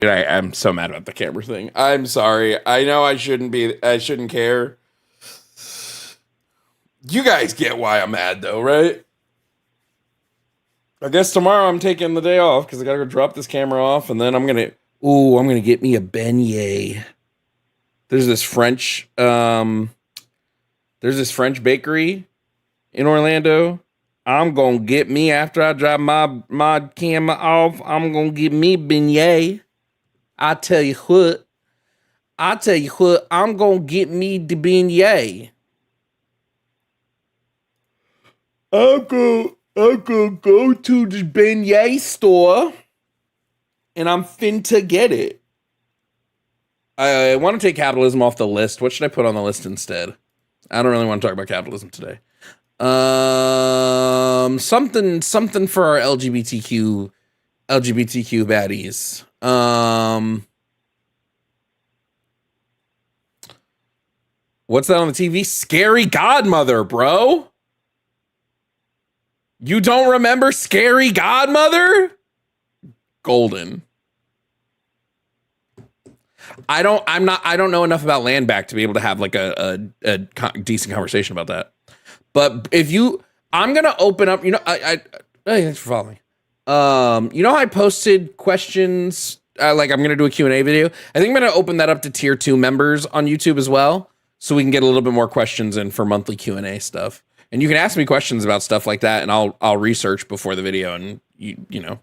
I'm so mad about the camera thing. I'm sorry. I know I shouldn't care. You guys get why I'm mad though, right? I guess tomorrow I'm taking the day off because I gotta go drop this camera off, and then I'm gonna get me a beignet. There's this French bakery in Orlando. I'm gonna get me after I drop my camera off. I'm gonna get me a beignet. I tell you what. I'm gonna get me the beignet. I'm gonna go to the beignet store and I'm finna get it. I want to take capitalism off the list. What should I put on the list instead? I don't really want to talk about capitalism today. Something for our LGBTQ baddies. What's that on the TV? Scary Godmother, bro. You don't remember Scary Godmother? Golden. I don't know enough about Land Back to be able to have like a decent conversation about that. But I'm gonna open up. Hey, thanks for following. You know how I posted questions? Like I'm gonna do a Q&A video. I think I'm gonna open that up to tier 2 members on YouTube as well, so we can get a little bit more questions in for monthly Q&A stuff. And you can ask me questions about stuff like that, and I'll research before the video, and you know.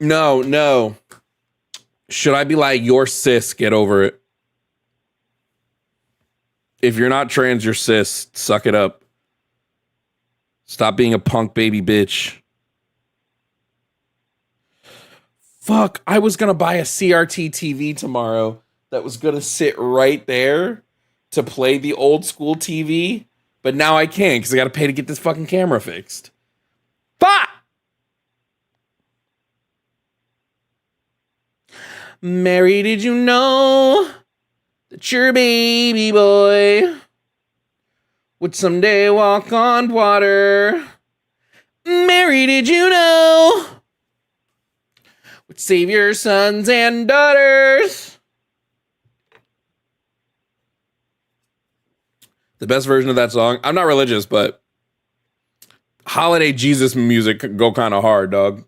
No. Should I be like, you're cis, get over it? If you're not trans, you're cis. Suck it up. Stop being a punk baby bitch. Fuck, I was gonna buy a CRT TV tomorrow that was gonna sit right there to play the old school TV, but now I can't because I gotta pay to get this fucking camera fixed. Fuck! Mary, did you know that your baby boy would someday walk on water? Mary, did you know would save your sons and daughters? The best version of that song. I'm not religious, but holiday Jesus music go kind of hard, dog.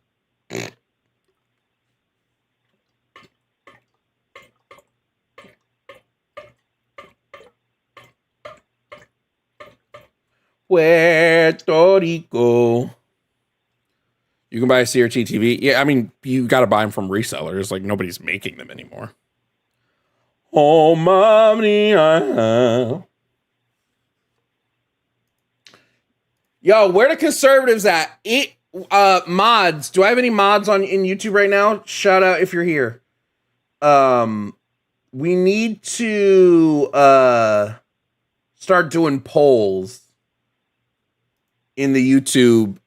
Puerto Rico. You can buy a CRT TV. Yeah, I mean, you got to buy them from resellers. Like, nobody's making them anymore. Oh, mommy, Yo, where the conservatives at? Mods. Do I have any mods in YouTube right now? Shout out if you're here. We need to start doing polls in the YouTube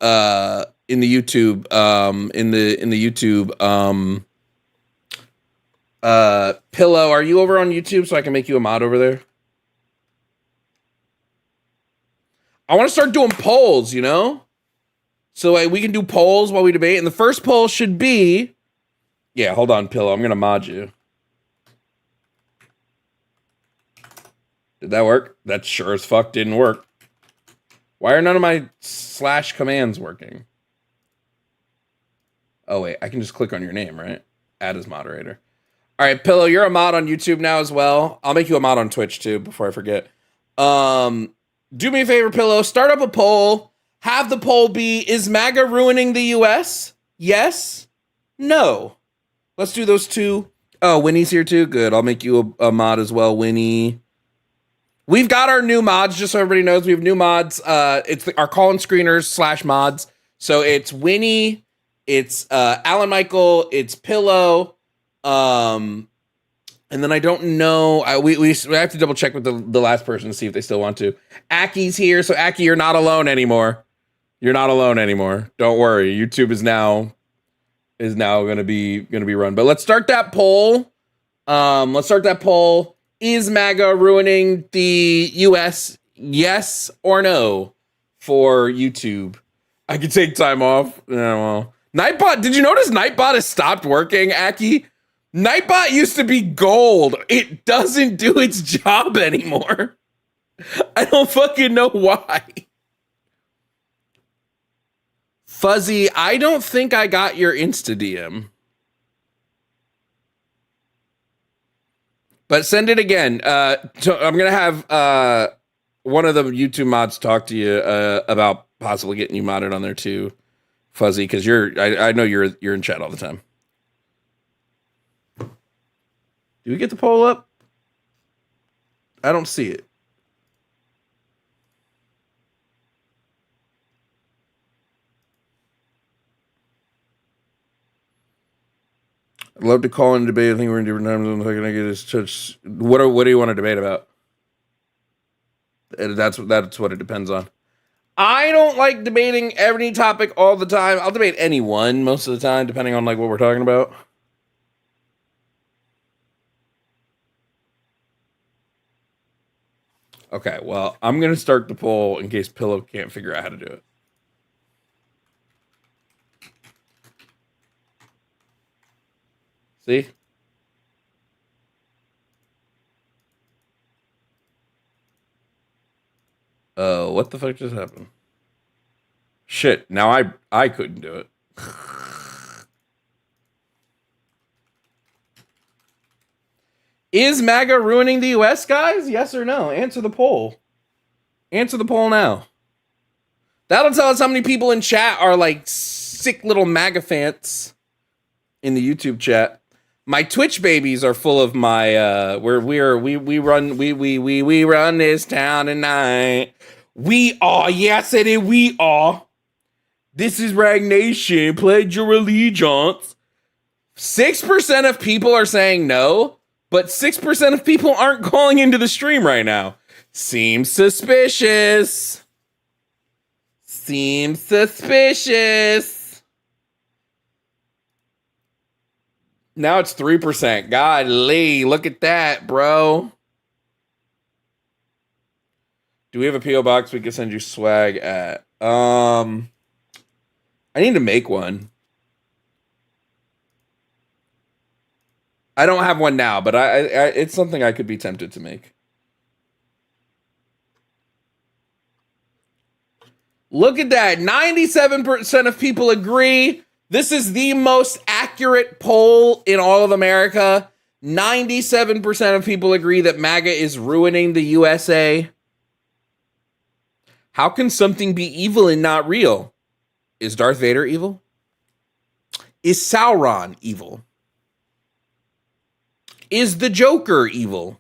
Pillow, are you over on YouTube so I can make you a mod over there? I want to start doing polls, you know? So we can do polls while we debate. And the first poll should be... Yeah, hold on, Pillow. I'm going to mod you. Did that work? That sure as fuck didn't work. Why are none of my / commands working? Oh, wait. I can just click on your name, right? Add as moderator. All right, Pillow, you're a mod on YouTube now as well. I'll make you a mod on Twitch, too, before I forget. Do me a favor, Pillow. Start up a poll. Have the poll be, is MAGA ruining the U.S.? Yes? No. Let's do those two. Oh, Winnie's here, too? Good. I'll make you a mod as well, Winnie. We've got our new mods, just so everybody knows. We have new mods. It's our call-in screeners / mods. So it's Winnie, it's Alan Michael, it's Pillow, and then I don't know. We have to double check with the last person to see if they still want to. Aki's here, so Aki, you're not alone anymore. You're not alone anymore. Don't worry. YouTube is now gonna be run. But let's start that poll. Is MAGA ruining the US? Yes or no for YouTube? I could take time off. Yeah, well. Nightbot, did you notice Nightbot has stopped working, Aki? Nightbot used to be gold. It doesn't do its job anymore. I don't fucking know why. Fuzzy, I don't think I got your Insta DM. But send it again. So I'm going to have one of the YouTube mods talk to you about possibly getting you modded on there too, Fuzzy, because I know you're in chat all the time. Do we get the poll up? I don't see it. I'd love to call in debate. I think we're in different times. I'm going to get this touch. What do you want to debate about? That's what it depends on. I don't like debating every topic all the time. I'll debate any one most of the time, depending on like what we're talking about. Okay, well, I'm going to start the poll in case Pillow can't figure out how to do it. See? What the fuck just happened? Shit, now I couldn't do it. Is MAGA ruining the US, guys? Yes or no? Answer the poll. Answer the poll now. That'll tell us how many people in chat are like sick little MAGA fans in the YouTube chat. My Twitch babies are full of my we run this town tonight. We are, yes it is, we are. This is Rag Nation, pledge your allegiance. 6% of people are saying no, but 6% of people aren't calling into the stream right now. Seems suspicious. Seems suspicious. Now it's 3%. Golly, look at that, bro. Do we have a P.O. box we can send you swag at? I need to make one. I don't have one now, but I it's something I could be tempted to make. Look at that. 97% of people agree. This is the most accurate poll in all of America. 97% of people agree that MAGA is ruining the USA. How can something be evil and not real? Is Darth Vader evil? Is Sauron evil? Is the Joker evil?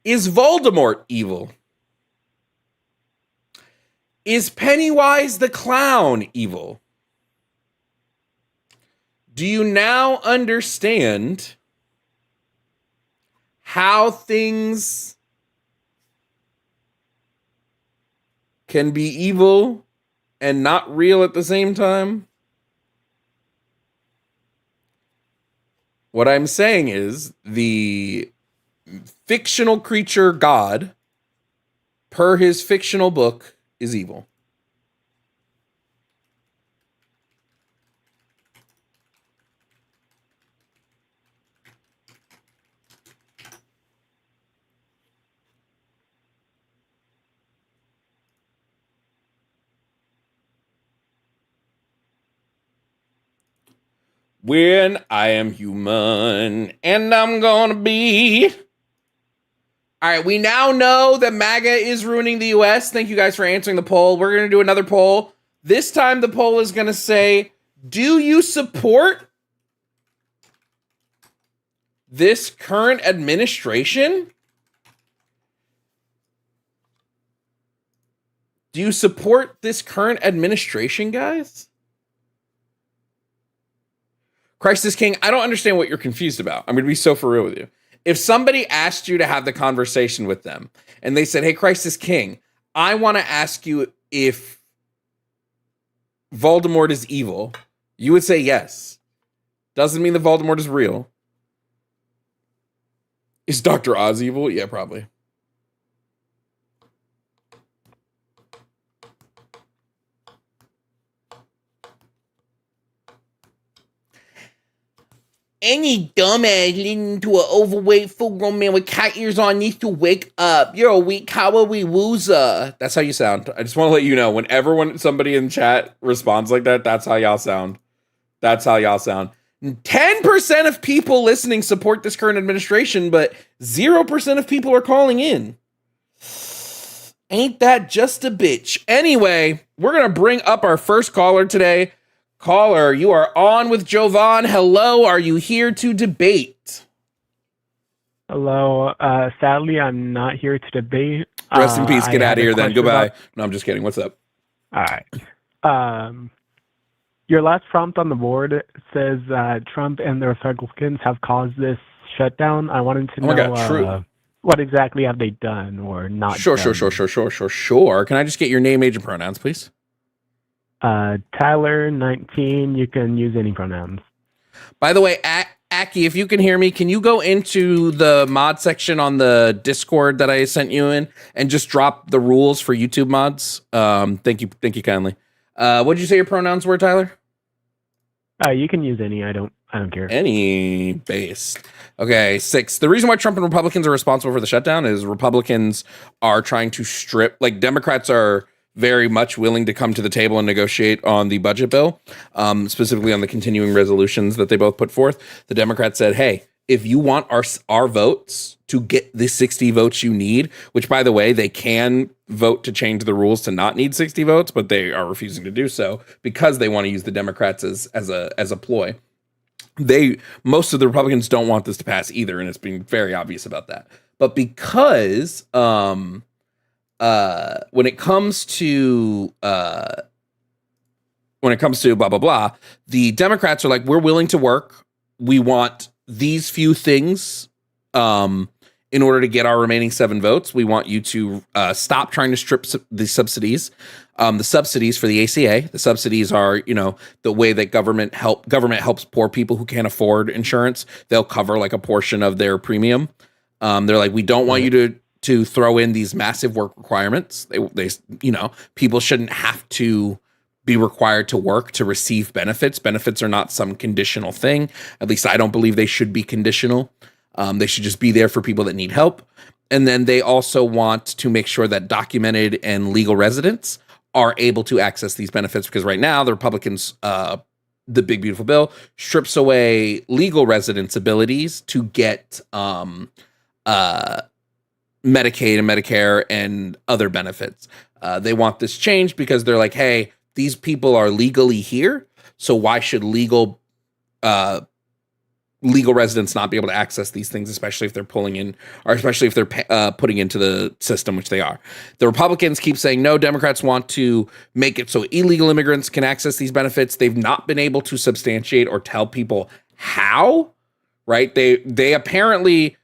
Is Voldemort evil? Is Pennywise the Clown evil? Do you now understand how things can be evil and not real at the same time? What I'm saying is the fictional creature God, per his fictional book, is evil. When I am human, and I'm gonna be. All right, we now know that MAGA is ruining the US. Thank you guys for answering the poll. We're gonna do another poll. This time the poll is gonna say, do you support this current administration? Do you support this current administration, guys? Crisis King, I don't understand what you're confused about. I'm going to be so for real with you. If somebody asked you to have the conversation with them and they said, hey, Crisis King, I want to ask you if Voldemort is evil, you would say yes. Doesn't mean that Voldemort is real. Is Dr. Oz evil? Yeah, probably. Any dumbass listening to an overweight full-grown man with cat ears on needs to wake up. You're a weak cowardly loser. That's how you sound. I just want to let you know, whenever somebody in chat responds like that, that's how y'all sound. That's how y'all sound. 10% of people listening support this current administration, but 0% of people are calling in. Ain't that just a bitch? Anyway, we're going to bring up our first caller today. Caller, you are on with Jovan. Hello, are you here to debate? Hello. Sadly, I'm not here to debate. Rest in peace. Get out of here then. Goodbye. No, I'm just kidding. What's up? All right. Your last prompt on the board says Trump and the Republicans have caused this shutdown. I wanted to know what exactly have they done or not Sure. done. Sure. Can I just get your name, age, and pronouns, please? Tyler, 19. You can use any pronouns. By the way, Aki, if you can hear me, can you go into the mod section on the Discord that I sent you in and just drop the rules for YouTube mods? Thank you kindly. What did you say your pronouns were, Tyler? You can use any. I don't care. Any base. Okay, 6. The reason why Trump and Republicans are responsible for the shutdown is Republicans are trying to strip, like Democrats are very much willing to come to the table and negotiate on the budget bill, specifically on the continuing resolutions that they both put forth. The Democrats said, hey, if you want our votes to get the 60 votes you need, which, by the way, they can vote to change the rules to not need 60 votes, but they are refusing to do so because they want to use the Democrats as a ploy. Most of the Republicans don't want this to pass either, and it's been very obvious about that. But because when it comes to blah blah blah, the Democrats are like, we're willing to work. We want these few things in order to get our remaining 7 votes. We want you to stop trying to strip the subsidies. The subsidies for the ACA. The subsidies are, the way that government helps poor people who can't afford insurance. They'll cover like a portion of their premium. They're like, we don't want you to throw in these massive work requirements. They people shouldn't have to be required to work to receive benefits. Benefits are not some conditional thing. At least I don't believe they should be conditional. They should just be there for people that need help. And then they also want to make sure that documented and legal residents are able to access these benefits, because right now the Republicans, the big beautiful bill strips away legal residents' abilities to get Medicaid and Medicare and other benefits. They want this changed because they're like, hey, these people are legally here, so why should legal residents not be able to access these things, especially if they're pulling in, or especially if they're putting into the system, which they are. The Republicans keep saying no. Democrats want to make it so illegal immigrants can access these benefits. They've not been able to substantiate or tell people how, right? They apparently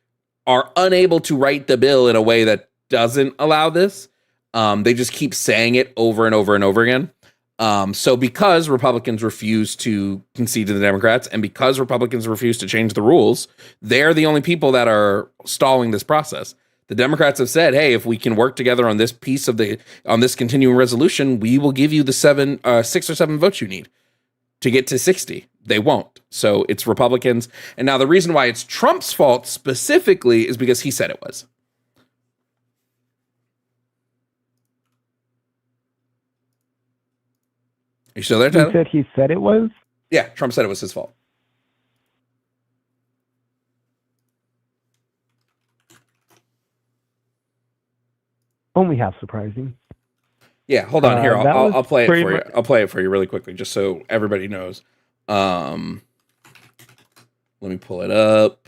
are unable to write the bill in a way that doesn't allow this. They just keep saying it over and over and over again. So because Republicans refuse to concede to the Democrats, and because Republicans refuse to change the rules, they're the only people that are stalling this process. The Democrats have said, hey, if we can work together on this piece on this continuing resolution, we will give you the 6 or 7 votes you need to get to 60. They won't. So it's Republicans. And now the reason why it's Trump's fault specifically is because he said it was. Are you still there, Tyler? You said he said it was? Yeah, Trump said it was his fault. Only half surprising. Yeah, hold on. Here, I'll play it for you. I'll play it for you really quickly, just so everybody knows. Let me pull it up.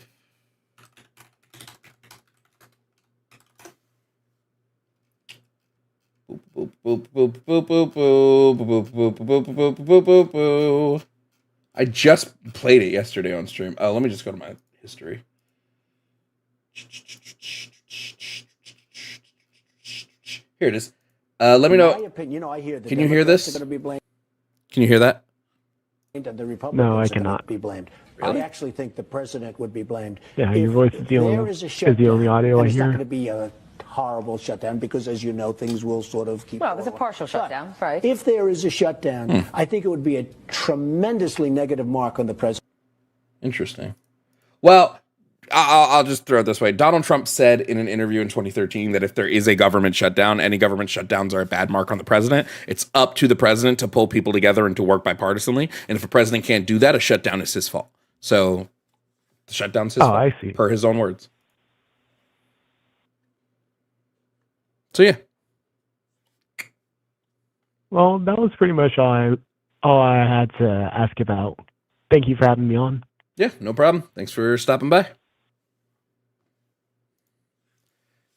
Boop, boop, boop, boop, boop, boop, boop, boop, boop, boop, boop, boop, boop. I just played it yesterday on stream. Let me just go to my history. Here it is. Let me know. In my opinion, I hear that can you hear this? Are be blamed. Can you hear that? And the Republicans no, I cannot be blamed. Really? I actually think the president would be blamed. Yeah, your voice is the only audio I hear. It's not hear. going to be a horrible shutdown because, as you know, things will sort of keep. Well, it was a partial shutdown, right? If there is a shutdown, I think it would be a tremendously negative mark on the president. Interesting. Well, I'll just throw it this way. Donald Trump said in an interview in 2013 that if there is a government shutdown, any government shutdowns are a bad mark on the president. It's up to the president to pull people together and to work bipartisanly. And if a president can't do that, a shutdown is his fault. So the shutdown's his fault, I see. per his own words. So yeah. Well, that was pretty much all I had to ask about. Thank you for having me on. Yeah, no problem. Thanks for stopping by.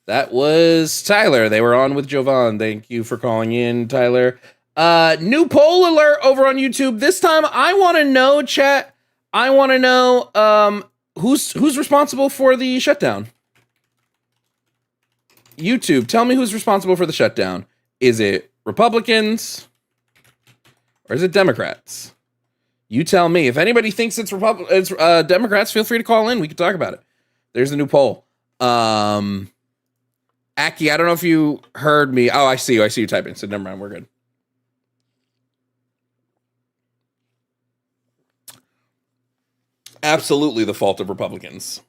That was Tyler. They were on with Jovan. Thank you for calling in, Tyler. New poll alert over on YouTube. This time, I want to know, chat. I want to know who's responsible for the shutdown. YouTube, tell me who's responsible for the shutdown. Is it Republicans or is it Democrats? You tell me. If anybody thinks it's Democrats, feel free to call in. We can talk about it. There's the new poll. Aki, I don't know if you heard me. Oh, I see you. I see you typing. So never mind. We're good. Absolutely the fault of Republicans.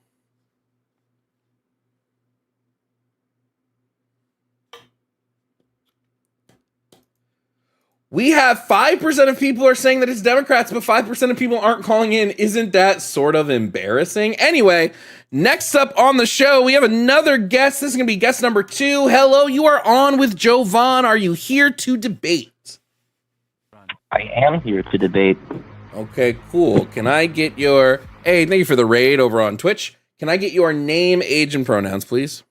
We have 5% of people are saying that it's Democrats, but 5% of people aren't calling in. Isn't that sort of embarrassing? Anyway, next up on the show, we have another guest. This is going to be guest number 2. Hello, you are on with Jovan. Are you here to debate? I am here to debate. Okay, cool. Can I get your... Hey, thank you for the raid over on Twitch. Can I get your name, age, and pronouns, please?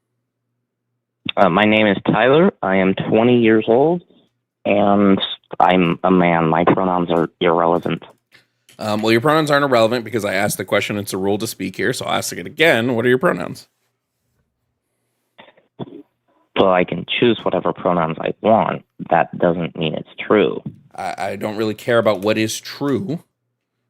My name is Tyler. I am 20 years old, and I'm a man. My pronouns are irrelevant. Well, your pronouns aren't irrelevant because I asked the question. It's a rule to speak here, so I'll ask it again. What are your pronouns? Well, I can choose whatever pronouns I want. That doesn't mean it's true. I don't really care about what is true,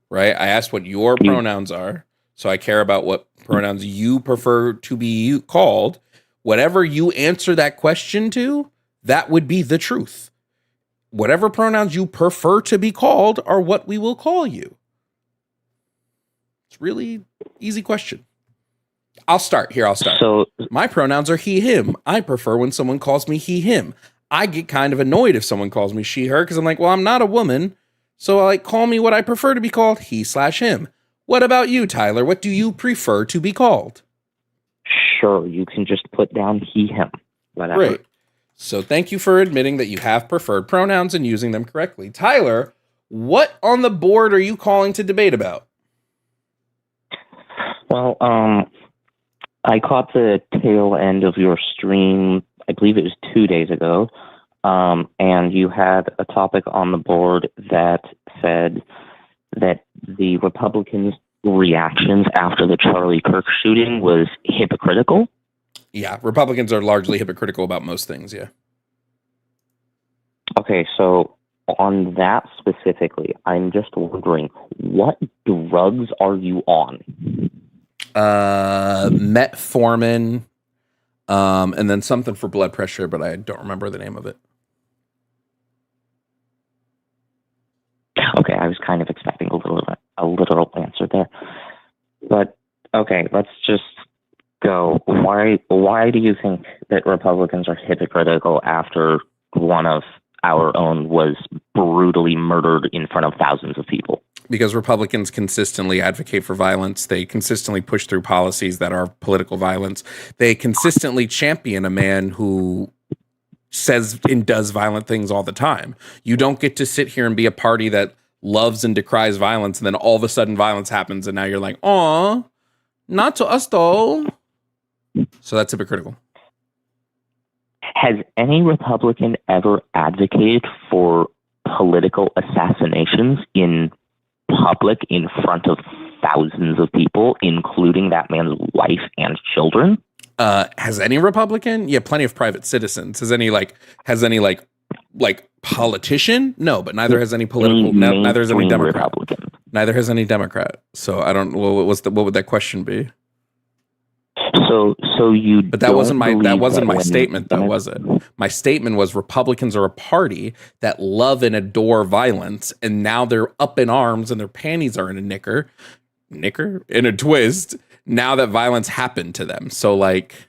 right? I asked what your pronouns are, so I care about what pronouns you prefer to be called. Whatever you answer that question to, that would be the truth. Whatever pronouns you prefer to be called are what we will call you. It's really easy question. I'll start. So my pronouns are he, him. I prefer when someone calls me he, him. I get kind of annoyed if someone calls me she, her, because I'm like, well, I'm not a woman. So call me what I prefer to be called, he/him. What about you, Tyler? What do you prefer to be called? Sure, you can just put down he, him. Whatever. Great. So thank you for admitting that you have preferred pronouns and using them correctly. Tyler, what on the board are you calling to debate about? Well, I caught the tail end of your stream, I believe it was 2 days ago, and you had a topic on the board that said that the Republicans' reactions after the Charlie Kirk shooting was hypocritical. Yeah, Republicans are largely hypocritical about most things, yeah. Okay, so on that specifically, I'm just wondering, what drugs are you on? Metformin, and then something for blood pressure, but I don't remember the name of it. Okay, I was kind of expecting a literal answer there. But okay, let's just go. Why do you think that Republicans are hypocritical after one of our own was brutally murdered in front of thousands of people? Because Republicans consistently advocate for violence. They consistently push through policies that are political violence. They consistently champion a man who says and does violent things all the time. You don't get to sit here and be a party that loves and decries violence, and then all of a sudden violence happens, and now you're like, "Aw, not to us though." So that's hypocritical. Has any Republican ever advocated for political assassinations in public in front of thousands of people, including that man's wife and children? Has any Republican? Yeah, plenty of private citizens. Has any politician? No, but neither has any political. Neither has any Democrat. Republican. Neither has any Democrat. So I don't. Well, what would that question be? So you. But that wasn't my statement, though, was it? My statement was Republicans are a party that love and adore violence, and now they're up in arms and their panties are in a knicker knicker in a twist now that violence happened to them. So like,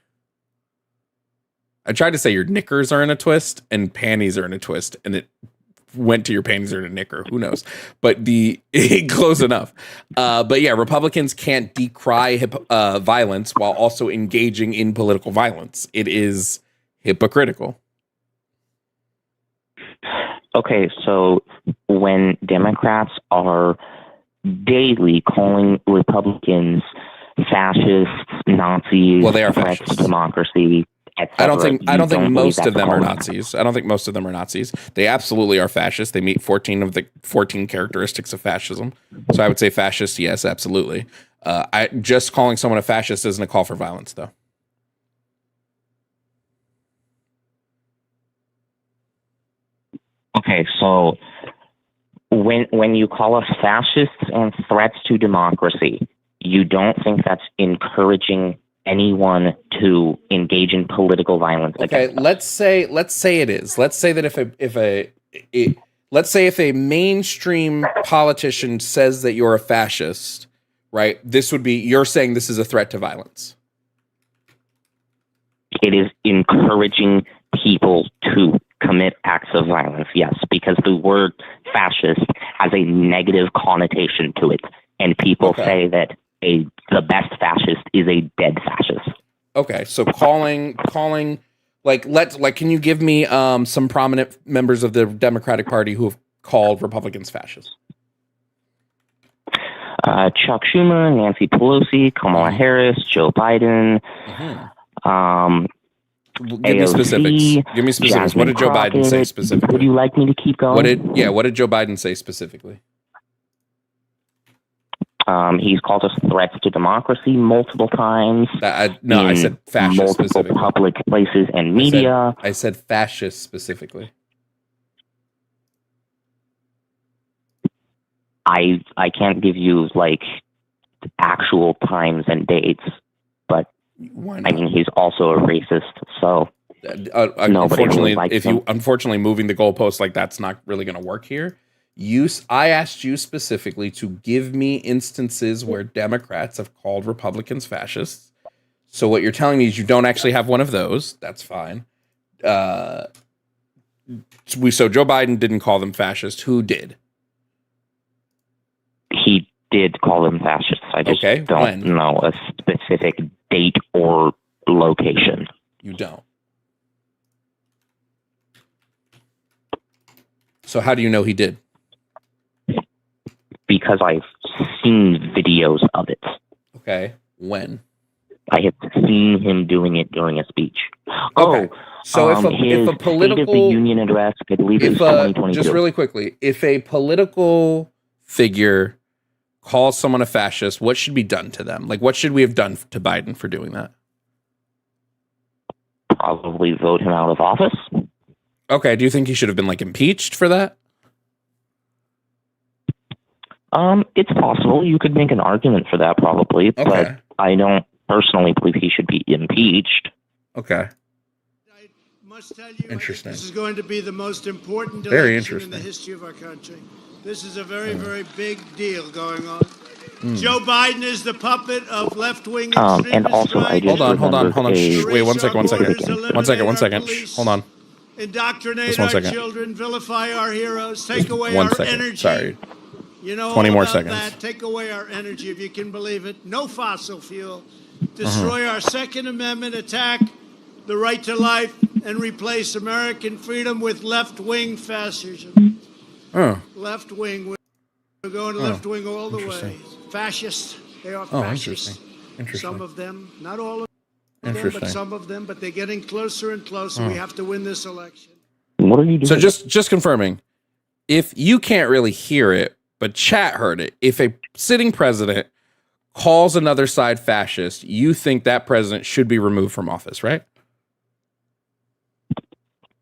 I tried to say your knickers are in a twist and panties are in a twist, and it went to your panties are in a knicker. Who knows? But close enough. But yeah, Republicans can't decry violence while also engaging in political violence. It is hypocritical. Okay, so when Democrats are daily calling Republicans fascists, Nazis, well, they are threats fascists to democracy, I don't think most of them are Nazis. I don't think most of them are Nazis. They absolutely are fascist. They meet 14 of the 14 characteristics of fascism. So I would say fascist, yes, absolutely. I just calling someone a fascist isn't a call for violence, though. Okay, so when you call us fascists and threats to democracy, you don't think that's encouraging anyone to engage in political violence? Okay, let's say it is. Let's say that if a mainstream politician says that you're a fascist, right? This would be, you're saying this is a threat to violence. It is encouraging people to commit acts of violence, yes, because the word fascist has a negative connotation to it, and people say that the best fascist is a dead fascist. Okay, so calling can you give me some prominent members of the Democratic Party who have called Republicans fascists? Chuck Schumer, Nancy Pelosi, Kamala Harris, Joe Biden. Give me specifics. Jasmine What did Joe Biden say specifically? Would you like me to keep going? What did Joe Biden say specifically? He's called us threats to democracy multiple times. I said fascist multiple specifically. Public places and media. I said fascist specifically. I can't give you like actual times and dates, but I mean he's also a racist. So unfortunately moving the goalposts like that's not really going to work here. I asked you specifically to give me instances where Democrats have called Republicans fascists. So what you're telling me is you don't actually have one of those. That's fine. So Joe Biden didn't call them fascist. Who did? He did call them fascists. I just don't know a specific date or location. You don't. So how do you know he did? Because I've seen videos of it. Okay. When? I have seen him doing it during a speech. Okay. So if a political State of the Union address, I believe it's 2022. Just really quickly, if a political figure calls someone a fascist, what should be done to them? Like, what should we have done to Biden for doing that? Probably vote him out of office. Okay. Do you think he should have been like impeached for that? It's possible. You could make an argument for that probably, but I don't personally believe he should be impeached. Okay. I must tell you, interesting. This is going to be the most important very election in the history of our country. This is a very, very big deal going on. Joe Biden is the puppet of left-wing extremists. And also, I just hold on. Wait, one second. Hold on. Indoctrinate our children, vilify our heroes, take away our energy. Sorry. You know 20 more about seconds. That. Take away our energy, if you can believe it. No fossil fuel. Destroy our Second Amendment, attack the right to life, and replace American freedom with left-wing fascism. Left-wing. We're going to left-wing all the way. Fascists. They are fascists. Interesting. Some of them, not all of them, but some of them. But they're getting closer and closer. We have to win this election. What are you doing? So just confirming, if you can't really hear it, but chat heard it. If a sitting president calls another side fascist, you think that president should be removed from office, right?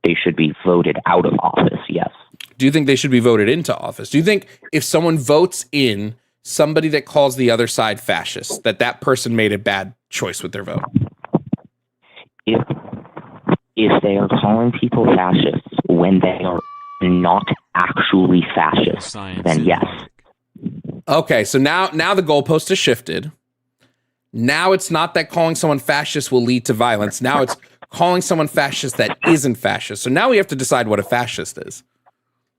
They should be voted out of office, yes. Do you think they should be voted into office? Do you think if someone votes in somebody that calls the other side fascist, that person made a bad choice with their vote? If they are calling people fascists when they are not actually fascists, then yes. Okay, so now the goalpost has shifted. Now it's not that calling someone fascist will lead to violence. Now it's calling someone fascist that isn't fascist. So now we have to decide what a fascist is,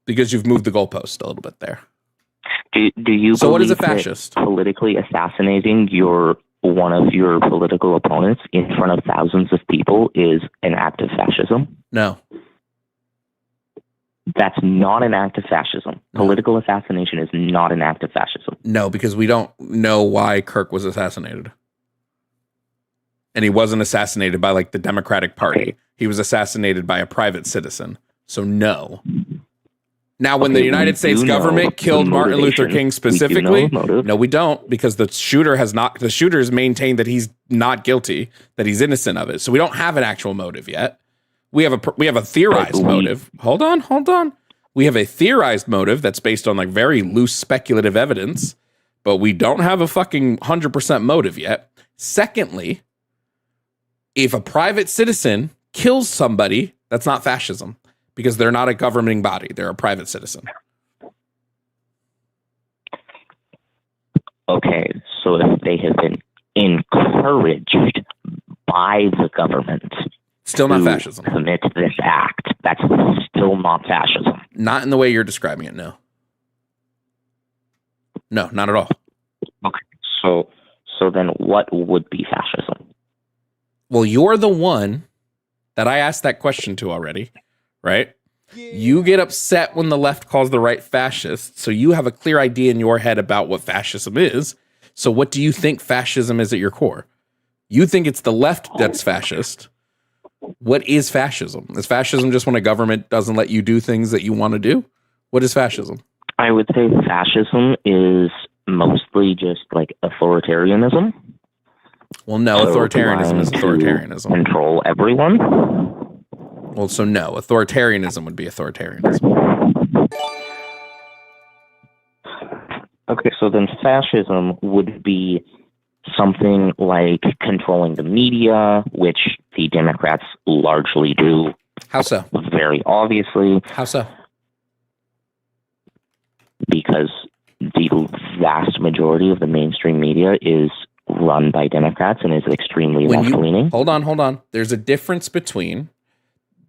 because you've moved the goalpost a little bit there. Do you so what is a believe fascist? that politically assassinating one of your political opponents in front of thousands of people is an act of fascism? No. That's not an act of fascism. No. Political assassination is not an act of fascism. No, because we don't know why Kirk was assassinated. And he wasn't assassinated by like the Democratic Party. Okay. He was assassinated by a private citizen. So no. Now, when the United States government killed Martin Luther King specifically, no, we don't, because the shooter's maintained that he's not guilty, that he's innocent of it. So we don't have an actual motive yet. We have a theorized motive. Hold on. We have a theorized motive that's based on like very loose speculative evidence, but we don't have a fucking 100% motive yet. Secondly, if a private citizen kills somebody, that's not fascism, because they're not a governing body. They're a private citizen. Okay, so if they have been encouraged by the government still not fascism. Commit this act, that's still not fascism. Not in the way you're describing it, no. No, not at all. Okay, so then what would be fascism? Well, you're the one that I asked that question to already, right? You get upset when the left calls the right fascist, so you have a clear idea in your head about what fascism is. So what do you think fascism is at your core? You think it's the left that's fascist. What is fascism? Is fascism just when a government doesn't let you do things that you want to do? What is fascism? I would say fascism is mostly just like authoritarianism. Well, no, authoritarianism is authoritarianism. Control everyone. Well, so no, authoritarianism would be authoritarianism. Okay, so then fascism would be something like controlling the media, which the Democrats largely do. How so? Very obviously. How so? Because the vast majority of the mainstream media is run by Democrats and is extremely left-leaning. Hold on. There's a difference between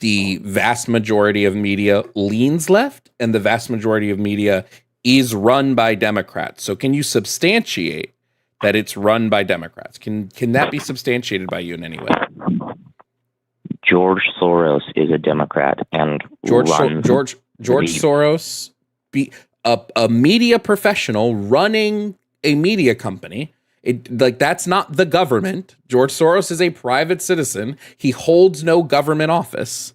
the vast majority of media leans left and the vast majority of media is run by Democrats. So can you substantiate that it's run by Democrats? Can that be substantiated by you in any way? George Soros is a Democrat, and George Soros, be a media professional running a media company. That's not the government. George Soros is a private citizen. He holds no government office.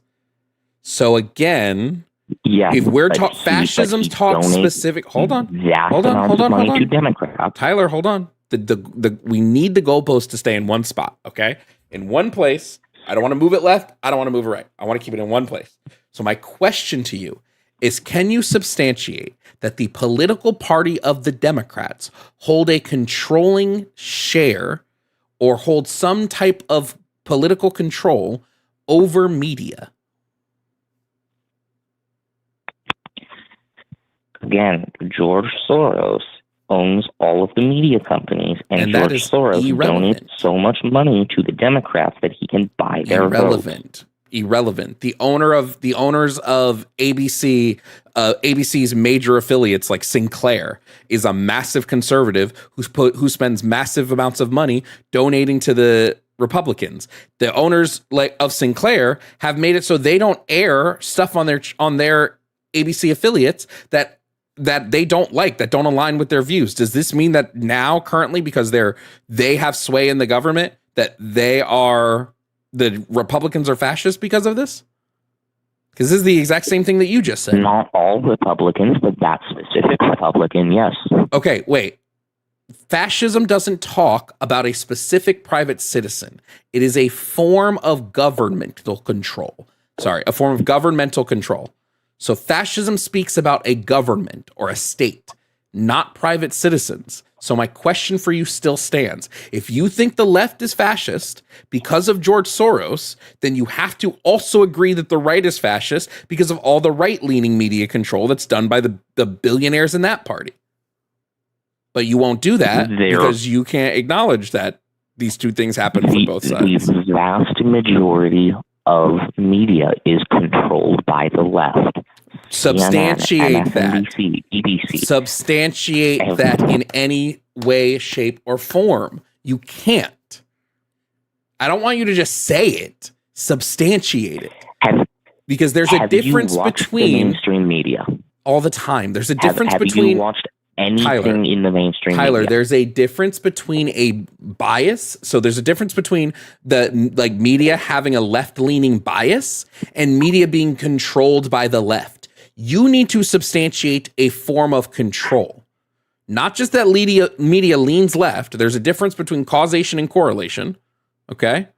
So again, if we're talking fascism's talk specific, hold on. To Democrats. Tyler, hold on. We need the goalpost to stay in one spot, okay? In one place. I don't want to move it left. I don't want to move it right. I want to keep it in one place. So my question to you is, can you substantiate that the political party of the Democrats hold a controlling share or hold some type of political control over media? Again, George Soros owns all of the media companies, and George Soros donates so much money to the Democrats that he can buy their votes. Irrelevant. The owners of ABC, ABC's major affiliates like Sinclair is a massive conservative who spends massive amounts of money donating to the Republicans. The owners of Sinclair have made it so they don't air stuff on their ABC affiliates that they don't like, that don't align with their views. Does this mean that now currently, because they have sway in the government, that the Republicans are fascist because of this? Because this is the exact same thing that you just said. Not all Republicans, but that specific Republican, yes. Okay, wait. Fascism doesn't talk about a specific private citizen. It is a form of governmental control. A form of governmental control. So fascism speaks about a government or a state, not private citizens. So my question for you still stands. If you think the left is fascist because of George Soros, then you have to also agree that the right is fascist because of all the right-leaning media control that's done by the billionaires in that party. But you won't do that because you can't acknowledge that these two things happen for both sides. The vast majority of media is controlled by the left. Substantiate CNN, that. MSNBC, BBC. Substantiate that in any way, shape, or form. You can't. I don't want you to just say it. Substantiate it. Because there's a difference between the mainstream media all the time. There's a difference have between you watched anything in the mainstream media? There's a difference between a bias. So there's a difference between the media having a left-leaning bias and media being controlled by the left. You need to substantiate a form of control. Not just that media leans left. There's a difference between causation and correlation. Okay?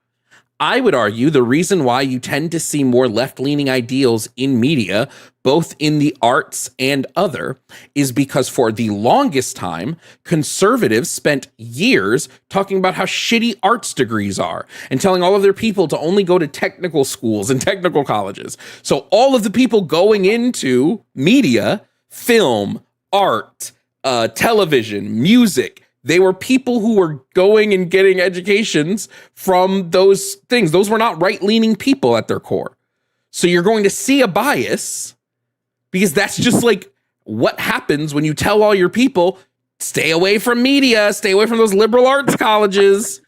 I would argue the reason why you tend to see more left-leaning ideals in media, both in the arts and other, is because for the longest time, conservatives spent years talking about how shitty arts degrees are and telling all of their people to only go to technical schools and technical colleges. So all of the people going into media, film, art, television, music, they were people who were going and getting educations from those things. Those were not right-leaning people at their core. So you're going to see a bias because that's just like what happens when you tell all your people, stay away from media, stay away from those liberal arts colleges.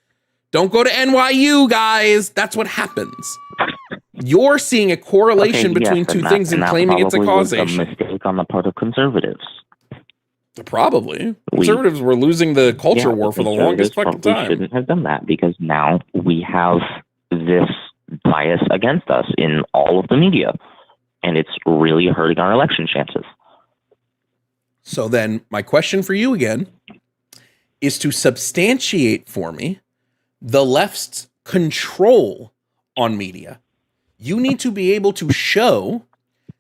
Don't go to NYU, guys. That's what happens. You're seeing a correlation between two things and claiming it's a causation. Was a mistake on the part of conservatives. Probably. Conservatives were losing the culture war for the longest fucking time. We shouldn't have done that because now we have this bias against us in all of the media, and it's really hurting our election chances. So then my question for you again is to substantiate for me the left's control on media. You need to be able to show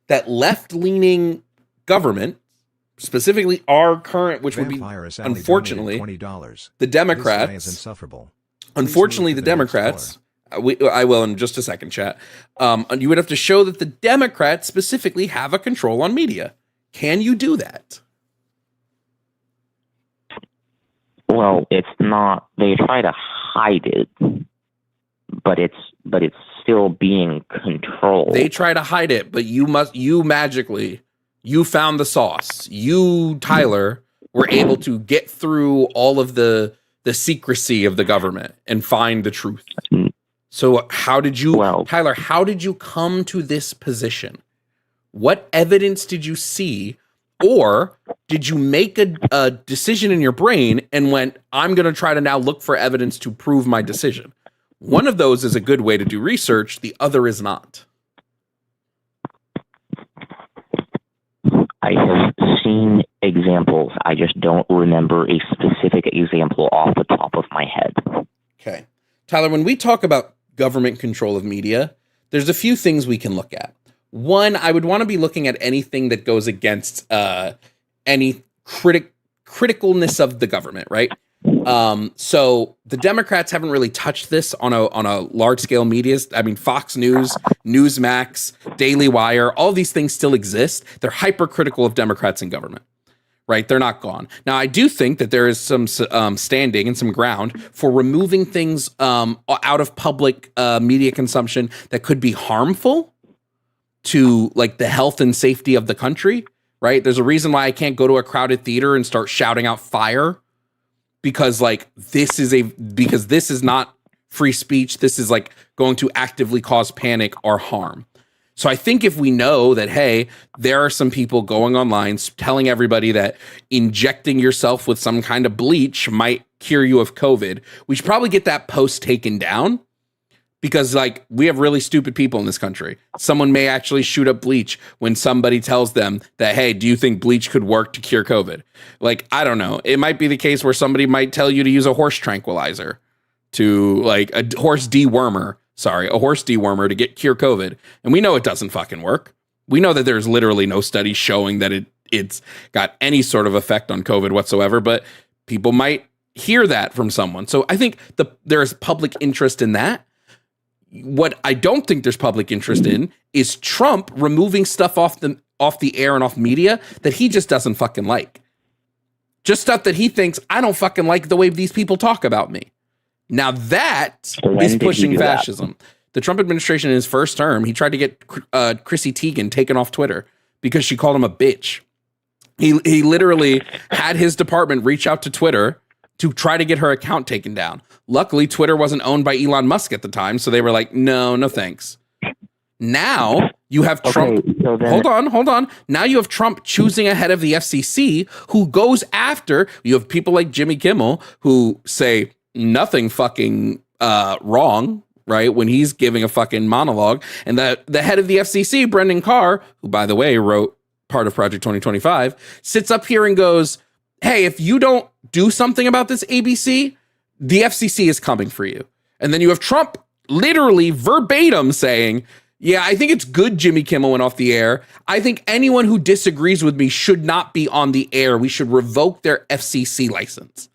that left-leaning government, specifically our current, which would be, unfortunately, the Democrats. Unfortunately, the Democrats. I will in just a second, chat. You would have to show that the Democrats specifically have a control on media. Can you do that? Well, it's not. They try to hide it, but it's still being controlled. They try to hide it, but you magically. You found the sauce. You, Tyler, were able to get through all of the secrecy of the government and find the truth. So how did you, Tyler, how did you come to this position? What evidence did you see? Or did you make a decision in your brain and went, I'm going to try to now look for evidence to prove my decision? One of those is a good way to do research. The other is not. I have seen examples. I just don't remember a specific example off the top of my head. Okay. Tyler, when we talk about government control of media, there's a few things we can look at. One, I would want to be looking at anything that goes against any criticalness of the government, right? So the Democrats haven't really touched this on a large scale media. I mean, Fox News, Newsmax, Daily Wire, all these things still exist. They're hypercritical of Democrats in government, right? They're not gone. Now, I do think that there is some standing and some ground for removing things out of public media consumption that could be harmful to like the health and safety of the country, right? There's a reason why I can't go to a crowded theater and start shouting out fire. Because this is not free speech. This is like going to actively cause panic or harm. So I think if we know that, hey, there are some people going online telling everybody that injecting yourself with some kind of bleach might cure you of COVID, we should probably get that post taken down. Because we have really stupid people in this country. Someone may actually shoot up bleach when somebody tells them that, hey, do you think bleach could work to cure COVID? I don't know. It might be the case where somebody might tell you to use a horse tranquilizer to a horse dewormer to cure COVID. And we know it doesn't fucking work. We know that there's literally no study showing that it's got any sort of effect on COVID whatsoever, but people might hear that from someone. So I think there's public interest in that. What I don't think there's public interest in is Trump removing stuff off the air and off media that he just doesn't fucking like. Just stuff that he thinks, I don't fucking like the way these people talk about me. Now that is pushing fascism. The Trump administration in his first term, he tried to get Chrissy Teigen taken off Twitter because she called him a bitch. He literally had his department reach out to Twitter to try to get her account taken down. Luckily, Twitter wasn't owned by Elon Musk at the time, so they were like, no thanks. Now you have Trump. So hold on. Now you have Trump choosing a head of the FCC who goes after. You have people like Jimmy Kimmel who say nothing fucking wrong, right? When he's giving a fucking monologue. And the head of the FCC, Brendan Carr, who, by the way, wrote part of Project 2025, sits up here and goes, hey, if you don't do something about this ABC, the FCC is coming for you. And then you have Trump literally verbatim saying, yeah, I think it's good Jimmy Kimmel went off the air. I think anyone who disagrees with me should not be on the air. We should revoke their FCC license.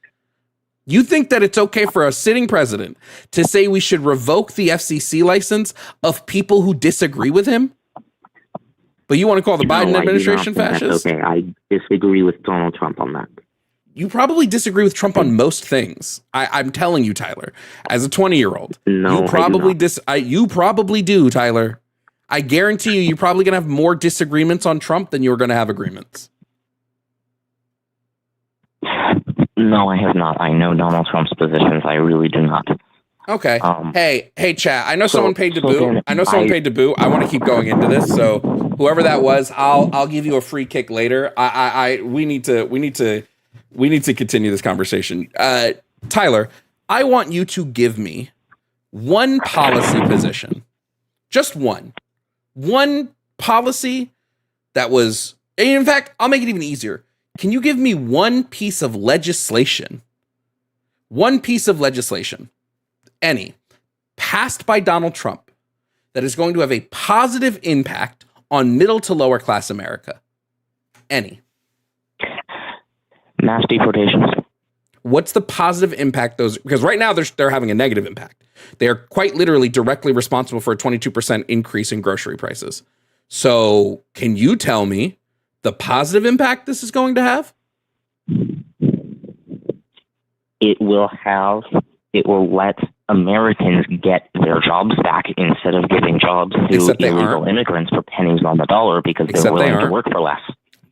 You think that it's okay for a sitting president to say we should revoke the FCC license of people who disagree with him? But you want to call the Biden administration fascist? Okay, I disagree with Donald Trump on that. You probably disagree with Trump on most things. I'm telling you, Tyler, as a 20-year-old, no, you probably you probably do, Tyler. I guarantee you're probably going to have more disagreements on Trump than you're going to have agreements. No, I have not. I know Donald Trump's positions. I really do not. Okay. Hey, chat. I know someone paid to boo. Someone paid to boo. I want to keep going into this. So whoever that was, I'll give you a free kick later. We need to continue this conversation. Tyler, I want you to give me one policy position, just one policy that was. In fact, I'll make it even easier. Can you give me one piece of legislation? One piece of legislation, any, passed by Donald Trump that is going to have a positive impact on middle to lower class America? Any. Mass deportations. What's the positive impact those? Because right now they're having a negative impact. They are quite literally directly responsible for a 22% increase in grocery prices. So can you tell me the positive impact this is going to have? It will let Americans get their jobs back instead of giving jobs to illegal immigrants for pennies on the dollar because they're willing to work for less.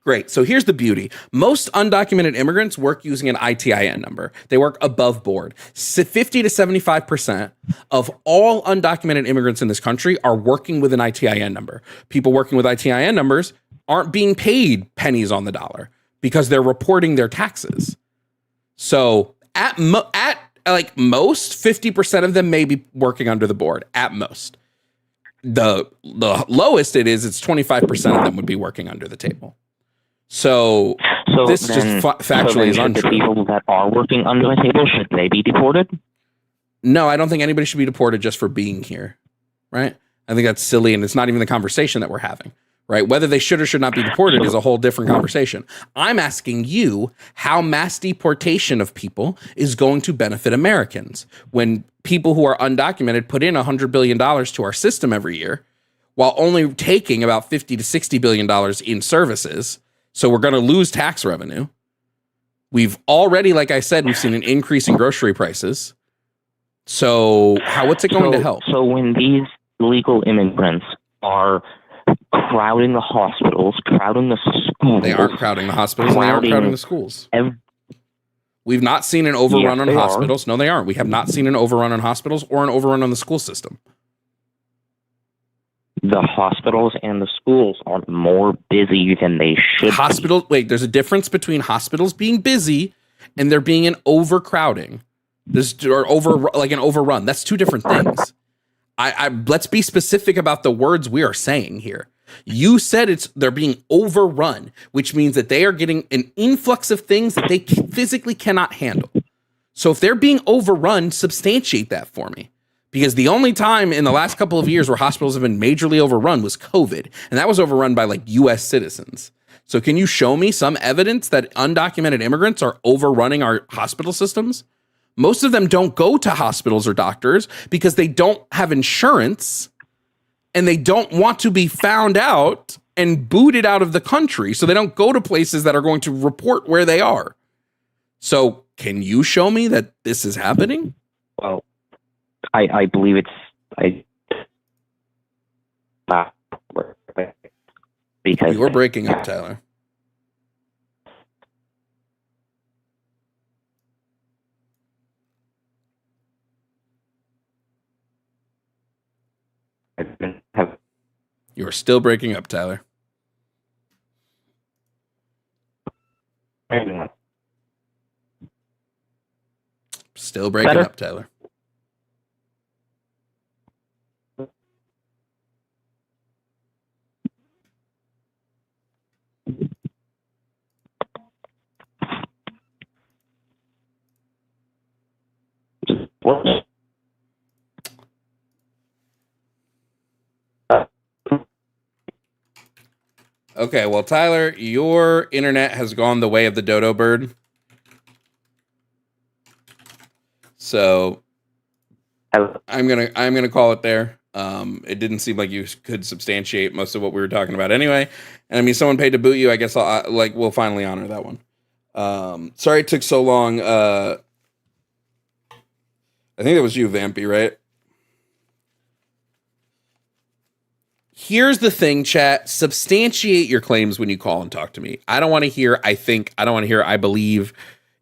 Great. So here's the beauty. Most undocumented immigrants work using an ITIN number. They work above board. 50 to 75% of all undocumented immigrants in this country are working with an ITIN number. People working with ITIN numbers aren't being paid pennies on the dollar because they're reporting their taxes. So at most, 50% of them may be working under the board at most. The lowest it's 25% of them would be working under the table. So this then, just factually is untrue. The people that are working under the table, should they be deported? No, I don't think anybody should be deported just for being here, right? I think that's silly, and it's not even the conversation that we're having, right? Whether they should or should not be deported is a whole different conversation. I'm asking you how mass deportation of people is going to benefit Americans when people who are undocumented put in $100 billion to our system every year while only taking about $50 to $60 billion in services. So we're going to lose tax revenue. We've already, like I said, we've seen an increase in grocery prices. So what's it going to help? So when these illegal immigrants are crowding the hospitals, crowding the schools. They aren't crowding the hospitals. They aren't crowding the schools. We've not seen an overrun on hospitals. No, they aren't. We have not seen an overrun on hospitals or an overrun on the school system. The hospitals and the schools are more busy than they should be. Wait, there's a difference between hospitals being busy and there being an overcrowding. An overrun. That's two different things. Let's be specific about the words we are saying here. You said they're being overrun, which means that they are getting an influx of things that they physically cannot handle. So if they're being overrun, substantiate that for me. Because the only time in the last couple of years where hospitals have been majorly overrun was COVID. And that was overrun by U.S. citizens. So can you show me some evidence that undocumented immigrants are overrunning our hospital systems? Most of them don't go to hospitals or doctors because they don't have insurance and they don't want to be found out and booted out of the country. So they don't go to places that are going to report where they are. So can you show me that this is happening? Well, I believe it's because you're breaking up, Tyler. You're still breaking up, Tyler. Still breaking up, Tyler. Okay, well, Tyler, your internet has gone the way of the dodo bird. So I'm gonna call it there. It didn't seem like you could substantiate most of what we were talking about anyway. And I mean, someone paid to boot you. I guess we'll finally honor that one. Sorry it took so long. I think that was you, Vampy, right? Here's the thing, chat. Substantiate your claims when you call and talk to me. I don't want to hear I think. I don't want to hear I believe.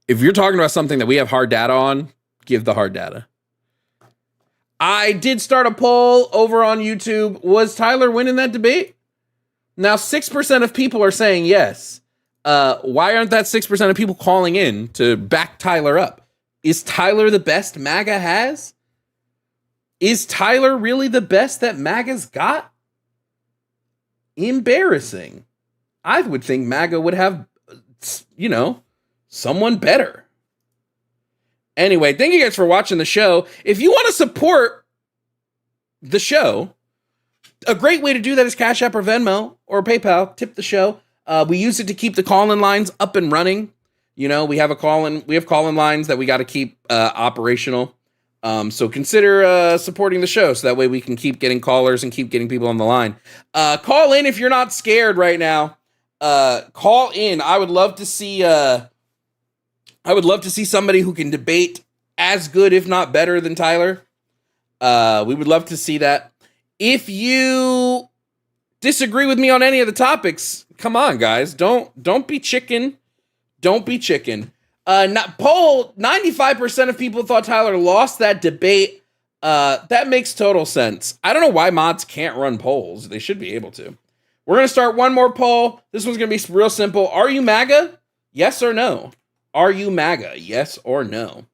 If you're talking about something that we have hard data on, give the hard data. I did start a poll over on YouTube. Was Tyler winning that debate? Now, 6% of people are saying yes. Why aren't that 6% of people calling in to back Tyler up? Is Tyler the best MAGA has? Is Tyler really the best that MAGA's got? Embarrassing. I would think MAGA would have, someone better. Anyway, thank you guys for watching the show. If you want to support the show, a great way to do that is Cash App or Venmo or PayPal. Tip the show. We use it to keep the call-in lines up and running. We have call-in lines that we got to keep operational. So consider supporting the show so that way we can keep getting callers and keep getting people on the line. Call in if you're not scared right now. Call in. I would love to see somebody who can debate as good, if not better, than Tyler. We would love to see that. If you disagree with me on any of the topics, come on, guys. Don't be chicken. Don't be chicken. Poll, 95% of people thought Tyler lost that debate. That makes total sense. I don't know why mods can't run polls. They should be able to. We're going to start one more poll. This one's going to be real simple. Are you MAGA? Yes or no? Are you MAGA? Yes or no?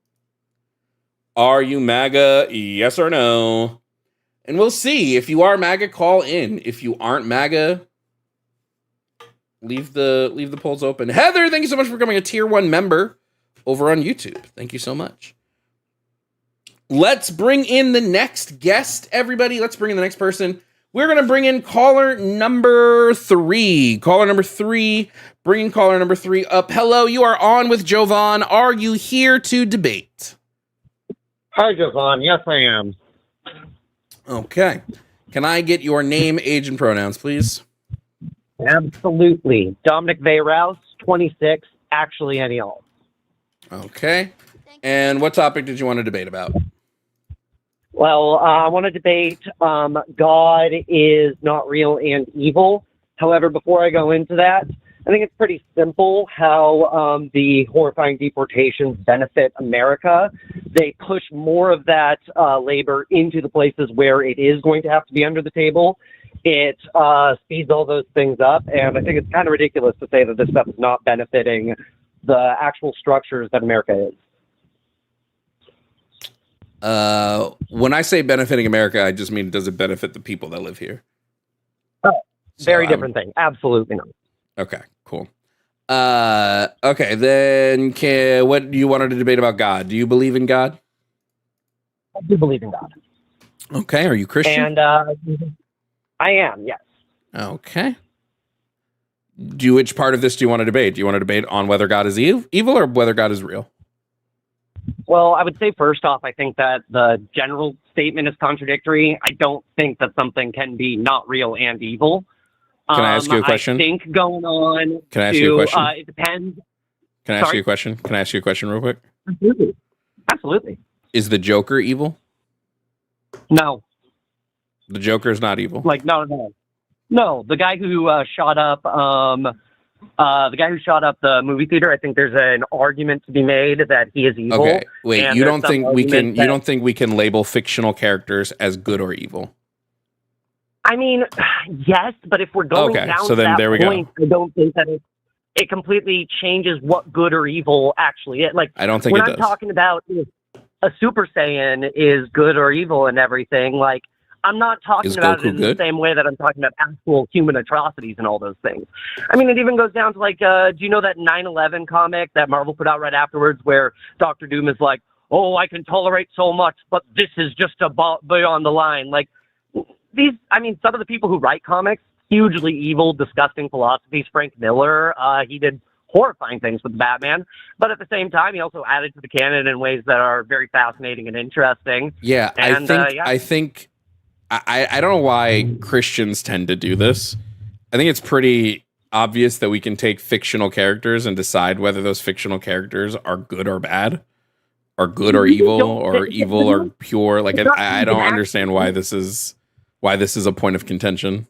Are you MAGA? Yes or no? And we'll see. If you are MAGA, call in. If you aren't MAGA, leave the polls open. Heather, thank you so much for becoming a tier 1 member over on YouTube. Thank you so much. Let's bring in the next guest, everybody. Let's bring in the next person. We're going to bring in caller number 3. Bringing caller number 3 up. Hello, you are on with Jovan. Are you here to debate? Hi, Jovan. Yes, I am. Okay. Can I get your name, age, and pronouns, please? Absolutely. Dominic Vayrouse, 26, actually any old. Okay. And what topic did you want to debate about? Well, I want to debate God is not real and evil. However, before I go into that, I think it's pretty simple how the horrifying deportations benefit America. They push more of that labor into the places where it is going to have to be under the table. It speeds all those things up, and I think it's kind of ridiculous to say that this stuff is not benefiting the actual structures that America is. When I say benefiting America, I just mean, does it benefit the people that live here? Oh, very different thing. Absolutely not. Okay, cool. Okay, then what do you want to debate about God? Do you believe in God? I do believe in God. Okay, are you Christian? And I am, yes. Okay. Which part of this do you want to debate? Do you want to debate on whether God is evil or whether God is real? Well, I would say first off, I think that the general statement is contradictory. I don't think that something can be not real and evil. Can I ask you a question? I think going on Can I ask you a question? It depends. Can I ask you a question? Can I ask you a question real quick? Absolutely. Is the Joker evil? No. The Joker is not evil. Like, no. No, the guy who shot up the movie theater, I think there's an argument to be made that he is evil. Okay, wait, you don't think we can label fictional characters as good or evil? I mean, yes, but if we're going down to that point, I don't think that it completely changes what good or evil actually is. Like, I don't think when it I'm does. talking about if a Super Saiyan is good or evil and everything, like, I'm not talking about it in the same way that I'm talking about actual human atrocities and all those things. I mean, it even goes down to, like, do you know that 9/11 comic that Marvel put out right afterwards where Dr. Doom is like, oh, I can tolerate so much, but this is just beyond the line. Like, some of the people who write comics, hugely evil, disgusting philosophies. Frank Miller, he did horrifying things with Batman, but at the same time, he also added to the canon in ways that are very fascinating and interesting. Yeah, and, I think I don't know why Christians tend to do this. I think it's pretty obvious that we can take fictional characters and decide whether those fictional characters are good or bad, or good or evil, or evil or pure. Like, I don't understand why this is a point of contention.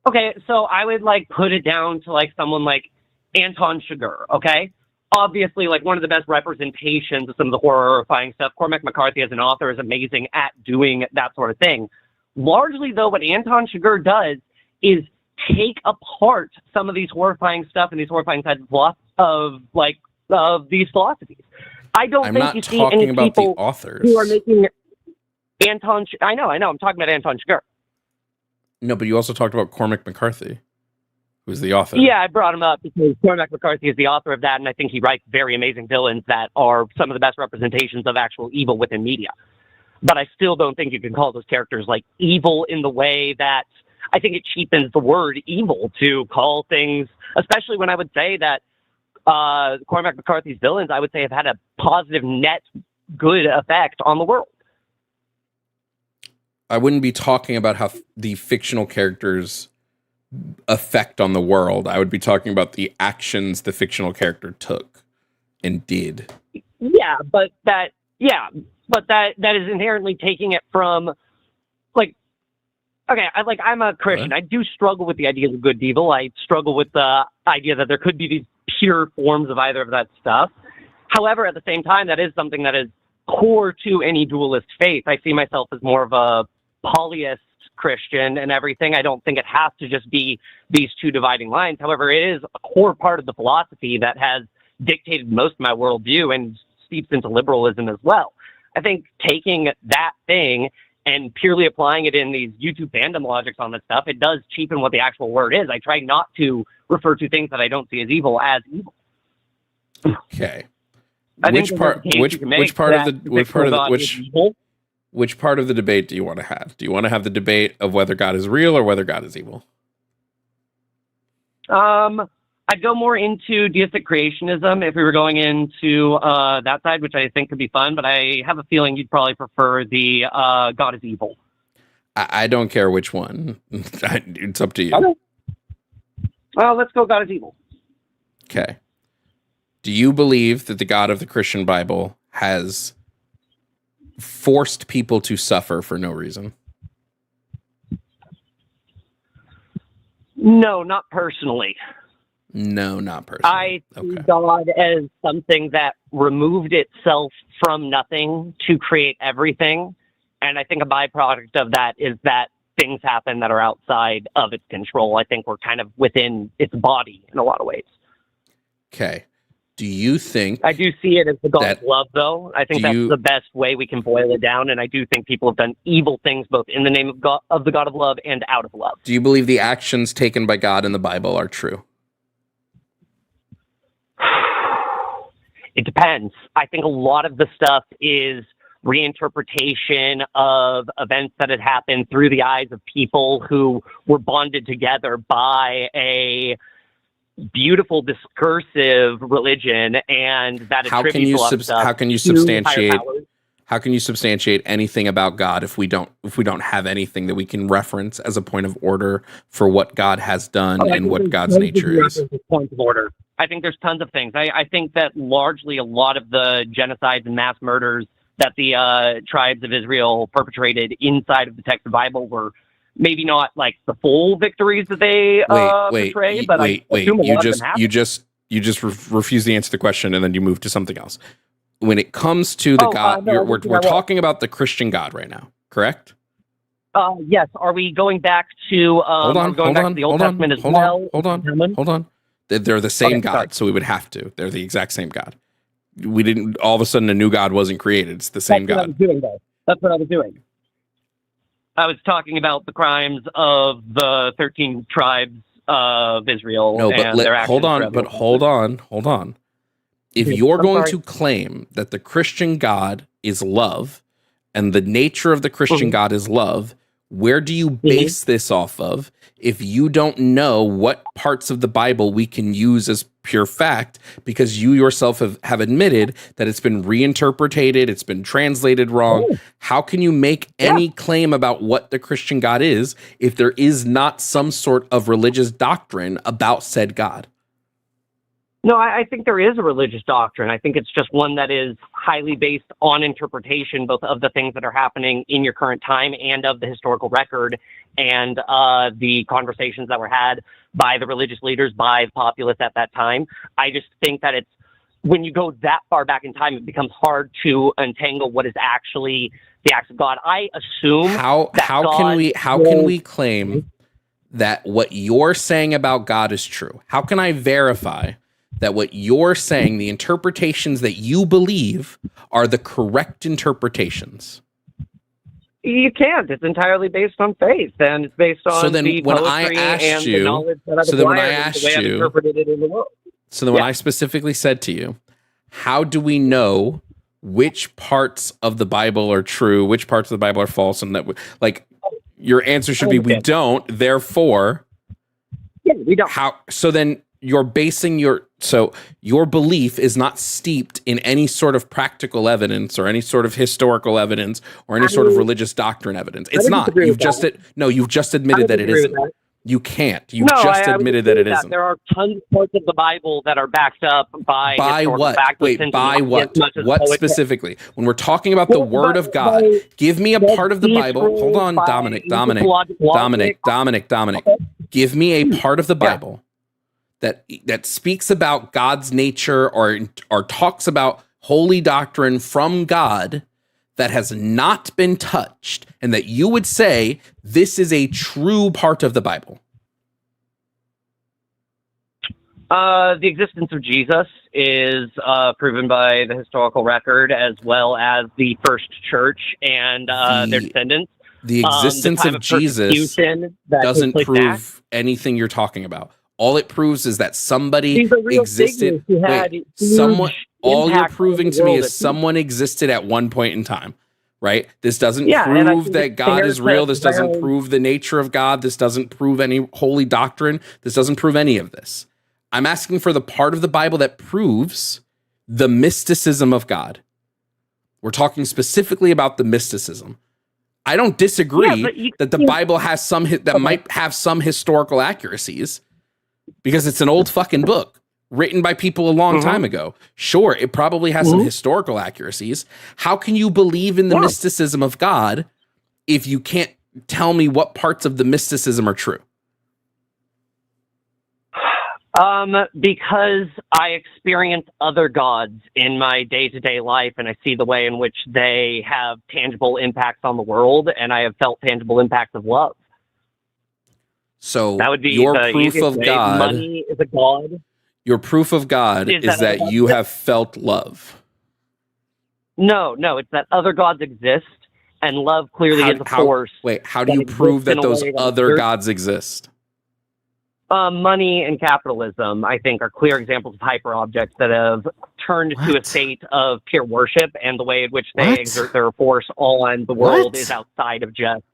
Okay, so I would, like, put it down to, like, someone like Anton Chigurh, okay? Obviously, like, one of the best representations of some of the horrifying stuff. Cormac McCarthy as an author is amazing at doing that sort of thing. Largely, though, what Anton Chigurh does is take apart some of these horrifying stuff and these horrifying sides of these philosophies. I don't think you see any people who are making Anton. I know. I'm talking about Anton Chigurh. No, but you also talked about Cormac McCarthy, who's the author. Yeah, I brought him up because Cormac McCarthy is the author of that, and I think he writes very amazing villains that are some of the best representations of actual evil within media. But I still don't think you can call those characters, like, evil in the way that I think it cheapens the word evil to call things, especially when I would say that Cormac McCarthy's villains, I would say, have had a positive net good effect on the world. I wouldn't be talking about how the fictional characters effect on the world. I would be talking about the actions the fictional character took and did. Yeah, but that is inherently taking it from, like, okay, I'm a Christian. I do struggle with the idea of good and evil. I struggle with the idea that there could be these pure forms of either of that stuff. However, at the same time, that is something that is core to any dualist faith. I see myself as more of a polyist Christian and everything. I don't think it has to just be these two dividing lines. However, it is a core part of the philosophy that has dictated most of my worldview and seeps into liberalism as well. I think taking that thing and purely applying it in these YouTube fandom logics on this stuff, it does cheapen what the actual word is. I try not to refer to things that I don't see as evil. Okay. Which part of the debate do you want to have? Do you want to have the debate of whether God is real or whether God is evil? I'd go more into deistic creationism if we were going into that side, which I think could be fun, but I have a feeling you'd probably prefer the God is evil. I don't care which one. It's up to you. Okay. Well, let's go God is evil. Okay. Do you believe that the God of the Christian Bible has forced people to suffer for no reason? No, not personally. No, not personally. I see God as something that removed itself from nothing to create everything. And I think a byproduct of that is that things happen that are outside of its control. I think we're kind of within its body in a lot of ways. Okay. Do you think... I do see it as the God of love, though. I think that's the best way we can boil it down, and I do think people have done evil things both in the name of God, of the God of love, and out of love. Do you believe the actions taken by God in the Bible are true? It depends. I think a lot of the stuff is reinterpretation of events that had happened through the eyes of people who were bonded together by a beautiful discursive religion, and that attributes a lot of stuff. How can you substantiate anything about God if we don't have anything that we can reference as a point of order for what God has done and what God's nature is? Point of order. I think there's tons of things. I think that largely a lot of the genocides and mass murders that the tribes of Israel perpetrated inside of the text of the Bible were maybe not like the full victories that they portray, but I assume a lot of them happened. You just refuse to answer the question, and then you move to something else. When it comes to the God, we're talking about the Christian God right now, correct? Yes. Are we going back to the Old Testament as well? Hold on. They're the same God, so we would have to. They're the exact same God. We didn't, all of a sudden a new God wasn't created. It's the same God. That's what I was doing. I was talking about the crimes of the 13 tribes of Israel. No, but hold on. If you're going to claim that the Christian God is love and the nature of the Christian God is love, where do you base this off of if you don't know what parts of the Bible we can use as pure fact, because you yourself have admitted that it's been reinterpreted, it's been translated wrong? How can you make any claim about what the Christian God is if there is not some sort of religious doctrine about said God? No, I think there is a religious doctrine. I think it's just one that is highly based on interpretation, both of the things that are happening in your current time and of the historical record and the conversations that were had by the religious leaders, by the populace at that time. I just think that it's, when you go that far back in time, it becomes hard to untangle what is actually the acts of God. I assume how can we claim that what you're saying about God is true? How can I verify that what you're saying, the interpretations that you believe, are the correct interpretations? You can't. It's entirely based on faith, and it's based on the poetry and the knowledge that I've acquired, the way I've interpreted it in the world. So then when I specifically said to you, how do we know which parts of the Bible are true, which parts of the Bible are false, and that, like, your answer should be, we don't, therefore... Yeah, we don't. How? So then you're basing your belief is not steeped in any sort of practical evidence or any sort of historical evidence or any sort of religious doctrine evidence. It's not. You've just admitted that it isn't. You can't. You just admitted that it isn't. There are tons of parts of the Bible that are backed up by what? Fact. Wait, by what? What specifically? When we're talking about the Word of God, give me a part of the Bible. Hold on, Dominic. Give me a part of the Bible that speaks about God's nature or talks about holy doctrine from God that has not been touched, and that you would say this is a true part of the Bible. The existence of Jesus is proven by the historical record, as well as the first church and their descendants. The existence of Jesus doesn't prove anything you're talking about. All it proves is that somebody existed. All you're proving to me is someone existed at one point in time, right? This doesn't prove that God is real. This doesn't prove the nature of God. This doesn't prove any holy doctrine. This doesn't prove any of this. I'm asking for the part of the Bible that proves the mysticism of God. We're talking specifically about the mysticism. I don't disagree that the Bible has might have some historical accuracies, because it's an old fucking book written by people a long time ago. Sure, it probably has some historical accuracies. How can you believe in the mysticism of God if you can't tell me what parts of the mysticism are true? Because I experience other gods in my day-to-day life, and I see the way in which they have tangible impacts on the world, and I have felt tangible impacts of love. So that would be your proof of God. Money is a god. Your proof of God is that you have felt love. No, it's that other gods exist, and love clearly is a force. Wait, how do you prove that those other gods exist? Money and capitalism, I think, are clear examples of hyperobjects that have turned to a state of pure worship, and the way in which they exert their force on the world is outside of just.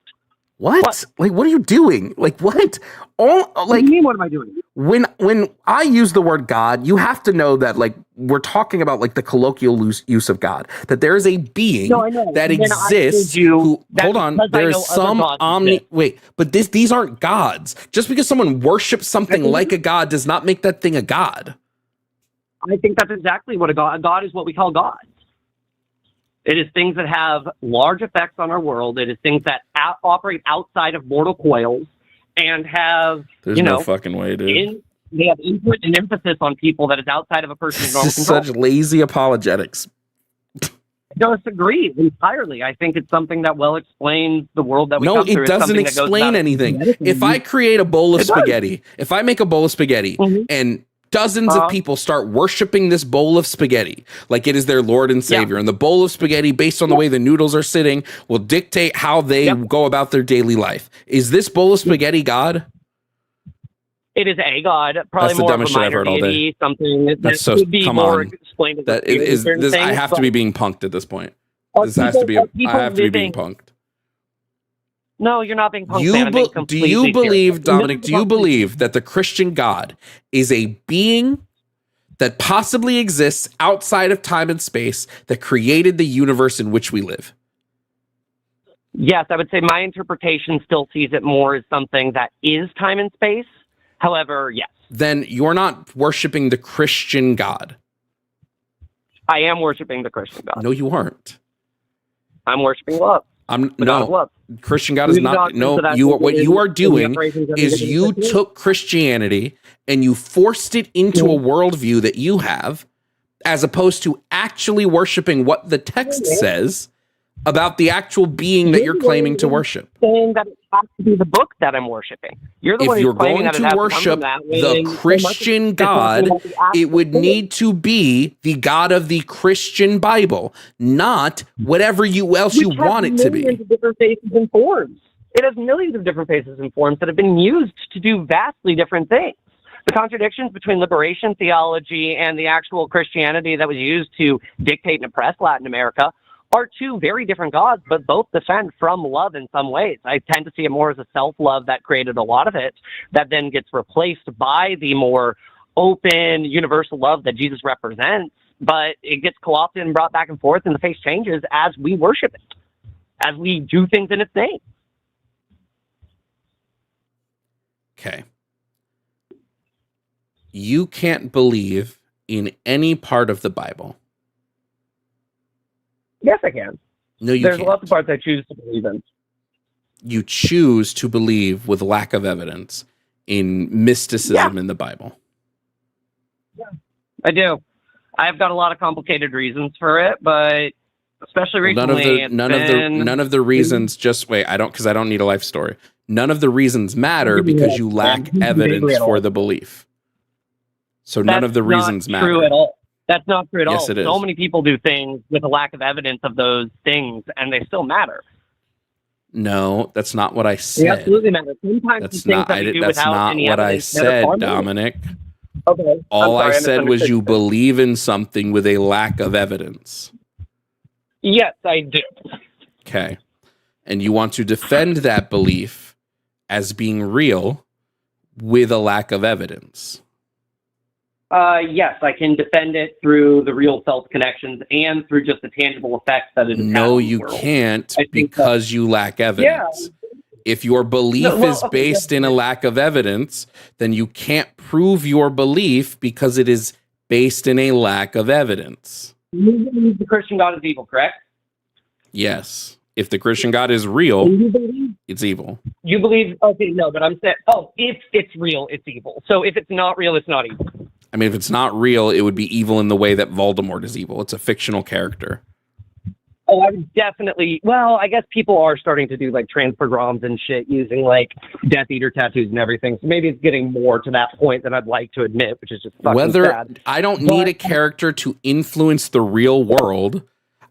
What? Like, what are you doing? Like, what? What do you mean, what am I doing? When I use the word God, you have to know that, like, we're talking about, like, the colloquial use of God. That there is a being that exists who, hold on, there's some but these aren't gods. Just because someone worships something like a god does not make that thing a god. I think that's exactly what a God is what we call gods. It is things that have large effects on our world. It is things that operate outside of mortal coils and have, There's no fucking way, dude. They have input and emphasis on people that is outside of a person's normal control. Such lazy apologetics. I disagree entirely. I think it's something that well explains the world that we come through. No, it doesn't explain anything. If I create a bowl of spaghetti, if I make a bowl of spaghetti and dozens of people start worshiping this bowl of spaghetti like it is their Lord and Savior, and the bowl of spaghetti, based on the way the noodles are sitting, will dictate how they go about their daily life. Is this bowl of spaghetti God? It is a God, probably more of a minor deity, something that could be more explained. That is this. I have to be being punked at this point. This has to be. I have to be being punked. No, you're not being punked. Do you believe, Dominic? Do you believe that the Christian God is a being that possibly exists outside of time and space that created the universe in which we live? Yes, I would say my interpretation still sees it more as something that is time and space. However, yes. Then you're not worshiping the Christian God. I am worshiping the Christian God. No, you aren't. I'm worshiping love. No. Christian God is not. No, what you are doing is you took Christianity and you forced it into a worldview that you have, as opposed to actually worshiping what the text says about the actual being that you're claiming to worship. Saying that it has to be the book that I'm worshiping. You're the one who's claiming that it has to worship the Christian God, it would need to be the God of the Christian Bible, not whatever else you want it to be. Millions of different faces and forms. It has millions of different faces and forms that have been used to do vastly different things. The contradictions between liberation theology and the actual Christianity that was used to dictate and oppress Latin America are two very different gods, but both descend from love in some ways. I tend to see it more as a self-love that created a lot of it, that then gets replaced by the more open, universal love that Jesus represents, but it gets co-opted and brought back and forth, and the face changes as we worship it, as we do things in its name. Okay. You can't believe in any part of the Bible. Yes, I can. No, you can't. There's lots of parts I choose to believe in. You choose to believe with lack of evidence in mysticism in the Bible. Yeah, I do. I've got a lot of complicated reasons for it, but especially recently, none of the reasons. Just wait. Because I don't need a life story. None of the reasons matter because you lack evidence for the belief. So none of the reasons matter. True at all. That's not true at all. Yes, it is. So many people do things with a lack of evidence of those things, and they still matter. No, that's not what I said. They absolutely matter. Sometimes that's not what I said, Dominic. Okay. All I said was you believe in something with a lack of evidence. Yes, I do. Okay. And you want to defend that belief as being real with a lack of evidence. Yes, I can defend it through the real felt connections and through just the tangible effects that it has. No, you can't because you lack evidence. Yeah. If your belief is based in a lack of evidence, then you can't prove your belief because it is based in a lack of evidence. You believe the Christian God is evil, correct? Yes. If the Christian God is real, it's evil. You believe, okay, no, but I'm saying, if it's real, it's evil. So if it's not real, it's not evil. I mean, if it's not real, it would be evil in the way that Voldemort is evil. It's a fictional character. Oh, I would definitely. Well, I guess people are starting to do like transpogroms and shit using like Death Eater tattoos and everything. So maybe it's getting more to that point than I'd like to admit, which is just fucking sad. I don't need a character to influence the real world.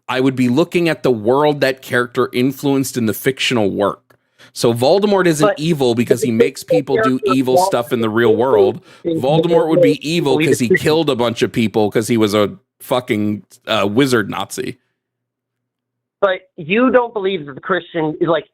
I would be looking at the world that character influenced in the fictional work. So Voldemort isn't evil because he makes people do evil stuff in the real world. Voldemort would be evil because he killed a bunch of people because he was a fucking wizard Nazi. But you don't believe that the Christian is like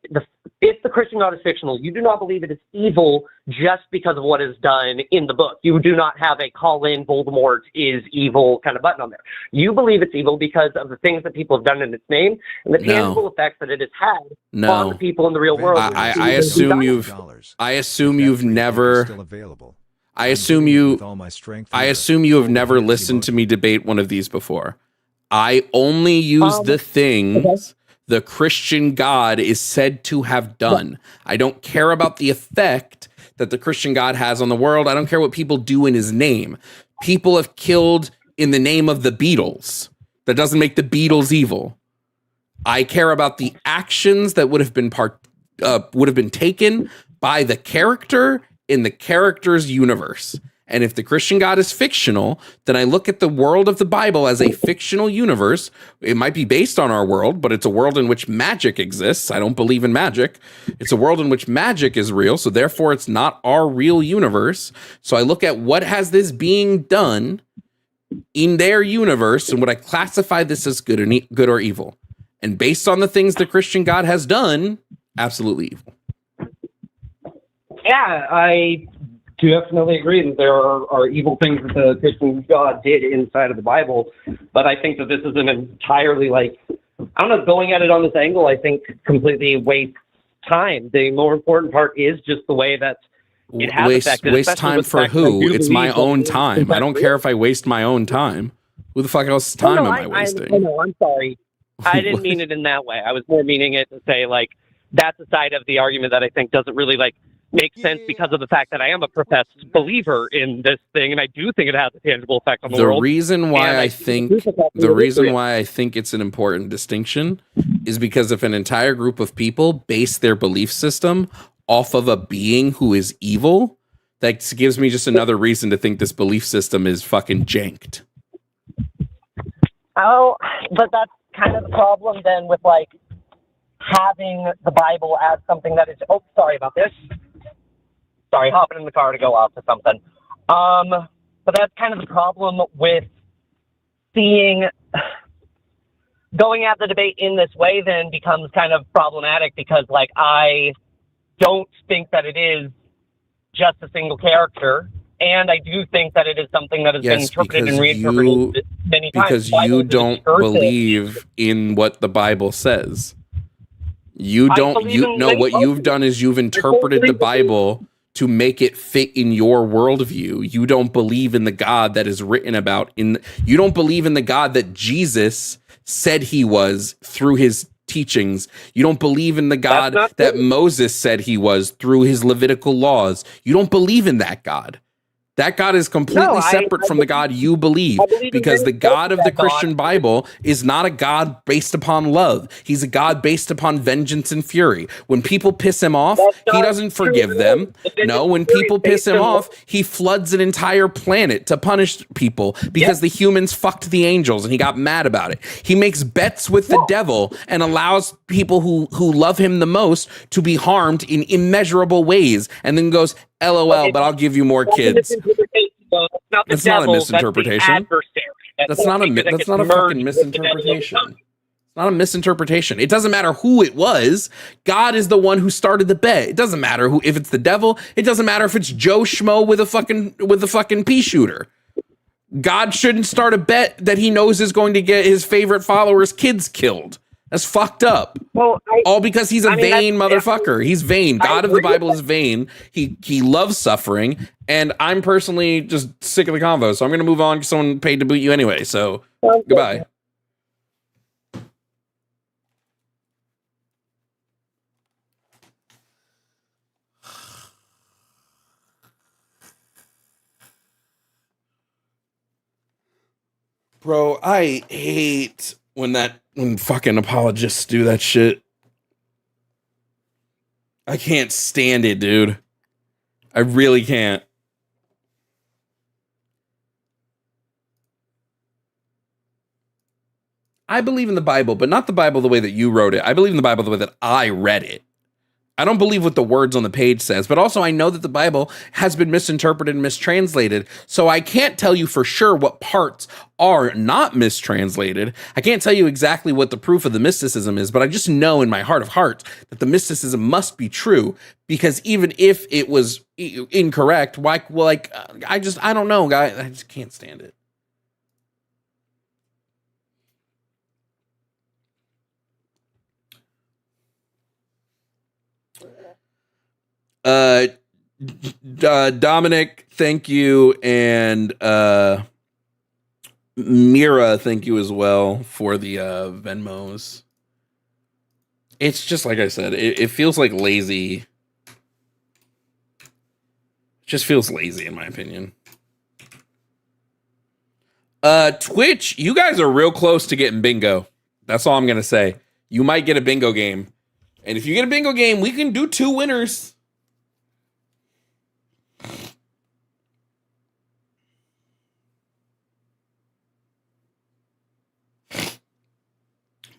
if the Christian God is fictional, you do not believe it is evil just because of what is done in the book. You do not have a call in Voldemort is evil kind of button on there. You believe it's evil because of the things that people have done in its name and the tangible effects that it has had on the people in the real world. I assume you've never. I assume you have never listened to me debate one of these before. I only use the things the Christian God is said to have done. I don't care about the effect that the Christian God has on the world. I don't care what people do in his name. People have killed in the name of the Beatles. That doesn't make the Beatles evil. I care about the actions that would have been taken by the character in the character's universe. And if the Christian God is fictional, then I look at the world of the Bible as a fictional universe. It might be based on our world, but it's a world in which magic exists. I don't believe in magic. It's a world in which magic is real, so therefore it's not our real universe. So I look at what has this being done in their universe, and would I classify this as good or evil? And based on the things the Christian God has done, absolutely evil. Yeah, I definitely agree that there are evil things that the Christian God did inside of the Bible, but I think that this is an entirely, like, I don't know, going at it on this angle, I think completely wastes time. The more important part is just the way that it has affected. Waste time for who? It's my own time. I don't care if I waste my own time. Who the fuck else's time am I wasting? No, I'm sorry. I didn't mean it in that way. I was more meaning it to say, like, that's a side of the argument that I think doesn't really, like, make sense because of the fact that I am a professed believer in this thing, and I do think it has a tangible effect on the world. The reason why I think it's an important distinction is because if an entire group of people base their belief system off of a being who is evil, that gives me just another reason to think this belief system is fucking janked. Oh, but that's kind of the problem then with, like, having the Bible as something that is, oh, sorry about this. Sorry, hopping in the car to go off to something. But that's kind of the problem with going at the debate in this way then becomes kind of problematic because, like, I don't think that it is just a single character, and I do think that it is something that has been interpreted and reinterpreted many times. Because you don't believe in what the Bible says. What you've done is you've interpreted the Bible to make it fit in your worldview. You don't believe in the God that is written about you don't believe in the God that Jesus said he was through his teachings. You don't believe in the God that Moses said he was through his Levitical laws. You don't believe in that God. That God is completely separate from the God you believe, because the God of the Christian Bible is not a God based upon love. He's a God based upon vengeance and fury. When people piss him off, he doesn't forgive them. No, when people piss him off, he floods an entire planet to punish people because the humans fucked the angels and he got mad about it. He makes bets with the devil and allows people who love him the most to be harmed in immeasurable ways, and then goes, LOL, but I'll give you more kids. That's not a misinterpretation. That's not a fucking misinterpretation. It's not a misinterpretation. It doesn't matter who it was. God is the one who started the bet. It doesn't matter if it's the devil. It doesn't matter if it's Joe Schmo with a fucking pea shooter. God shouldn't start a bet that he knows is going to get his favorite followers' kids killed. That's fucked up. Well, all because he's a vain motherfucker. He's vain. God of the Bible is vain. He loves suffering, and I'm personally just sick of the convo. So I'm going to move on because someone paid to boot you anyway. So goodbye. Bro, I hate when fucking apologists do that shit. I can't stand it, dude. I really can't. I believe in the Bible, but not the Bible the way that you wrote it. I believe in the Bible the way that I read it. I don't believe what the words on the page says, but also I know that the Bible has been misinterpreted and mistranslated, so I can't tell you for sure what parts are not mistranslated. I can't tell you exactly what the proof of the mysticism is, but I just know in my heart of hearts that the mysticism must be true, because even if it was incorrect, I don't know, guys. I just can't stand it. Dominic, thank you, and Mira, thank you as well for the Venmos. It's just like I said, it feels like lazy. It just feels lazy in my opinion. Twitch, you guys are real close to getting bingo. That's all I'm gonna say. You might get a bingo game. And if you get a bingo game, we can do 2 winners.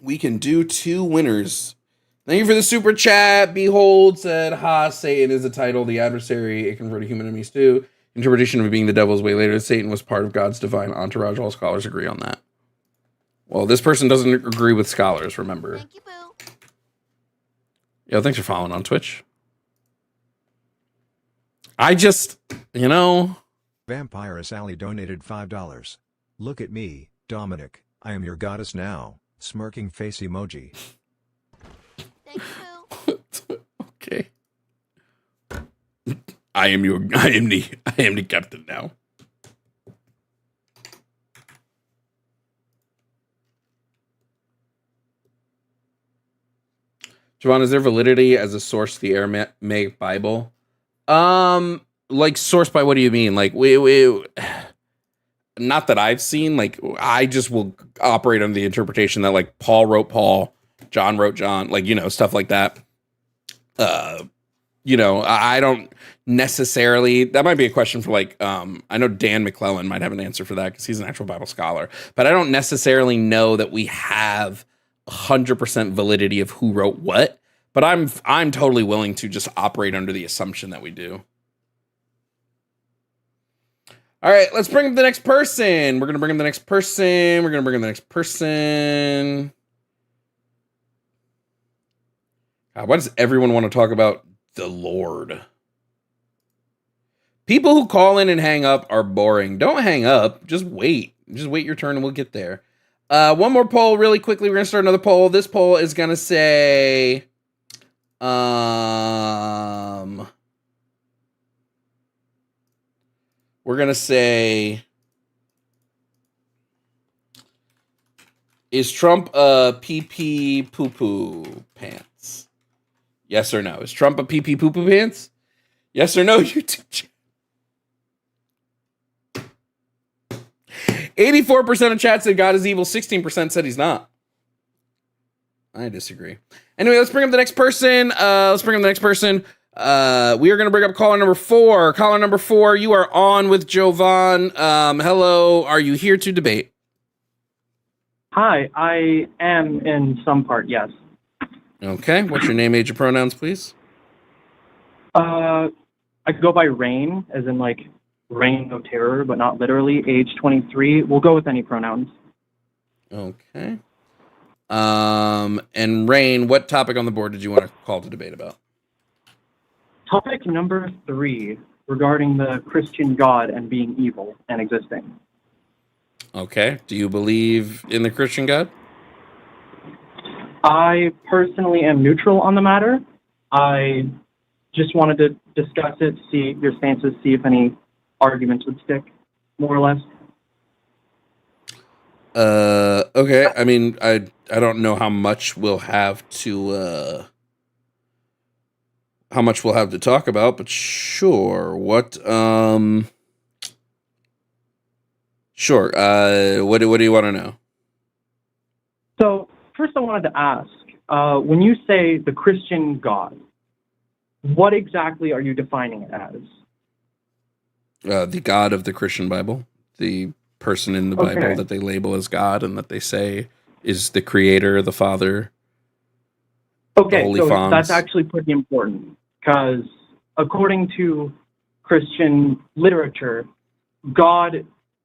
We can do 2 winners. Thank you for the super chat. Behold said, "Ha, Satan is the title. The adversary, it converted human enemies too. Interpretation of it being the devil's way later. Satan was part of God's divine entourage. All scholars agree on that." Well, this person doesn't agree with scholars, remember. Thank you, boo. Yo, thanks for following on Twitch. I just, Vampire Sally donated $5. Look at me, Dominic. I am your goddess now. Smirking face emoji. Thank you, boo. Okay. I am the captain now. Jovan, is there validity as a source to the Aramaic Bible? Like source by what do you mean? Like we not that I've seen. Like I just will operate under the interpretation that like Paul wrote Paul, John wrote John, like stuff like that. I don't necessarily. That might be a question for like I know Dan McClellan might have an answer for that because he's an actual Bible scholar, but I don't necessarily know that we have 100% validity of who wrote what, but I'm totally willing to just operate under the assumption that we do. All right, let's bring up the next person. We're going to bring in the next person. God, why does everyone want to talk about the Lord? People who call in and hang up are boring. Don't hang up. Just wait. Just wait your turn and we'll get there. One more poll really quickly. We're going to start another poll. This poll is going to say, we're going to say, is Trump a pee-pee poo-poo pants? Yes or no? Is Trump a pee-pee poo-poo pants? Yes or no, YouTube chat? 84% of chat said God is evil. 16% said he's not. I disagree. Anyway, let's bring up the next person. We are going to bring up caller number 4. Caller number 4, you are on with Jovan. Hello. Are you here to debate? Hi, I am in some part, yes. Okay. What's your name, age, and pronouns, please? I go by Rain, as in like reign of terror, but not literally. Age 23. We'll go with any pronouns. Okay. And Rain, what topic on the board did you want to call to debate about? Topic number 3, regarding the Christian God and being evil and existing. Okay. Do you believe in the Christian God? I personally am neutral on the matter. I just wanted to discuss it, see your stances, see if any arguments would stick, more or less. Okay. I mean, I don't know how much we'll have to talk about, but sure. Sure. What do you want to know? So first I wanted to ask, when you say the Christian God, what exactly are you defining it as? The God of the Christian Bible, the person in the Bible that they label as God and that they say is the creator, the Father. Okay, Holy so Fonz. That's actually pretty important because according to Christian literature,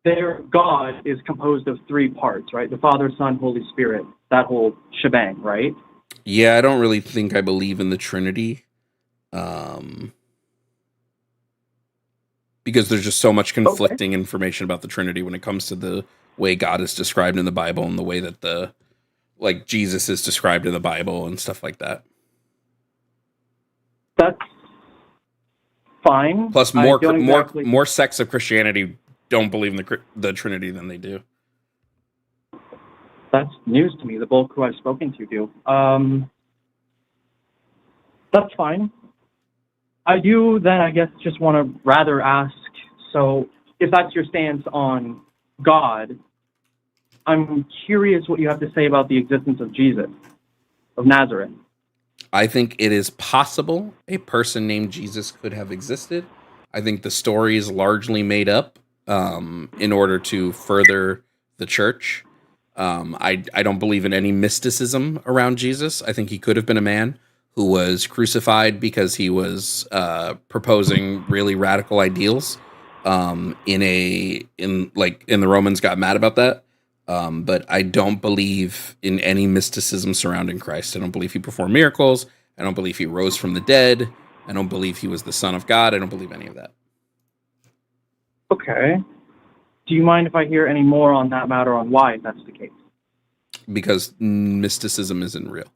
their God is composed of 3 parts, right? The Father, Son, Holy Spirit, that whole shebang, right? Yeah, I don't really think I believe in the Trinity. Because there's just so much conflicting information about the Trinity when it comes to the way God is described in the Bible and the way that Jesus is described in the Bible and stuff like that. fine. Plus, I don't exactly... more sects of Christianity don't believe in the Trinity than they do. That's news to me. The bulk who I've spoken to do. That's fine. I do then, I guess, just want to rather ask, so if that's your stance on God, I'm curious what you have to say about the existence of Jesus, of Nazareth. I think it is possible a person named Jesus could have existed. I think the story is largely made up in order to further the church. I don't believe in any mysticism around Jesus. I think he could have been a man who was crucified because he was proposing really radical ideals. In the Romans got mad about that. But I don't believe in any mysticism surrounding Christ. I don't believe he performed miracles. I don't believe he rose from the dead. I don't believe he was the Son of God. I don't believe any of that. Okay. Do you mind if I hear any more on that matter, on why that's the case? Because mysticism isn't real.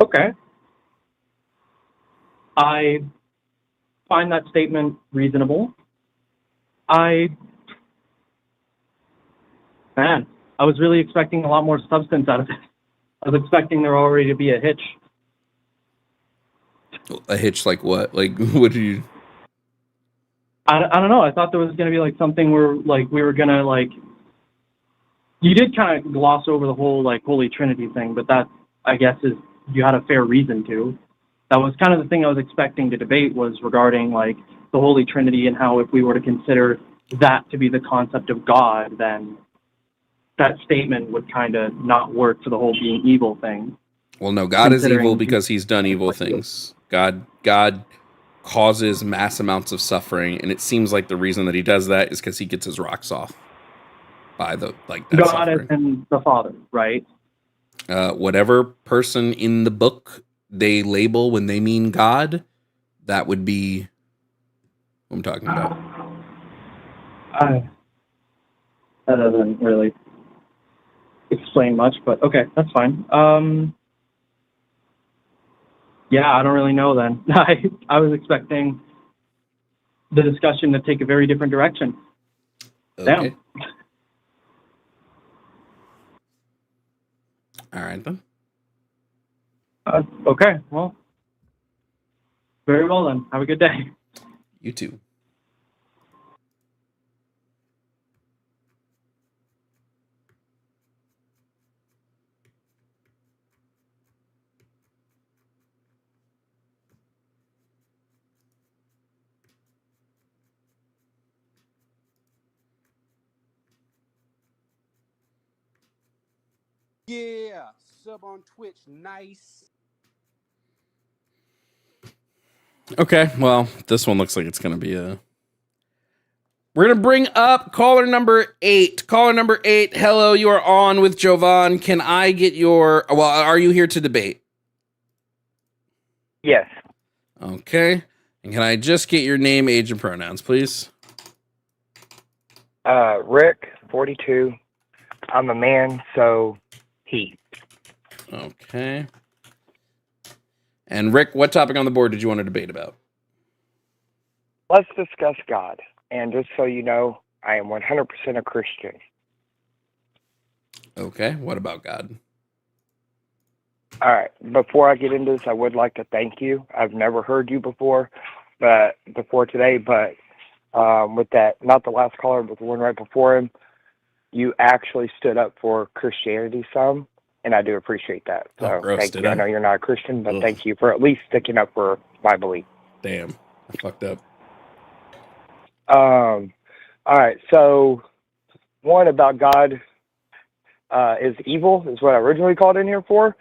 Okay. I find that statement reasonable. Man, I was really expecting a lot more substance out of it. I was expecting there already to be a hitch. A hitch like what? Like, what do you... I don't know. I thought there was going to be like something where like we were going to like... You did kind of gloss over the whole like Holy Trinity thing, but that, I guess, is you had a fair reason to. That was kind of the thing I was expecting to debate, was regarding like the Holy Trinity and how if we were to consider that to be the concept of God, then that statement would kind of not work for the whole being evil thing. Well, no, God is evil because he's done evil things. God causes mass amounts of suffering, and it seems like the reason that he does that is because he gets his rocks off by that God suffering. and the Father, right? Whatever person in the book they label when they mean God, that would be what I'm talking about. That doesn't really explain much, but okay, that's fine. Yeah, I don't really know then. I was expecting the discussion to take a very different direction. Okay. Damn. All right, then. Okay, well, very well then. Have a good day. You too. Yeah, sub on Twitch, nice. Okay, well, this one looks like it's going to be a... We're going to bring up caller number 8. Caller number 8, hello, you are on with Jovan. Can I get your... Well, are you here to debate? Yes. Okay. And can I just get your name, age, and pronouns, please? Rick, 42. I'm a man, so he. Okay. And Rick, what topic on the board did you want to debate about? Let's discuss God. And just so you know, I am 100% a Christian. Okay. What about God? All right. Before I get into this, I would like to thank you. I've never heard you before today, but with that, not the last caller, but the one right before him, you actually stood up for Christianity some, and I do appreciate that. So gross, thank you. I know you're not a Christian, but Ugh. Thank you for at least sticking up for my belief. Damn. I fucked up. All right. So one about God is evil is what I originally called in here for.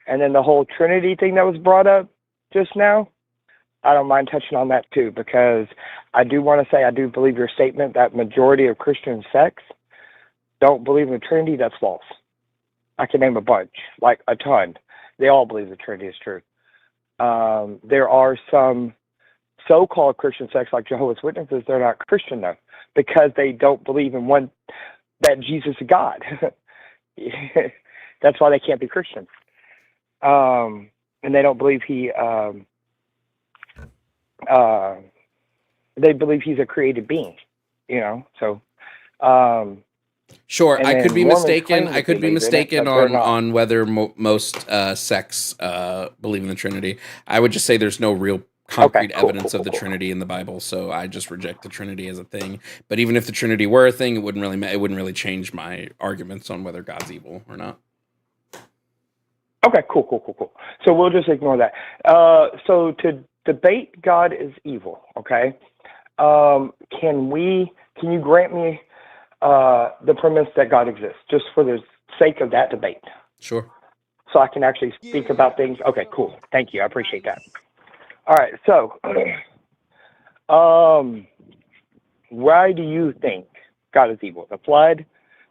And then the whole Trinity thing that was brought up just now, I don't mind touching on that too, because I do want to say I do believe your statement that majority of Christian sects don't believe in the Trinity. That's false. I can name a bunch, like a ton. They all believe the Trinity is true. There are some so-called Christian sects like Jehovah's Witnesses. They're not Christian though, because they don't believe in that Jesus is God. That's why they can't be Christian. And they don't believe he they believe he's a created being, so Sure, I could be Mormons mistaken. claim I that could they be believe in it, mistaken but they're on not. whether most sects believe in the Trinity. I would just say there's no real concrete evidence of the Trinity in the Bible, so I just reject the Trinity as a thing. But even if the Trinity were a thing, it wouldn't really change my arguments on whether God's evil or not. Okay, cool. So we'll just ignore that. So to debate God is evil, okay? Can you grant me the premise that God exists, just for the sake of that debate? Sure. So I can actually speak about things? Okay, cool. Thank you. I appreciate that. All right, so why do you think God is evil? The flood,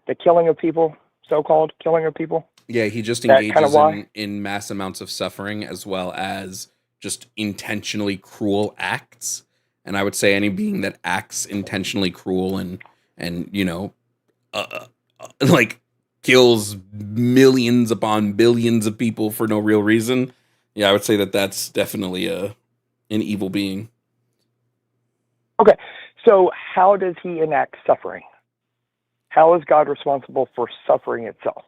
the killing of people, so-called killing of people? Yeah, he just That engages kind of why? in mass amounts of suffering as well as just intentionally cruel acts. And I would say any being that acts intentionally cruel and like kills millions upon billions of people for no real reason. Yeah, I would say that that's definitely an evil being. Okay, so how does he enact suffering? How is God responsible for suffering itself?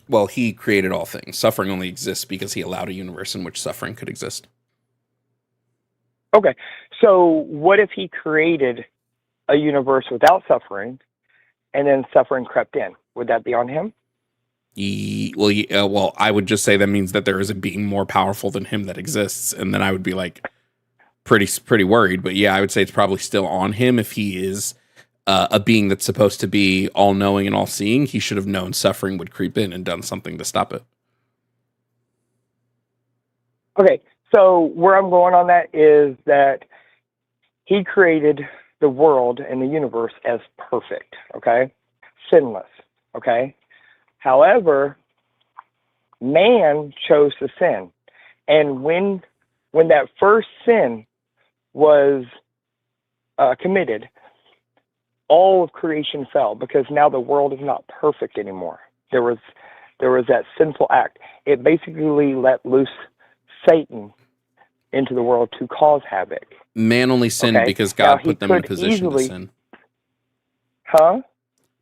Well, he created all things. Suffering only exists because he allowed a universe in which suffering could exist. Okay, so what if he created a universe without suffering and then suffering crept in? Would that be on him? Well, I would just say that means that there is a being more powerful than him that exists, and then I would be like pretty worried. But yeah, I would say it's probably still on him if he is a being that's supposed to be all-knowing and all-seeing. He should have known suffering would creep in and done something to stop it. Okay, so where I'm going on that is that he created the world and the universe as perfect, okay? Sinless, okay? However, man chose to sin. And when that first sin was committed, all of creation fell because now the world is not perfect anymore. There was that sinful act. It basically let loose Satan into the world to cause havoc. Man only sinned because God put them in a position to sin. Huh?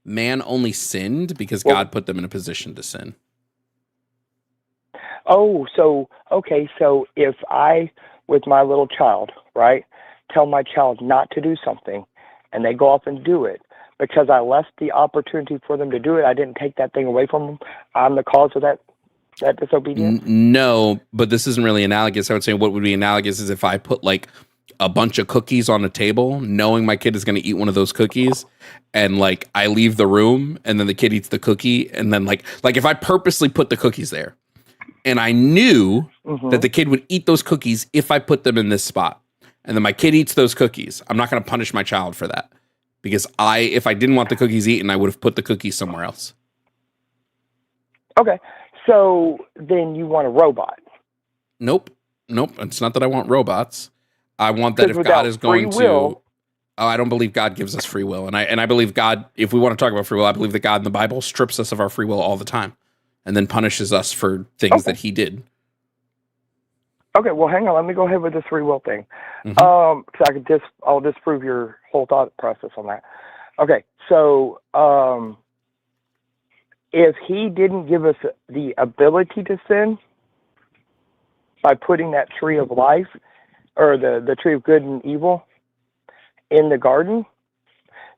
Man only sinned because God put them in a position to sin. Oh, so if I, with my little child, right, tell my child not to do something, and they go off and do it, because I left the opportunity for them to do it, I didn't take that thing away from them, I'm the cause of that disobedience? No, but this isn't really analogous. I would say what would be analogous is if I put like a bunch of cookies on a table, knowing my kid is going to eat one of those cookies, and like I leave the room, and then the kid eats the cookie, and then like if I purposely put the cookies there, and I knew that the kid would eat those cookies if I put them in this spot, and then my kid eats those cookies, I'm not going to punish my child for that, because if I didn't want the cookies eaten, I would have put the cookies somewhere else. Okay, so then you want a robot? Nope. It's not that I want robots. I want that if God is going to, I don't believe God gives us free will, and I believe God. If we want to talk about free will, I believe that God in the Bible strips us of our free will all the time, and then punishes us for things that He did. Okay, well, hang on. Let me go ahead with this free will thing, because I'll disprove your whole thought process on that. Okay, so if He didn't give us the ability to sin by putting that tree of life, or the tree of good and evil, in the garden,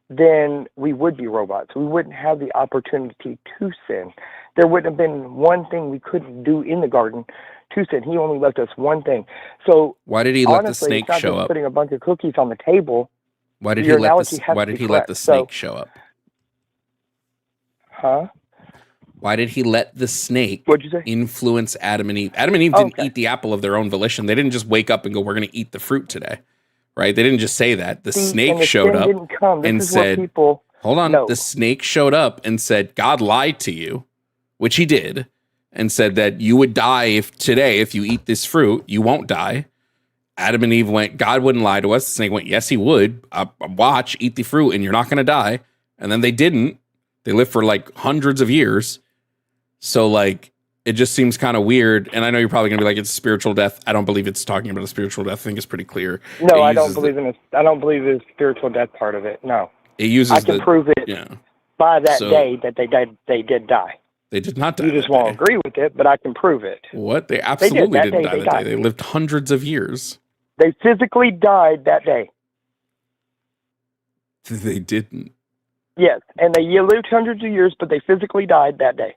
then we would be robots. We wouldn't have the opportunity to sin. There wouldn't have been one thing we couldn't do in the garden to sin. He only left us one thing. So why did He let the snake show up? Putting a bunch of cookies on the table. Why did He let the snake show up? Huh? Why did He let the snake influence Adam and Eve? Adam and Eve didn't eat the apple of their own volition. They didn't just wake up and go, we're going to eat the fruit today. Right? They didn't just say that. The snake showed up and said, hold on. The snake showed up and said, God lied to you, which He did, and said that you would die if you eat this fruit. You won't die. Adam and Eve went, God wouldn't lie to us. The snake went, yes, He would. Watch, eat the fruit, and you're not going to die. And then they didn't. They lived for like hundreds of years. So like it just seems kind of weird. And I know you're probably gonna be like, it's spiritual death. I don't believe it's talking about a spiritual death. I think it's pretty clear. No, I don't believe in it. I don't believe the spiritual death part of it. No. It uses I can prove it by that day that they did die. They did not die. You just won't agree with it, but I can prove it. What? They absolutely didn't die that day. They lived hundreds of years. They physically died that day. They didn't. Yes, and they lived hundreds of years, but they physically died that day.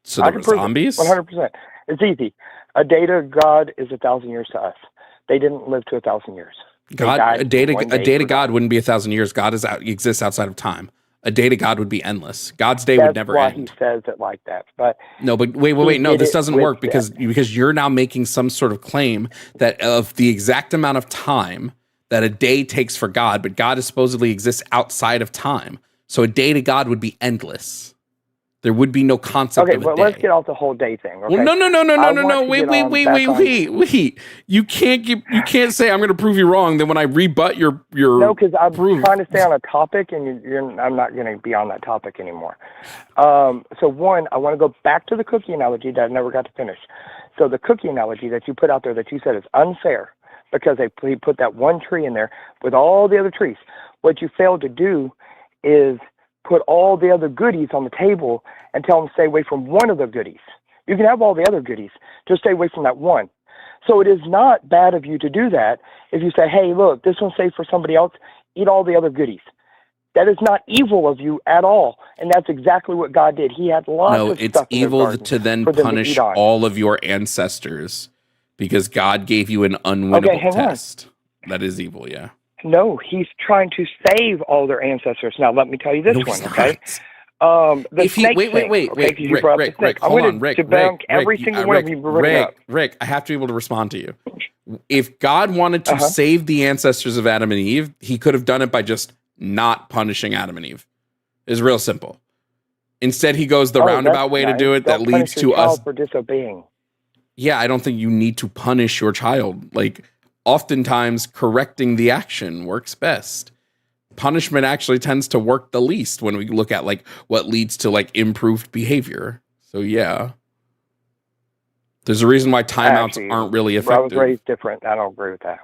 So they were zombies? 100%. It's easy. A day to God is 1,000 years to us. They didn't live to 1,000 years. A day to God wouldn't be 1,000 years. God exists outside of time. A day to God would be endless. God's day would never end. That's why he says it like that. But no, but wait. No, this doesn't work because you're now making some sort of claim that of the exact amount of time that a day takes for God, but God supposedly exists outside of time. So a day to God would be endless. There would be no concept of a day. Okay, well, let's get off the whole day thing. Okay? Well, no. Wait. You can't say I'm going to prove you wrong. Then when I rebut your no, because I'm trying to stay on a topic, and I'm not going to be on that topic anymore. So one, I want to go back to the cookie analogy that I never got to finish. So the cookie analogy that you put out there that you said is unfair because he put that one tree in there with all the other trees. What you failed to do is put all the other goodies on the table and tell them to stay away from one of the goodies. You can have all the other goodies, just stay away from that one. So it is not bad of you to do that if you say, hey, look, this one's safe for somebody else, eat all the other goodies. That is not evil of you at all, and that's exactly what God did. He had lots of stuff. No, it's evil to then punish all of your ancestors because God gave you an unwinnable test. That is evil, yeah. No, he's trying to save all their ancestors. Now, let me tell you this one, okay? The snake thing. Wait, Rick, hold on, Rick. Every single one of you bring up. Rick, I have to be able to respond to you. If God wanted to save the ancestors of Adam and Eve, he could have done it by just not punishing Adam and Eve. It's real simple. Instead, he goes the roundabout way to do it that leads to us for disobeying. Yeah, I don't think you need to punish your child. Like, oftentimes, correcting the action works best. Punishment actually tends to work the least when we look at like what leads to like improved behavior. So yeah, there's a reason why timeouts aren't really effective. I was raised different. I don't agree with that.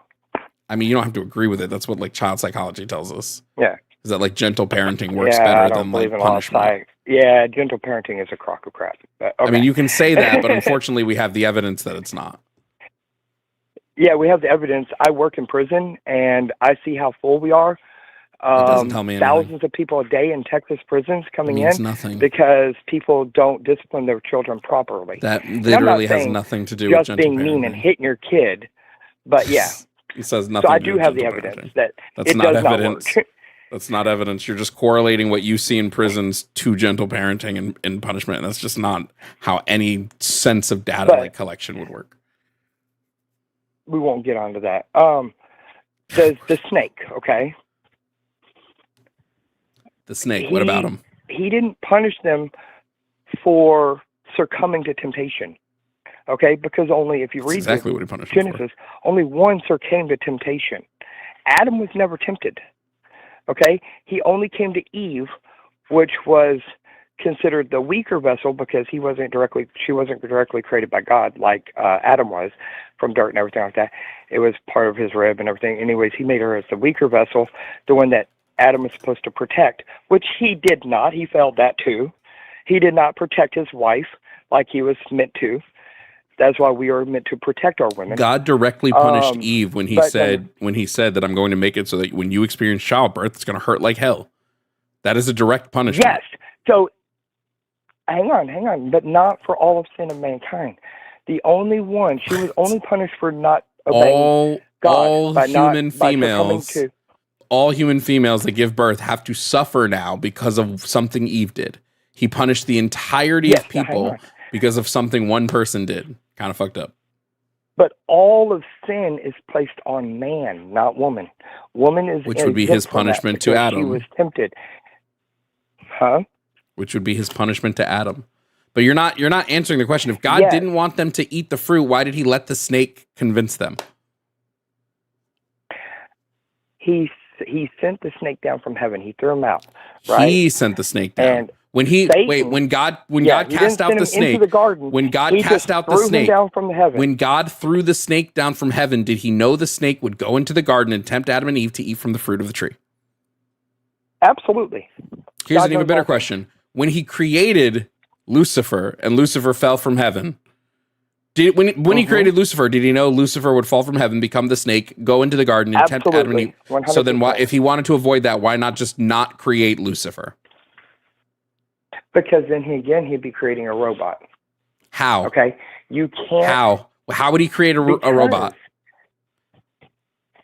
I mean, you don't have to agree with it. That's what like child psychology tells us. Yeah, is that like gentle parenting works better than like punishment? Yeah, gentle parenting is a crock of crap. But, okay. I mean, you can say that, but unfortunately, we have the evidence that it's not. Yeah, we have the evidence. I work in prison, and I see how full we are. Doesn't tell me anything. Thousands of people a day in Texas prisons coming in nothing. Because people don't discipline their children properly. That literally has nothing to do with just being mean and hitting your kid. But yeah, he says nothing. So I do have the evidence that that's not evidence. Not work. That's not evidence. You're just correlating what you see in prisons to gentle parenting and punishment. And that's just not how any sense of data like collection would work. We won't get onto that. The snake, okay? The snake, what about him? He didn't punish them for succumbing to temptation, okay? Because only, if you read exactly what he punished Genesis, only one succumbed to temptation. Adam was never tempted, okay? He only came to Eve, which was considered the weaker vessel because she wasn't directly created by God like Adam was from dirt and everything like that. It was part of his rib and everything. Anyways, he made her as the weaker vessel, the one that Adam was supposed to protect, which he did not. He failed that too. He did not protect his wife like he was meant to. That's why we are meant to protect our women. God directly punished Eve when he said that I'm going to make it so that when you experience childbirth, it's going to hurt like hell. That is a direct punishment. Yes. So hang on, but not for all of sin of mankind. The only one, she was only punished for not obeying God. All human females that give birth have to suffer now because of something Eve did. He punished the entirety of people because of something one person did. Kind of fucked up. But all of sin is placed on man, not woman. Woman is which would be his punishment to Adam. He was tempted. Huh? Which would be his punishment to Adam. But you're not answering the question. If God didn't want them to eat the fruit, why did he let the snake convince them? He sent the snake down from heaven. He threw him out. Right? He sent the snake down. When God cast out the snake, when God cast out the snake down from heaven. When God threw the snake down from heaven, did he know the snake would go into the garden and tempt Adam and Eve to eat from the fruit of the tree? Absolutely. Here's an even better question. When he created Lucifer and Lucifer fell from heaven, when he created Lucifer, did he know Lucifer would fall from heaven, become the snake, go into the garden, and tempt Adam and Eve? 100%. So then, if he wanted to avoid that, why not just not create Lucifer? Because then he'd be creating a robot. How? Okay, you can't. How would he create a robot?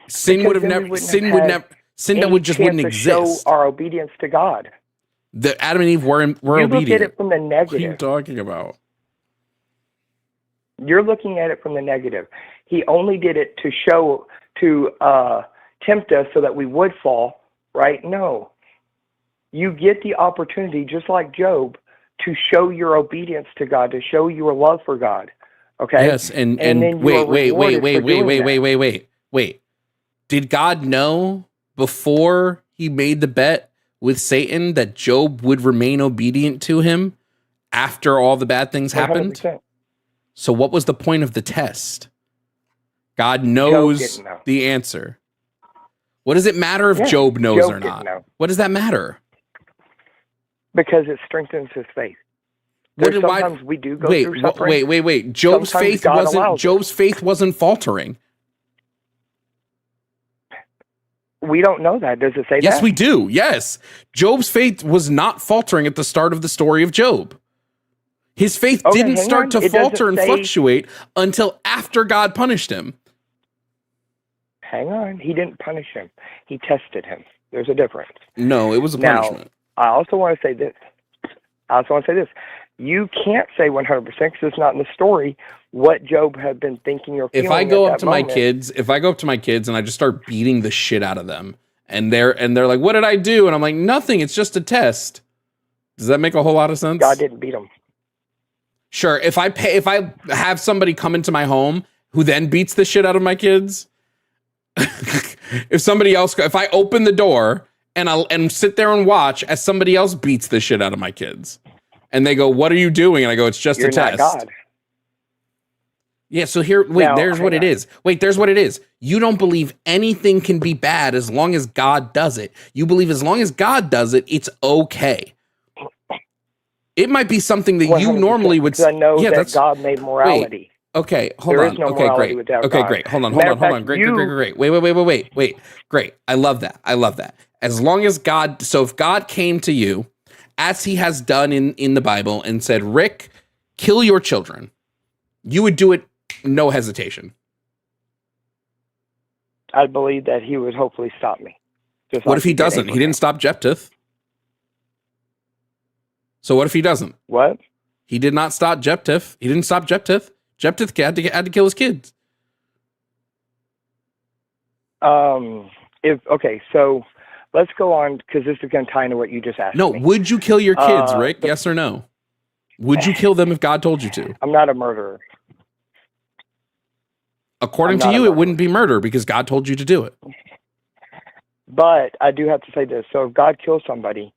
Sin would just wouldn't exist. Show our obedience to God. The Adam and Eve were obedient. Look at it from the negative. What are you talking about? You're looking at it from the negative. He only did it to tempt us so that we would fall, right? No. You get the opportunity, just like Job, to show your obedience to God, to show your love for God. Okay? Yes, and wait. Did God know before he made the bet with Satan that Job would remain obedient to him after all the bad things happened? 100%. So what was the point of the test? God knows the answer. What does it matter if Job knows or not? What does that matter? Because it strengthens his faith. Sometimes we do go through suffering. Wait. Job's faith wasn't faltering. We don't know that. Does it say that? Yes, we do. Yes. Job's faith was not faltering at the start of the story of Job. His faith didn't start to falter and fluctuate until after God punished him. Hang on. He didn't punish him. He tested him. There's a difference. No, it was a punishment. I also want to say this. You can't say 100% because it's not in the story what Job had been thinking or feeling. If I go up to my kids and I just start beating the shit out of them, and they're like, "What did I do?" and I'm like, "Nothing. It's just a test." Does that make a whole lot of sense? God didn't beat them. Sure. If I have somebody come into my home who then beats the shit out of my kids, if I open the door and sit there and watch as somebody else beats the shit out of my kids, and they go, "What are you doing?" and I go, "It's just a test." Not God. Yeah, so there's what it is. There's what it is. You don't believe anything can be bad as long as God does it. You believe as long as God does it, it's okay. It might be something that you normally would say. I know that God made morality. Okay, hold on. No okay, great. Okay, great. Hold on. Great. Wait. Great. I love that. As long as God, so if God came to you, as he has done in the Bible, and said, "Rick, kill your children," you would do it, no hesitation. I believe that he would hopefully stop me. What if he doesn't? He didn't stop Jephthah. So what if he doesn't? What? He did not stop Jephthah. He didn't stop Jephthah. Jephthah had to kill his kids. So let's go on, because this is going to tie into what you just asked me. No, would you kill your kids, Rick? Yes or no? Would you kill them if God told you to? I'm not a murderer. According to you, it wouldn't be murder because God told you to do it. But I do have to say this. So if God kills somebody,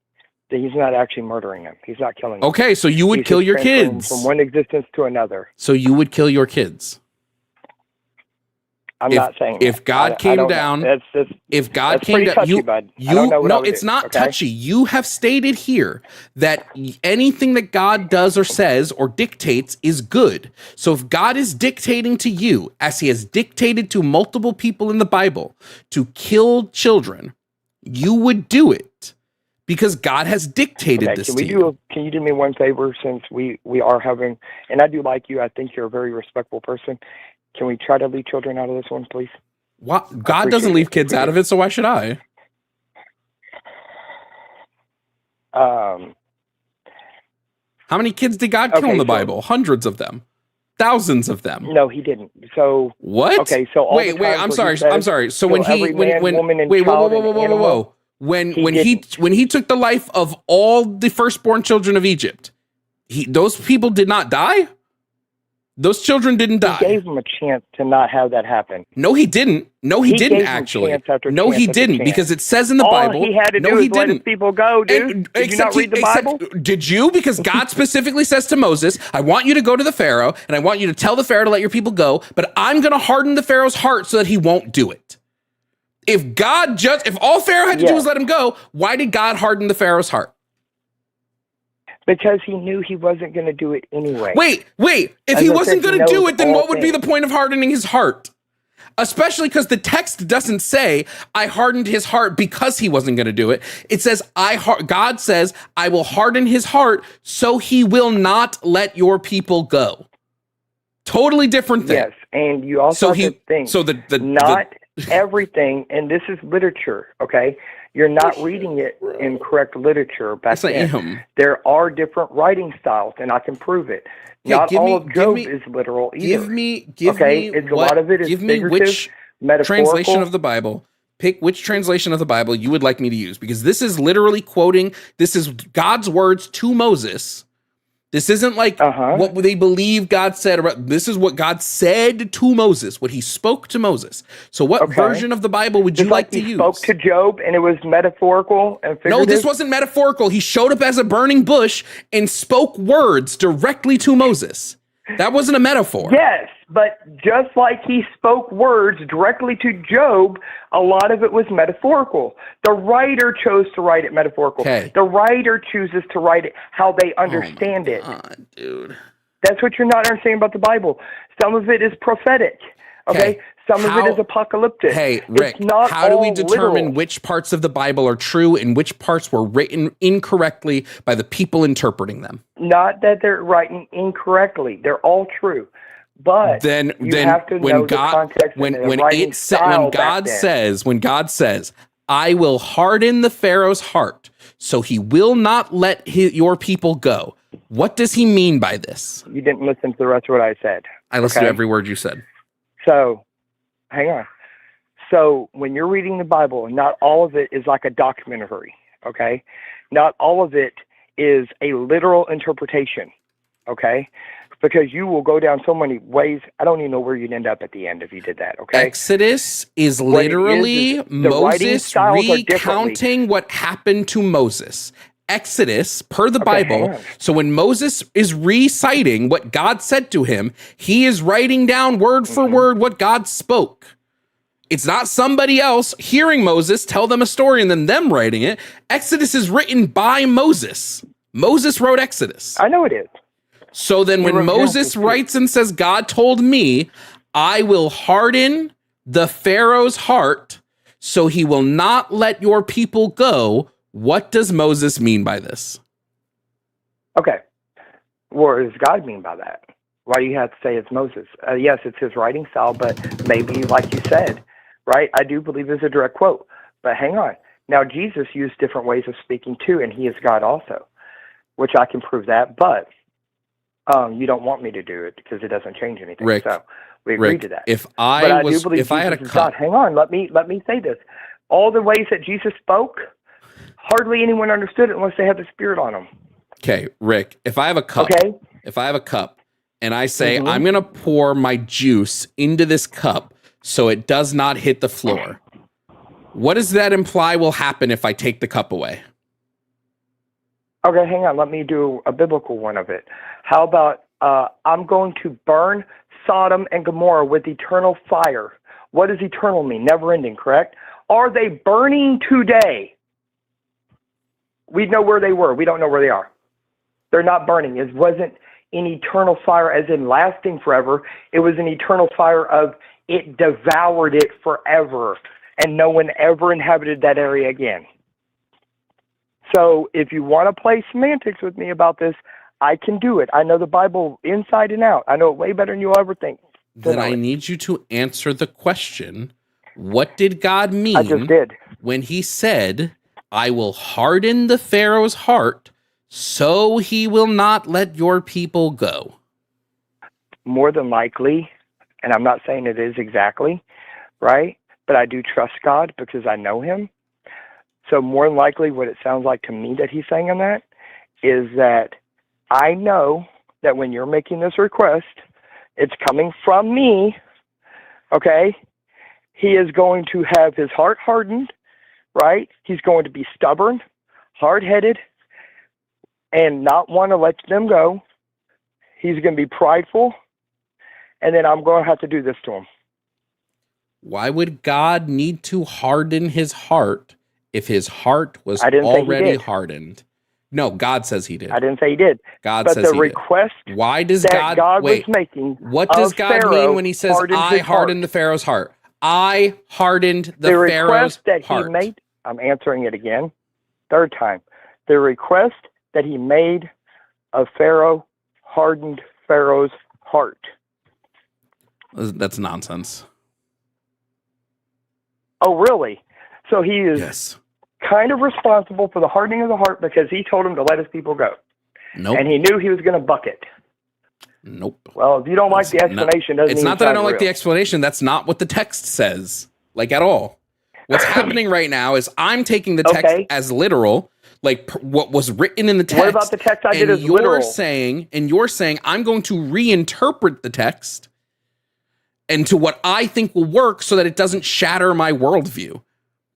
then he's not actually murdering them. He's not killing them. Okay, so you would kill your kids. From one existence to another. So you would kill your kids. I'm not saying if God came down, if God came down, it's not touchy. You have stated here that anything that God does or says or dictates is good. So if God is dictating to you, as he has dictated to multiple people in the Bible, to kill children, you would do it because God has dictated this to you. Can you do me one favor, since we are having, and I do like you, I think you're a very respectful person. Can we try to leave children out of this one, please? What? God doesn't leave kids out of it, so why should I? How many kids did God kill in the Bible? Hundreds of them. Thousands of them. No, he didn't. So what? Okay, so wait, I'm sorry. So when he when he took the life of all the firstborn children of Egypt, those people did not die? Those children didn't die. He gave them a chance to not have that happen. No, he didn't. No, he didn't gave actually. Chance after No, chance he after didn't, chance. because it says in the All Bible. he had to no, do he is let his didn't. people go, dude. Did you not read the Bible? Did you? Because God specifically says to Moses, I want you to go to the Pharaoh, and I want you to tell the Pharaoh to let your people go, but I'm going to harden the Pharaoh's heart so that he won't do it. If all Pharaoh had to do was let him go, why did God harden the Pharaoh's heart? Because he knew he wasn't going to do it anyway. Wait. If he wasn't going to do it, then what would be the point of hardening his heart? Especially because the text doesn't say, I hardened his heart because he wasn't going to do it. It says, God says, I will harden his heart so he will not let your people go. Totally different thing. Yes, and you also have to think, not everything, and this is literature, okay? You're not reading it in correct literature back then. There are different writing styles, and I can prove it. Not all of Job is literal either. Give me a lot of it is which translation of the Bible. Pick which translation of the Bible you would like me to use, because this is literally quoting. This is God's words to Moses. This isn't like what they believe God said. This is what God said to Moses, what he spoke to Moses. So what version of the Bible would you like to use? He spoke to Job and it was metaphorical and figurative? No, this wasn't metaphorical. He showed up as a burning bush and spoke words directly to Moses. That wasn't a metaphor. Yes, but just like he spoke words directly to Job, a lot of it was metaphorical. The writer chose to write it metaphorical. Okay. The writer chooses to write it how they understand it. Dude. That's what you're not understanding about the Bible. Some of it is prophetic. Okay? Some of it is apocalyptic. Hey, Rick, how do we determine which parts of the Bible are true and which parts were written incorrectly by the people interpreting them? Not that they're writing incorrectly. They're all true. But then have to know the context when God says, I will harden the Pharaoh's heart so he will not let your people go. What does he mean by this? You didn't listen to the rest of what I said. I listened to every word you said. So, hang on. So, when you're reading the Bible, not all of it is like a documentary, okay? Not all of it is a literal interpretation, okay? Because you will go down so many ways. I don't even know where you'd end up at the end if you did that, okay? Exodus is literally Moses recounting what happened to Moses. Exodus, per the Bible. So when Moses is reciting what God said to him, he is writing down word for word what God spoke. It's not somebody else hearing Moses tell them a story and then them writing it. Exodus is written by Moses. Moses wrote Exodus. I know it is. So then when Moses writes and says, God told me, I will harden the Pharaoh's heart so he will not let your people go. What does Moses mean by this? Okay. What does God mean by that? Why do you have to say it's Moses? Yes, it's his writing style, but maybe, like you said, right? I do believe it's a direct quote. But hang on. Now, Jesus used different ways of speaking too, and he is God also, which I can prove that. But you don't want me to do it because it doesn't change anything. Rick, so we agreed to that. If I had a cup, hang on, let me say this. All the ways that Jesus spoke, hardly anyone understood it unless they had the Spirit on them. Okay, Rick, if I have a cup, and I say, I'm going to pour my juice into this cup so it does not hit the floor, what does that imply will happen if I take the cup away? Okay, hang on. Let me do a biblical one of it. How about I'm going to burn Sodom and Gomorrah with eternal fire. What does eternal mean? Never ending, correct? Are they burning today? We know where they were. We don't know where they are. They're not burning. It wasn't an eternal fire as in lasting forever. It was an eternal fire of it devoured it forever, and no one ever inhabited that area again. So if you want to play semantics with me about this, I can do it. I know the Bible inside and out. I know it way better than you'll ever think. Then I need you to answer the question, what did God mean I just did. when he said, I will harden the Pharaoh's heart so he will not let your people go? More than likely, and I'm not saying it is exactly, right? But I do trust God because I know him. So more than likely what it sounds like to me that he's saying on that is that I know that when you're making this request, it's coming from me, okay, he is going to have his heart hardened, right? He's going to be stubborn, hard-headed, and not want to let them go. He's going to be prideful, and then I'm going to have to do this to him. Why would God need to harden his heart if his heart was already hardened? No, God says he did. I didn't say he did. God says he did. But the request why does that God was making, what does God mean when he says, I hardened the Pharaoh's heart? I hardened the Pharaoh's that heart. He made, I'm answering it again, third time. The request that he made of Pharaoh hardened Pharaoh's heart. That's nonsense. Oh, really? So he is kind of responsible for the hardening of the heart because he told him to let his people go. Nope. And he knew he was going to buck it. Nope. Well, if you don't like the explanation, doesn't mean it's not that I don't like the explanation. That's not what the text says, like at all. What's happening right now is I'm taking the text as literal, like what was written in the text. What about the text I did as literal? You're saying I'm going to reinterpret the text into what I think will work so that it doesn't shatter my worldview.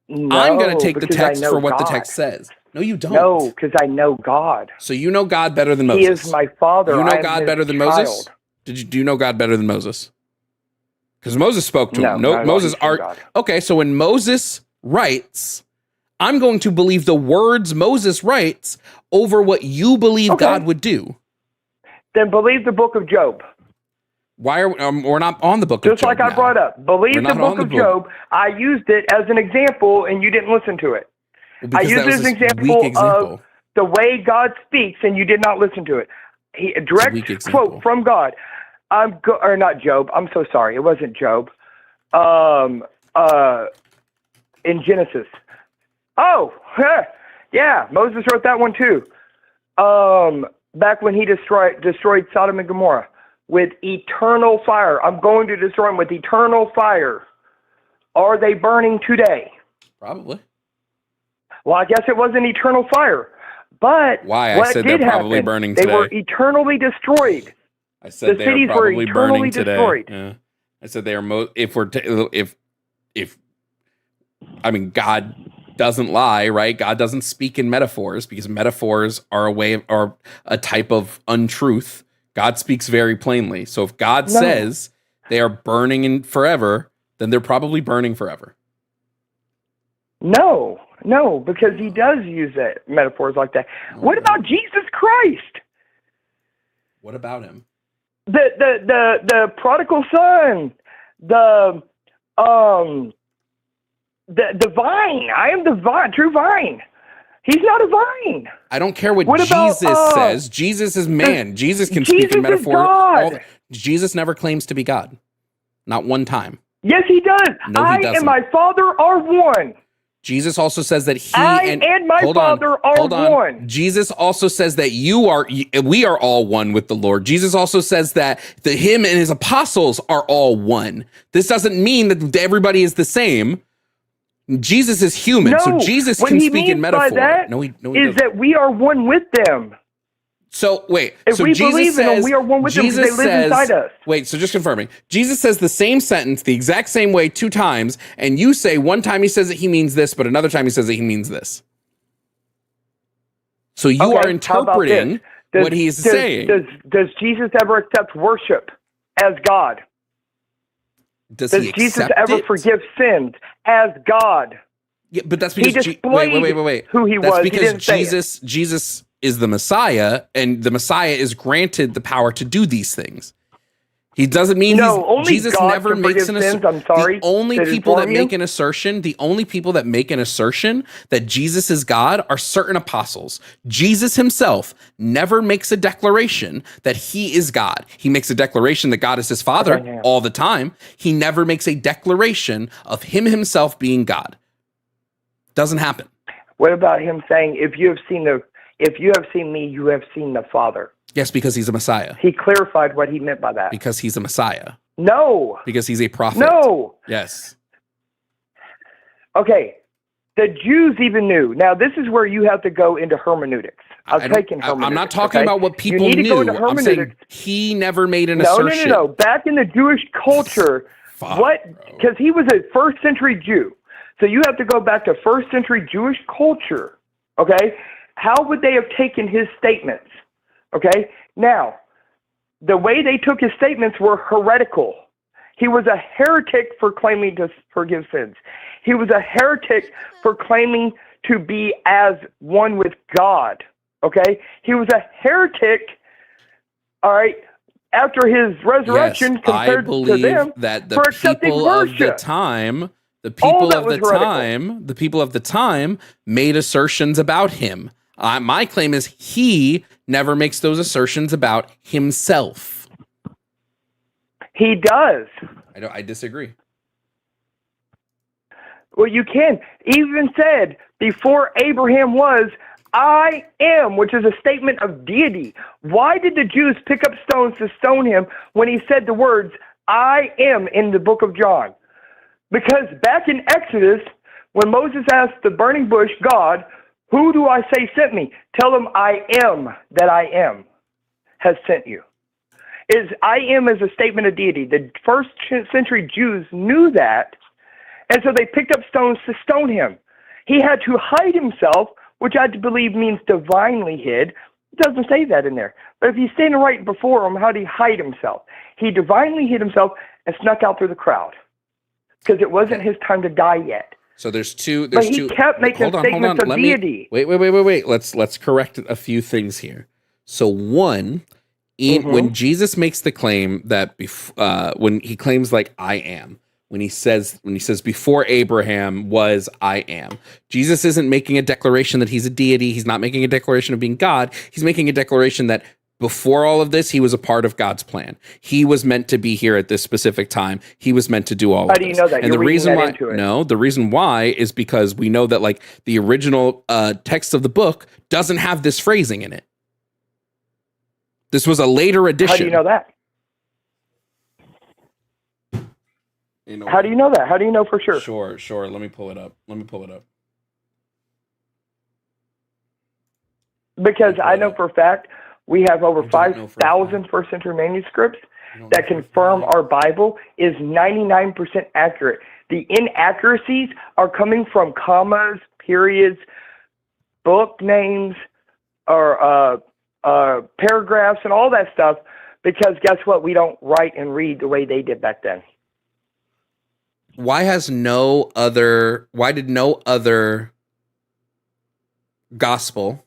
No, I'm going to take the text for what the text says. No, you don't. No, because I know God. So you know God better than Moses. He is my father. You know God better than Moses? Do you know God better than Moses? Because Moses spoke to him. No, Moses okay, so when Moses writes, I'm going to believe the words Moses writes over what you believe God would do. Then believe the book of Job. Why are we're not on the book of Job? Just like I brought up. Believe the book of Job. I used it as an example and you didn't listen to it. I used it as an example of the way God speaks and you did not listen to it. A direct quote from God. Or not Job. I'm so sorry. It wasn't Job. In Genesis. Oh, yeah. Moses wrote that one too. Back when he destroyed Sodom and Gomorrah with eternal fire. I'm going to destroy them with eternal fire. Are they burning today? Probably. Well, I guess it wasn't eternal fire. But why? What I said did they're probably happen? Burning today. They were eternally destroyed. I said the cities were eternally destroyed. Yeah. I said they are if I mean God doesn't lie, right? God doesn't speak in metaphors because metaphors are a type of untruth. God speaks very plainly. So if God says they are burning in forever, then they're probably burning forever. No, because he does use metaphors like that. What about Jesus Christ? What about him? The prodigal son, the vine. I am the vine, true vine. He's not a vine. I don't care what Jesus says. Jesus is man. Jesus can speak in metaphor. Jesus never claims to be God. Not one time. Yes, he does. No, he doesn't. And my Father are one. Jesus also says that and my Father are one. Jesus also says that we are all one with the Lord. Jesus also says that him and his apostles are all one. This doesn't mean that everybody is the same. Jesus is human, so Jesus can speak in metaphor. That we are one with them. So wait, if we believe in them, we are one with them because they live inside us. Wait, so just confirming, Jesus says the same sentence the exact same way 2 times, and you say one time he says that he means this, but another time he says that he means this. So you are interpreting what he's saying. Does Jesus ever accept worship as God? Does Jesus ever forgive sins as God? Yeah, but that's because wait. Who he that's was. Because Jesus is the Messiah, and the Messiah is granted the power to do these things. He doesn't mean Jesus God never makes an assertion. I'm sorry. The only people that make an assertion that Jesus is God are certain apostles. Jesus himself never makes a declaration that he is God. He makes a declaration that God is his Father all the time. He never makes a declaration of him himself being God. Doesn't happen. What about him saying, if you have seen me, you have seen the Father? Yes, because he's a Messiah. He clarified what he meant by that. Because he's a Messiah. No. Because he's a prophet. No. Yes. Okay. The Jews even knew. Now, this is where you have to go into hermeneutics. I'm not talking about what people you need knew. To go into hermeneutics. I'm saying he never made an assertion. No. Back in the Jewish culture, because he was a first century Jew. So you have to go back to first century Jewish culture. Okay? How would they have taken his statements? Okay? Now, the way they took his statements were heretical. He was a heretic for claiming to forgive sins. He was a heretic for claiming to be as one with God. Okay? He was a heretic, all right, after his resurrection compared to them that the for accepting people worship. of the people of the time made assertions about him. My claim is he never makes those assertions about himself. He does. I disagree. Well, you can. Even said, before Abraham was, I am, which is a statement of deity. Why did the Jews pick up stones to stone him when he said the words, I am, in the book of John? Because back in Exodus, when Moses asked the burning bush, God, who do I say sent me? Tell him I am that I am has sent you. I am is a statement of deity. The first century Jews knew that, and so they picked up stones to stone him. He had to hide himself, which I believe means divinely hid. It doesn't say that in there. But if he's standing right before him, how did he hide himself? He divinely hid himself and snuck out through the crowd because it wasn't his time to die yet. So there's two. But he kept making statements of deity. Wait. Let's correct a few things here. So one, when Jesus makes the claim that when he claims like I am, when he says before Abraham was I am, Jesus isn't making a declaration that he's a deity. He's not making a declaration of being God. He's making a declaration that before all of this, he was a part of God's plan. He was meant to be here at this specific time. He was meant to do all of this. How do you know that? And the reason why is because we know that like the original text of the book doesn't have this phrasing in it. This was a later addition. How do you know that? How do you know that? How do you know for sure? Sure. Let me pull it up. Because I know for a fact we have over 5,000 first century manuscripts that confirm our Bible is 99% accurate. The inaccuracies are coming from commas, periods, book names, or paragraphs and all that stuff, because guess what? We don't write and read the way they did back then. Why did no other gospel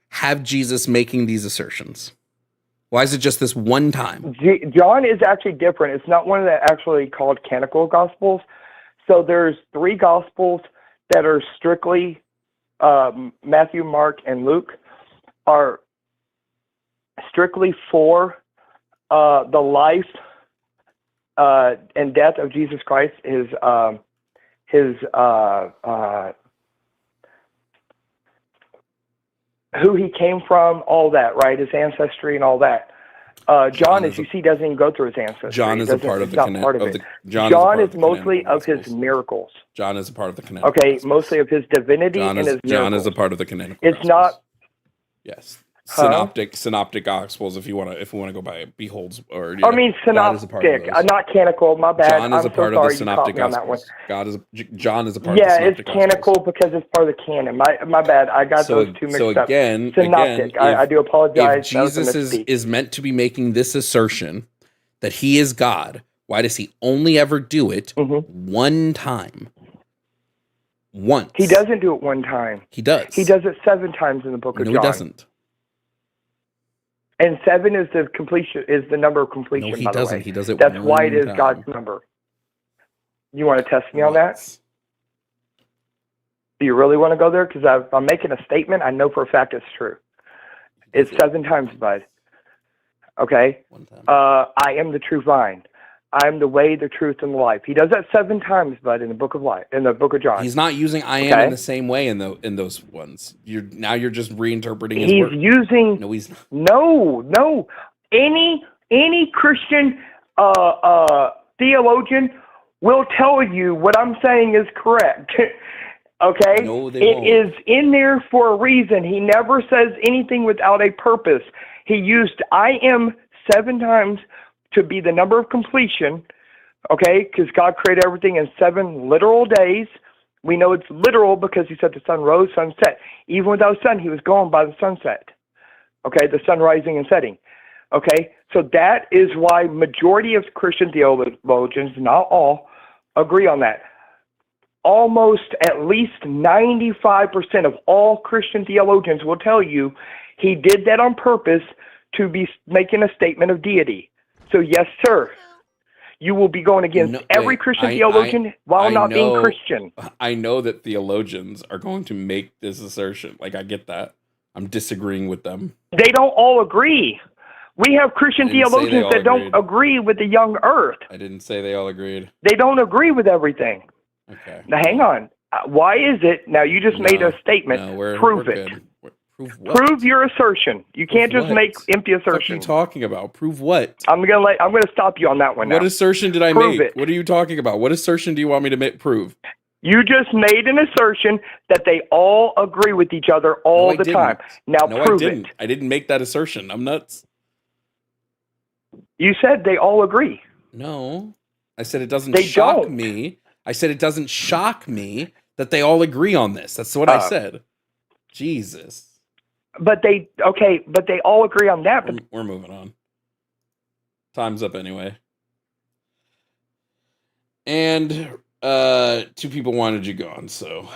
have Jesus making these assertions? Why is it just this one time? John is actually different. It's not one of the actually called canonical gospels. So there's 3 gospels that are strictly Matthew, Mark, and Luke are strictly for the life and death of Jesus Christ, his who he came from, all that, right? His ancestry and all that. John, as you see, doesn't even go through his ancestry. John is a part of the John is mostly of his miracles. John is a part of the canonical. Okay, mostly of his divinity and his miracles. John is a part of the canonical. It's not. Yes. Synoptic gospels, if we want to go by beholds or synoptic, not canonical. My bad. John is a part of the synoptic gospels. John is a part of the synoptic gospels. Yeah, it's canonical because it's part of the canon. My bad. I got those two mixed up. Synoptic. I do apologize. If Jesus is meant to be making this assertion that he is God, why does he only ever do it one time? Once. He doesn't do it one time. He does. He does it 7 times in the book of John. No, he doesn't. And 7 is the completion, is the number of completion. No, he by doesn't. The way. He does it. That's why it is God's number. You want to test me on that? Do you really want to go there? Because I'm making a statement. I know for a fact it's true. It's 7 times, bud. Okay. I am the true vine. I am the way, the truth, and the life. He does that 7 times, bud, in the book of life, in the book of John. He's not using "I am" in the same way in those ones. You're just reinterpreting his word. He's using. No, he's not. No. Any Christian theologian will tell you what I'm saying is correct. Okay? No, they It won't. is in there for a reason. He never says anything without a purpose. He used I am 7 times to be the number of completion, okay? Because God created everything in 7 literal days. We know it's literal because he said the sun rose, sun set. Even without sun, he was going by the sunset, okay? The sun rising and setting, okay? So that is why majority of Christian theologians, not all, agree on that. Almost at least 95% of all Christian theologians will tell you he did that on purpose to be making a statement of deity. So yes, sir, you will be going against every Christian theologian while not being Christian. I know that theologians are going to make this assertion. Like, I get that. I'm disagreeing with them. They don't all agree. We have Christian theologians that don't agree with the young earth. I didn't say they all agreed. They don't agree with everything. Okay. Now, hang on. Why is it? Now, you just made a statement. Prove it. Prove what? Prove your assertion. You can't just make empty assertions. What are you talking about? Prove what? I'm gonna stop you on that one now. What assertion did I Prove make? it. What are you talking about? What assertion do you want me to prove? You just made an assertion that they all agree with each other all the time. Now prove it. I didn't make that assertion. I'm nuts. You said they all agree. No. I said it doesn't shock me. I said it doesn't shock me that they all agree on this. That's what I said. Jesus. But they all agree on that. But we're moving on. Time's up anyway. And 2 people wanted you gone, so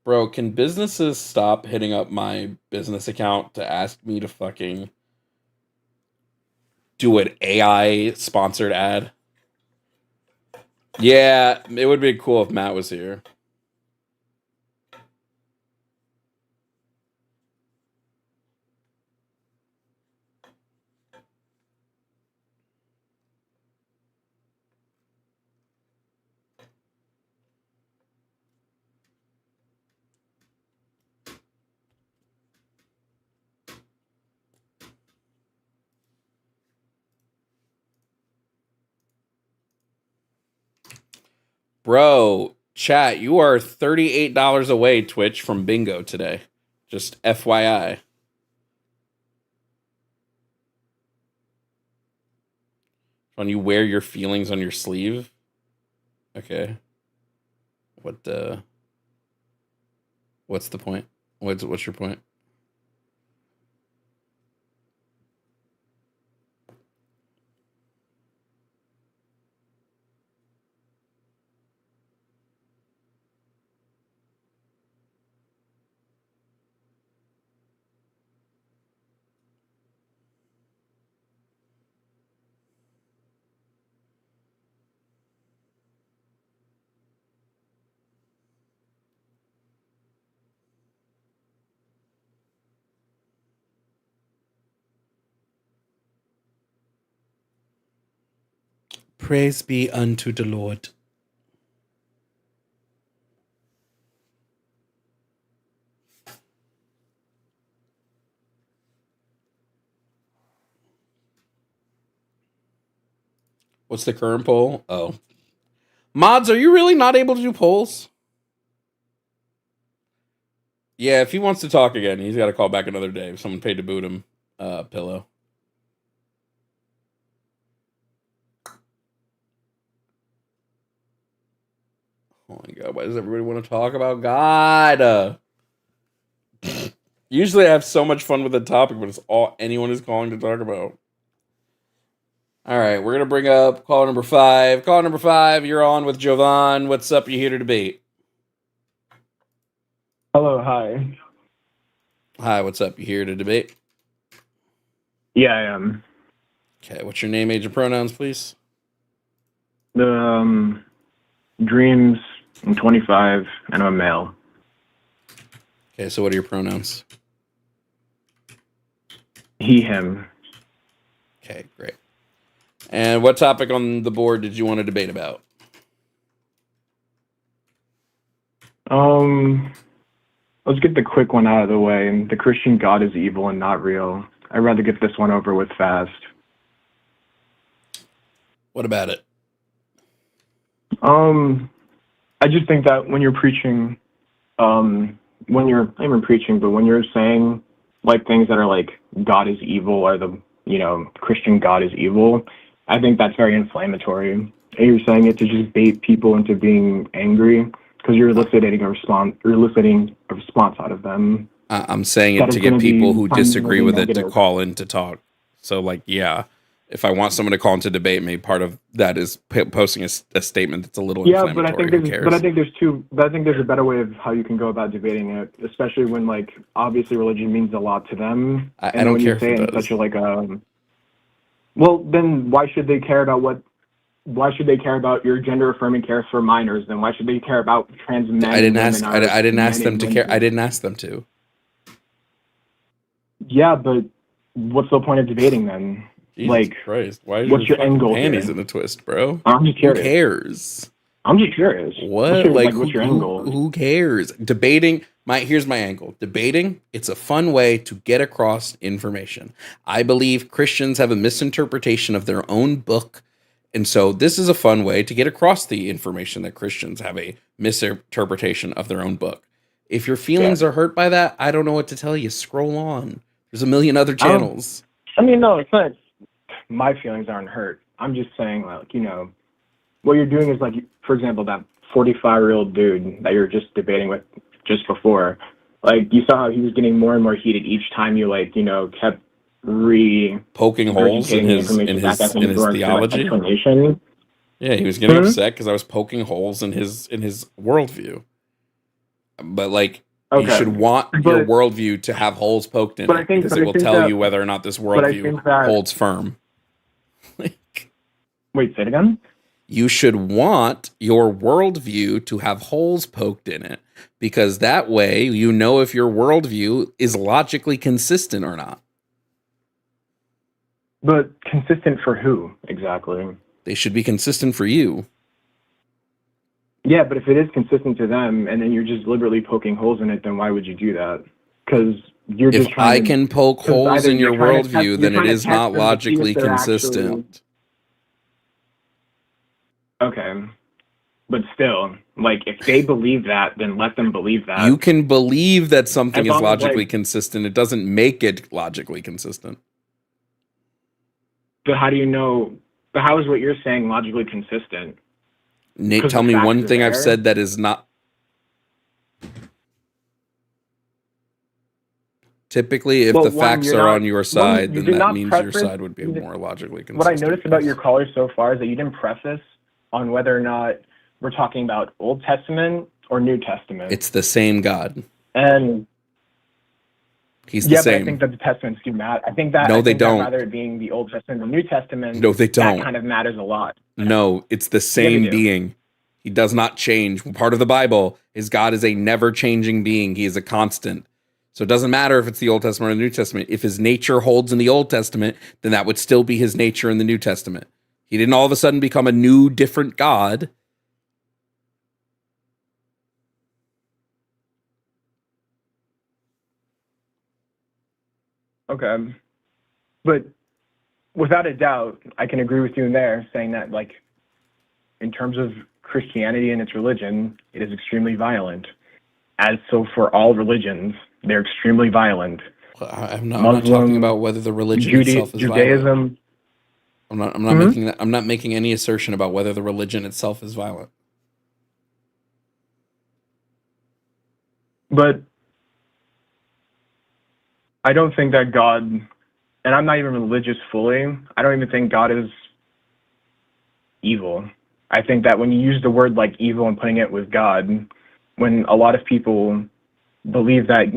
bro, can businesses stop hitting up my business account to ask me to fucking do an AI sponsored ad? Yeah, it would be cool if Matt was here. Bro, chat, you are $38 away, Twitch, from bingo today. Just FYI. When you wear your feelings on your sleeve? Okay. What's the point? What's your point? Praise be unto the Lord. What's the current poll? Oh. Mods, are you really not able to do polls? Yeah, if he wants to talk again, he's got to call back another day. If someone paid to boot him, Pillow. Oh my God, why does everybody want to talk about God? Usually I have so much fun with the topic, but it's all anyone is calling to talk about. All right, we're going to bring up caller number 5. Caller number 5, you're on with Jovan. What's up? You here to debate? Hello, hi. Hi, what's up? You here to debate? Yeah, I am. Okay, what's your name, age, and pronouns, please? Dreams, I'm 25, and I'm a male. Okay, so what are your pronouns? He, him. Okay, great. And what topic on the board did you want to debate about? let's get the quick one out of the way. The Christian God is evil and not real. I'd rather get this one over with fast. What about it? I just think that when you're preaching, when you're saying like things that are like God is evil or the Christian God is evil, I think that's very inflammatory. And you're saying it to just bait people into being angry because you're eliciting a response. You're eliciting a response out of them. I'm saying it to get people who disagree with it to call in to talk. So, like, yeah, if I want someone to call into debate, maybe part of that is posting a statement that's a little inflammatory. But I think there's a better way of how you can go about debating it, especially when like obviously religion means a lot to them. I don't care if it does. Such a like well, then why should they care about your gender affirming care for minors? Then why should they care about trans men? I didn't ask them to care. I didn't ask them to. Yeah, but what's the point of debating then? Jesus like, Christ. Why is what's your end goal? Panties in a twist, bro? I'm just curious. Who cares? I'm just curious. What? What's your end goal? Who cares? Debating. Here's my angle. Debating. It's a fun way to get across information. I believe Christians have a misinterpretation of their own book, and so this is a fun way to get across the information that Christians have a misinterpretation of their own book. If your feelings are hurt by that, I don't know what to tell you. Scroll on. There's a million other channels. No, it's not. My feelings aren't hurt. I'm just saying, like, what you're doing is like, for example, that 45-year-old dude that you're just debating with just before, like, you saw how he was getting more and more heated each time you, like, kept poking holes in his theology. Yeah, he was getting upset because I was poking holes in his worldview. But like, you should want your worldview to have holes poked in it because it will tell you whether or not this worldview holds firm. Wait, say it again? You should want your worldview to have holes poked in it because that way you know if your worldview is logically consistent or not. But consistent for who, exactly? They should be consistent for you. Yeah, but if it is consistent to them and then you're just deliberately poking holes in it, then why would you do that? Because you're just If I can poke holes in your worldview, then it is not logically consistent. Okay. But still, like, if they believe that, then let them believe that. You can believe that something is logically consistent. It doesn't make it logically consistent. But how do you know? But how is what you're saying logically consistent? Nate, tell me one thing I've said that is not. Typically, if the facts are on your side, then that means your side would be more logically consistent. What I noticed about your caller so far is that you didn't preface on whether or not we're talking about Old Testament or New Testament. It's the same God. And he's the same. But I think that the Testaments do matter. I think that they don't. Rather it being the Old Testament or New Testament, no, they don't. That kind of matters a lot. No, it's the same being. He does not change. Part of the Bible is God is a never-changing being. He is a constant. So it doesn't matter if it's the Old Testament or the New Testament. If his nature holds in the Old Testament, then that would still be his nature in the New Testament. He didn't all of a sudden become a new, different God. Okay. But without a doubt, I can agree with you in there, saying that, like, in terms of Christianity and its religion, it is extremely violent. As so for all religions, they're extremely violent. I'm not talking about whether the religion itself is Judaism. Violent. I'm not making that. I'm not making any assertion about whether the religion itself is violent. But I don't think that God, and I'm not even religious fully, I don't even think God is evil. I think that when you use the word like evil and putting it with God, when a lot of people believe that,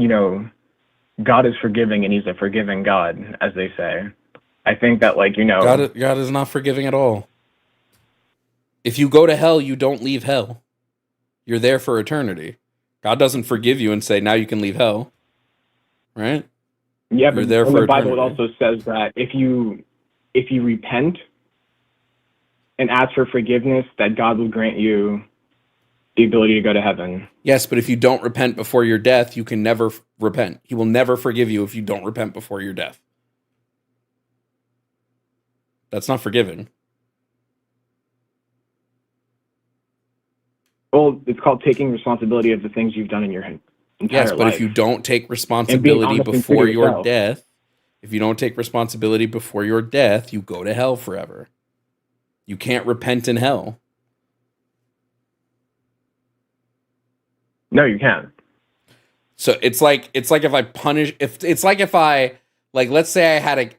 God is forgiving and he's a forgiving God, as they say, I think that, like, God is not forgiving at all. If you go to hell, you don't leave hell. You're there for eternity. God doesn't forgive you and say, now you can leave hell. Right? Yeah, but in the Bible it also says that if you repent and ask for forgiveness, that God will grant you the ability to go to heaven. Yes, but if you don't repent before your death, you can never repent. He will never forgive you if you don't repent before your death. That's not forgiving. Well, it's called taking responsibility of the things you've done in your entire life. Yes, but if you don't take responsibility before your death, if you don't take responsibility before your death, you go to hell forever. You can't repent in hell. No, you can't. So it's like if I punish, let's say how do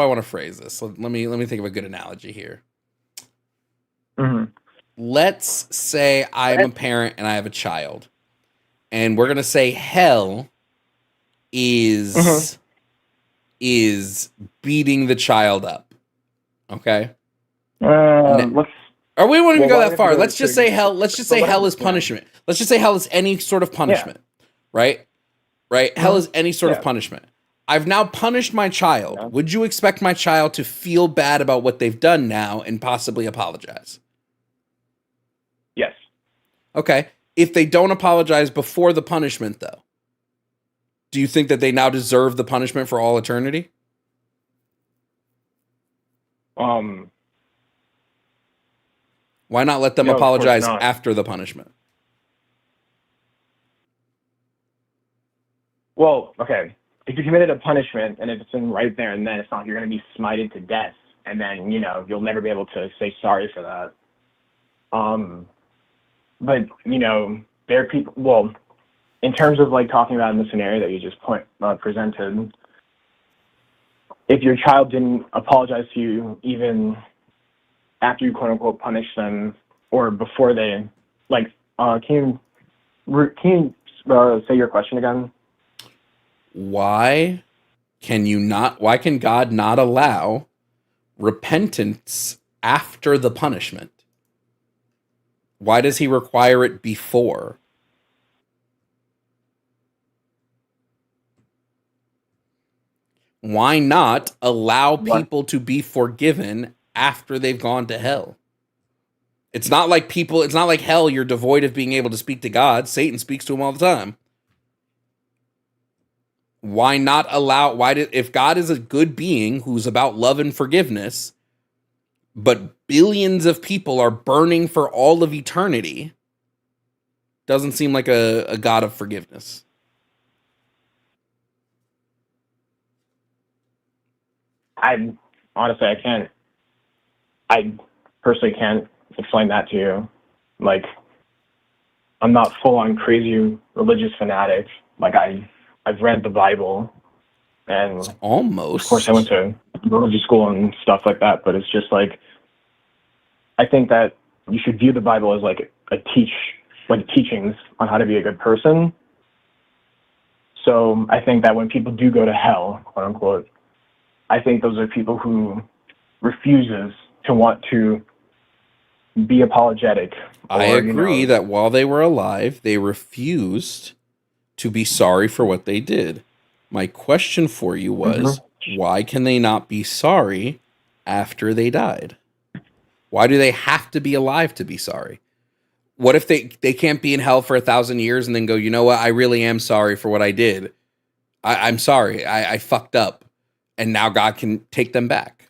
I want to phrase this? Let me think of a good analogy here. Mm-hmm. Let's say I'm a parent and I have a child, and we're gonna say hell is beating the child up. Okay. Let's. Or we won't even go that far. Let's just say hell. Let's just say hell is punishment. Let's just say hell is any sort of punishment, right? Right. Hell is any sort of punishment. I've now punished my child. Yeah. Would you expect my child to feel bad about what they've done now and possibly apologize? Yes. Okay. If they don't apologize before the punishment, though, do you think that they now deserve the punishment for all eternity? Why not let them apologize after the punishment? Well, okay. If you committed a punishment and it's in right there and then, it's not you're going to be smited to death, and then you'll never be able to say sorry for that. But there are people. Well, in terms of like talking about in the scenario that you just presented, if your child didn't apologize to you even after you quote unquote punish them, or before they can you say your question again? Why can God not allow repentance after the punishment? Why does he require it before? Why not allow people to be forgiven after they've gone to hell? It's not like hell, you're devoid of being able to speak to God. Satan speaks to him all the time. Why not allow, if God is a good being who's about love and forgiveness, but billions of people are burning for all of eternity, doesn't seem like a God of forgiveness. I personally can't explain that to you. Like, I'm not full on crazy religious fanatic. Like, I've read the Bible, and almost. Of course, I went to religious school and stuff like that. But it's just like, I think that you should view the Bible as like teachings on how to be a good person. So I think that when people do go to hell, quote unquote, I think those are people who refuses to want to be apologetic. I agree that while they were alive, they refused to be sorry for what they did. My question for you was, why can they not be sorry after they died? Why do they have to be alive to be sorry? What if they can't be in hell for 1,000 years and then go, you know what? I really am sorry for what I did. I'm sorry. I fucked up. And now God can take them back.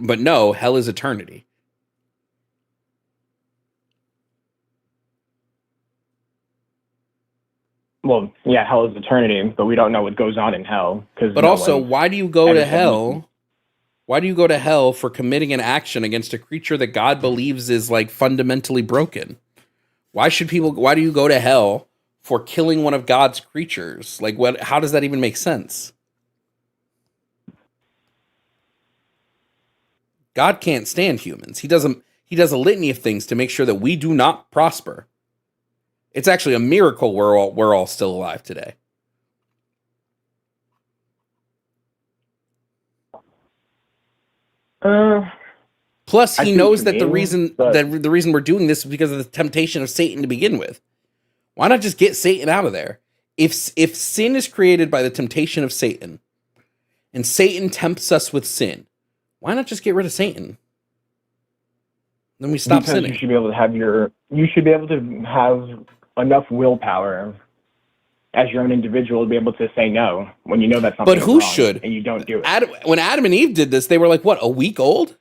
But no, hell is eternity. Well, yeah, hell is eternity, but we don't know what goes on in hell. But also, why do you go to hell? Why do you go to hell for committing an action against a creature that God believes is like fundamentally broken? Why do you go to hell for killing one of God's creatures? Like, how does that even make sense? God can't stand humans. He does a litany of things to make sure that we do not prosper. It's actually a miracle we're all still alive today. Plus, he knows that the reason we're doing this is because of the temptation of Satan to begin with. Why not just get Satan out of there? If sin is created by the temptation of Satan, and Satan tempts us with sin, why not just get rid of Satan? Then we stop because sinning. you should be able to have enough willpower as your own individual to be able to say no when you know that something is who wrong should? and you don't do it. When Adam and Eve did this, they were like, what, a week old?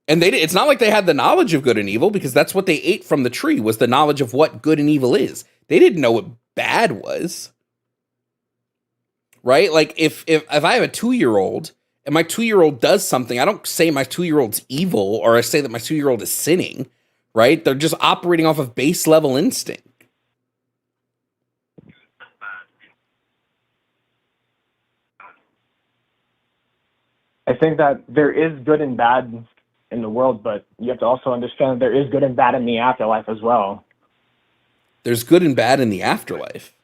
And it's not like they had the knowledge of good and evil, because that's what they ate from the tree, was the knowledge of what good and evil is. They didn't know what bad was. Right? Like if I have a 2-year-old and my 2-year-old does something, I don't say my 2-year-old's evil, or I say that my 2-year-old is sinning, right? They're just operating off of base level instinct. I think that there is good and bad in the world, but you have to also understand that there is good and bad in the afterlife as well. There's good and bad in the afterlife?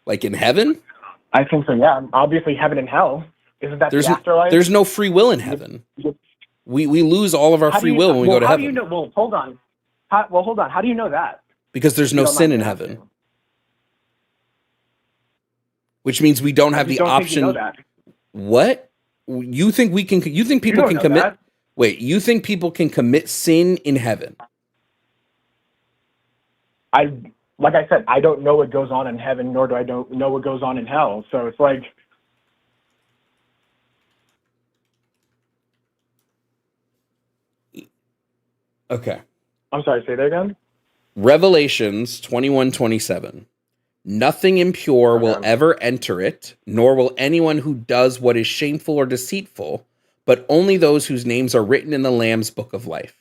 Like in heaven? I think so, yeah. Obviously, heaven and hell. Isn't that the afterlife? There's no free will in heaven. We lose all of our free will when we go to heaven. How do you know? Well, hold on. Hold on. How do you know that? Because there's no sin in heaven. Which means we don't have the option. Think you know that. What? You think we can? You think people can commit? That. Wait, you think people can commit sin in heaven? Like I said, I don't know what goes on in heaven, nor do I don't know what goes on in hell. So it's like, okay. I'm sorry, say that again? Revelations 21:27. Nothing impure will ever enter it, nor will anyone who does what is shameful or deceitful, but only those whose names are written in the Lamb's book of life.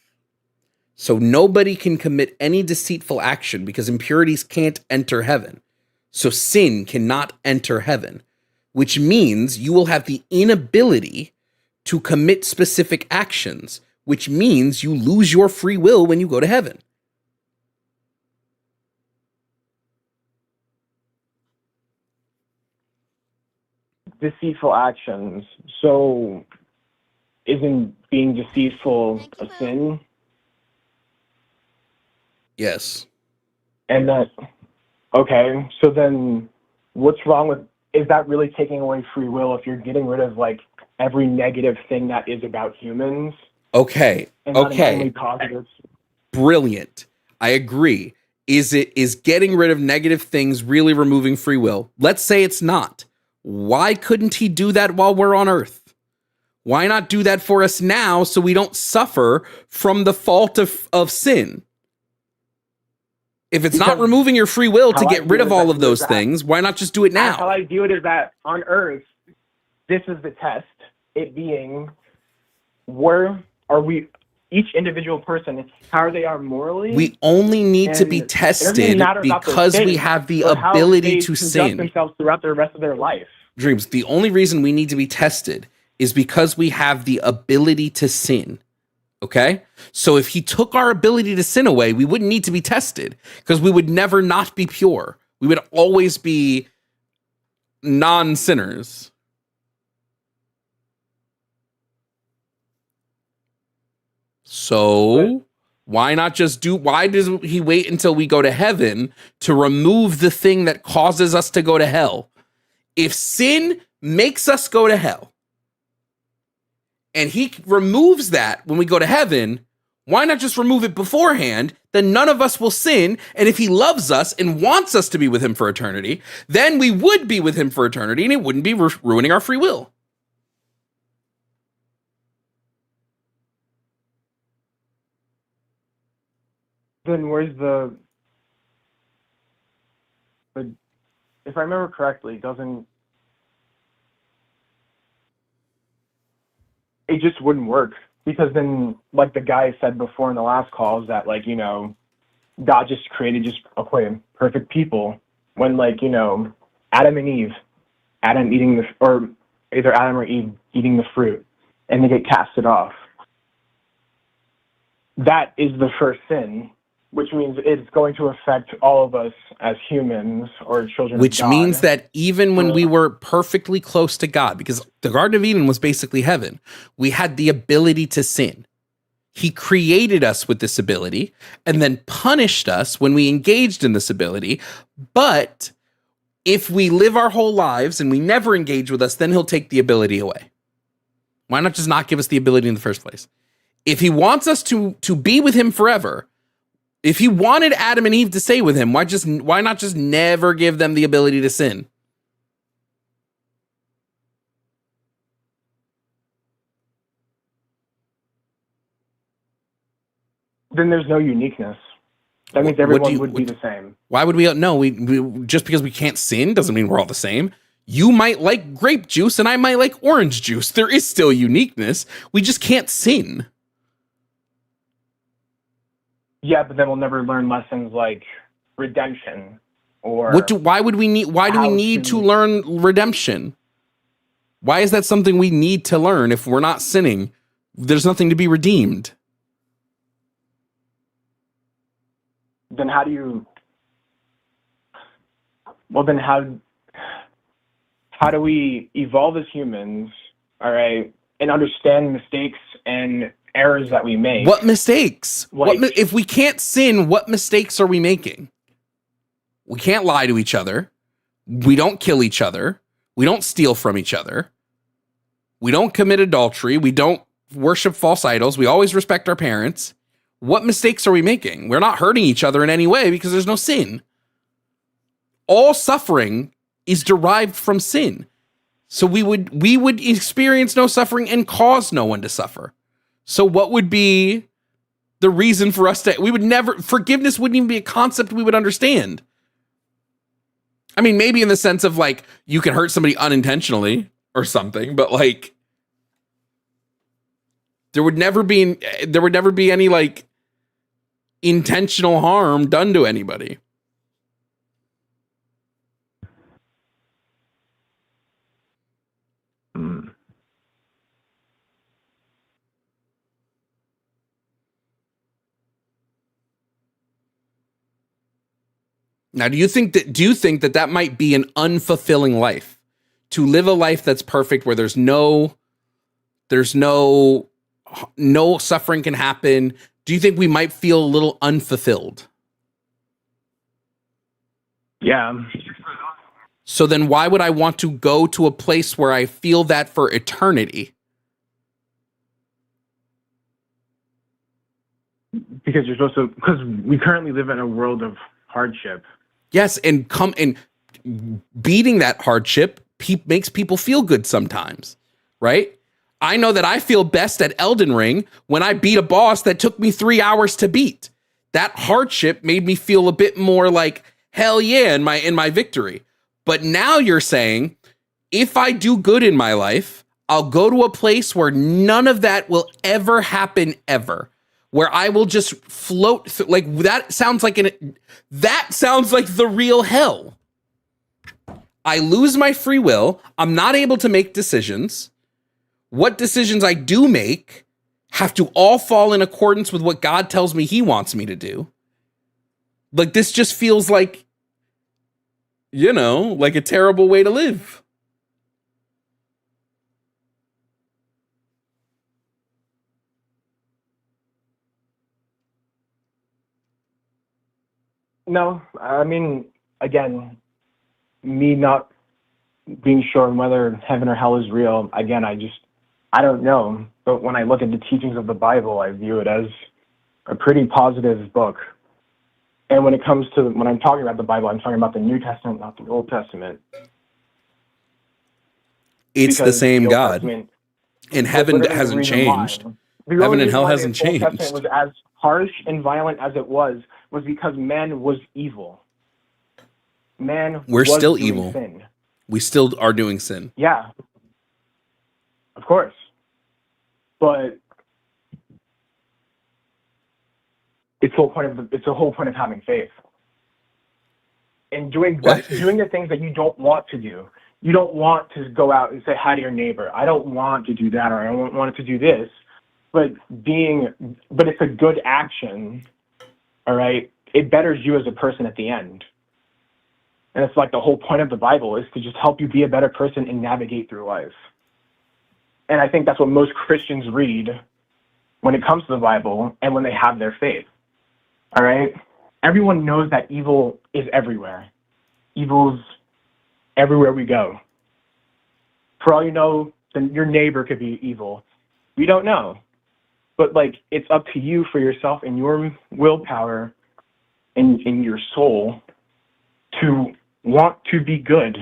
So nobody can commit any deceitful action because impurities can't enter heaven. So sin cannot enter heaven, which means you will have the inability to commit specific actions, which means you lose your free will when you go to heaven. Deceitful actions. So isn't being deceitful a sin? Yes. And that, okay, so then what's wrong with, is that really taking away free will if you're getting rid of like every negative thing that is about humans? Okay. And Okay. Brilliant. I agree. Is getting rid of negative things really removing free will? Let's say it's not. Why couldn't he do that while we're on Earth? Why not do that for us now so we don't suffer from the fault of sin? If it's not removing your free will to get rid of all of those things, why not just do it now? How I view it is that on Earth, this is the test. It being, where are we, each individual person, how they are morally. We only need to be tested because we have the ability to sin. Themselves throughout the rest of their life. Dreams, the only reason we need to be tested is because we have the ability to sin. Okay? So if he took our ability to sin away, we wouldn't need to be tested because we would never not be pure. We would always be non-sinners. So why not just why does he wait until we go to heaven to remove the thing that causes us to go to hell? If sin makes us go to hell, and he removes that when we go to heaven, why not just remove it beforehand? Then none of us will sin. And if he loves us and wants us to be with him for eternity, then we would be with him for eternity and it wouldn't be ruining our free will. Then where's the if I remember correctly, it just wouldn't work, because then, like the guy said before in the last call, is that, like, you know, God just created just perfect people when, like, you know, Adam or either Adam or Eve eating the fruit and they get casted off. That is the first sin, which means it's going to affect all of us as humans or children Which of God. means that even when we were perfectly close to God, because the Garden of Eden was basically heaven, we had the ability to sin. He created us with this ability and then punished us when we engaged in this ability. But if we live our whole lives and we never engage with us, then he'll take the ability away. Why not just not give us the ability in the first place? If he wants us to be with him forever, if he wanted Adam and Eve to stay with him, why not just never give them the ability to sin? Then there's no uniqueness. That means everyone would be the same. Why would we? No, we just because we can't sin doesn't mean we're all the same. You might like grape juice and I might like orange juice. There is still uniqueness. We just can't sin. Yeah, but then we'll never learn lessons like redemption or why do we need to learn redemption? Why is that something we need to learn if we're not sinning? There's nothing to be redeemed. Then how do we evolve as humans, all right, and understand mistakes and errors that we make? What mistakes? If we can't sin, what mistakes are we making? We can't lie to each other. We don't kill each other. We don't steal from each other. We don't commit adultery. We don't worship false idols. We always respect our parents. What mistakes are we making? We're not hurting each other in any way because there's no sin. All suffering is derived from sin. So we would experience no suffering and cause no one to suffer. So what would be the reason for us to, forgiveness wouldn't even be a concept we would understand. I mean, maybe in the sense of like, you can hurt somebody unintentionally or something, but like, there would never be any like intentional harm done to anybody. Now, do you think that might be an unfulfilling life? To live a life that's perfect where there's no suffering can happen. Do you think we might feel a little unfulfilled? Yeah. So then why would I want to go to a place where I feel that for Because we currently live in a world of hardship. Yes, and beating that hardship makes people feel good sometimes, right? I know that I feel best at Elden Ring when I beat a boss that took me 3 hours to beat. That hardship made me feel a bit more like, hell yeah, in my victory. But now you're saying, if I do good in my life, I'll go to a place where none of that will ever happen ever. Where I will just float that sounds like the real hell. I lose my free will. I'm not able to make decisions. What decisions I do make have to all fall in accordance with what God tells me he wants me to do. Like, this just feels like, like a terrible way to live. No, I mean, again, me not being sure on whether heaven or hell is real, again, I don't know. But when I look at the teachings of the Bible, I view it as a pretty positive book. And when I'm talking about the Bible, I'm talking about the New Testament, not the Old Testament. It's the same God. And heaven hasn't changed. Heaven and hell hasn't changed. The Old Testament was as harsh and violent as it was because man was evil. We're still evil. Sin. We still are doing sin. Yeah, of course. But it's the whole point of having faith and doing the things that you don't want to do. You don't want to go out and say hi to your neighbor. I don't want to do that, or I don't want to do this. But it's a good action. All right, it betters you as a person at the end. And it's like the whole point of the Bible is to just help you be a better person and navigate through life. And I think that's what most Christians read when it comes to the Bible and when they have their faith. All right? Everyone knows that evil is everywhere. Evil's everywhere we go. For all you know, then your neighbor could be evil. We don't know. But like, it's up to you for yourself and your willpower and in your soul to want to be good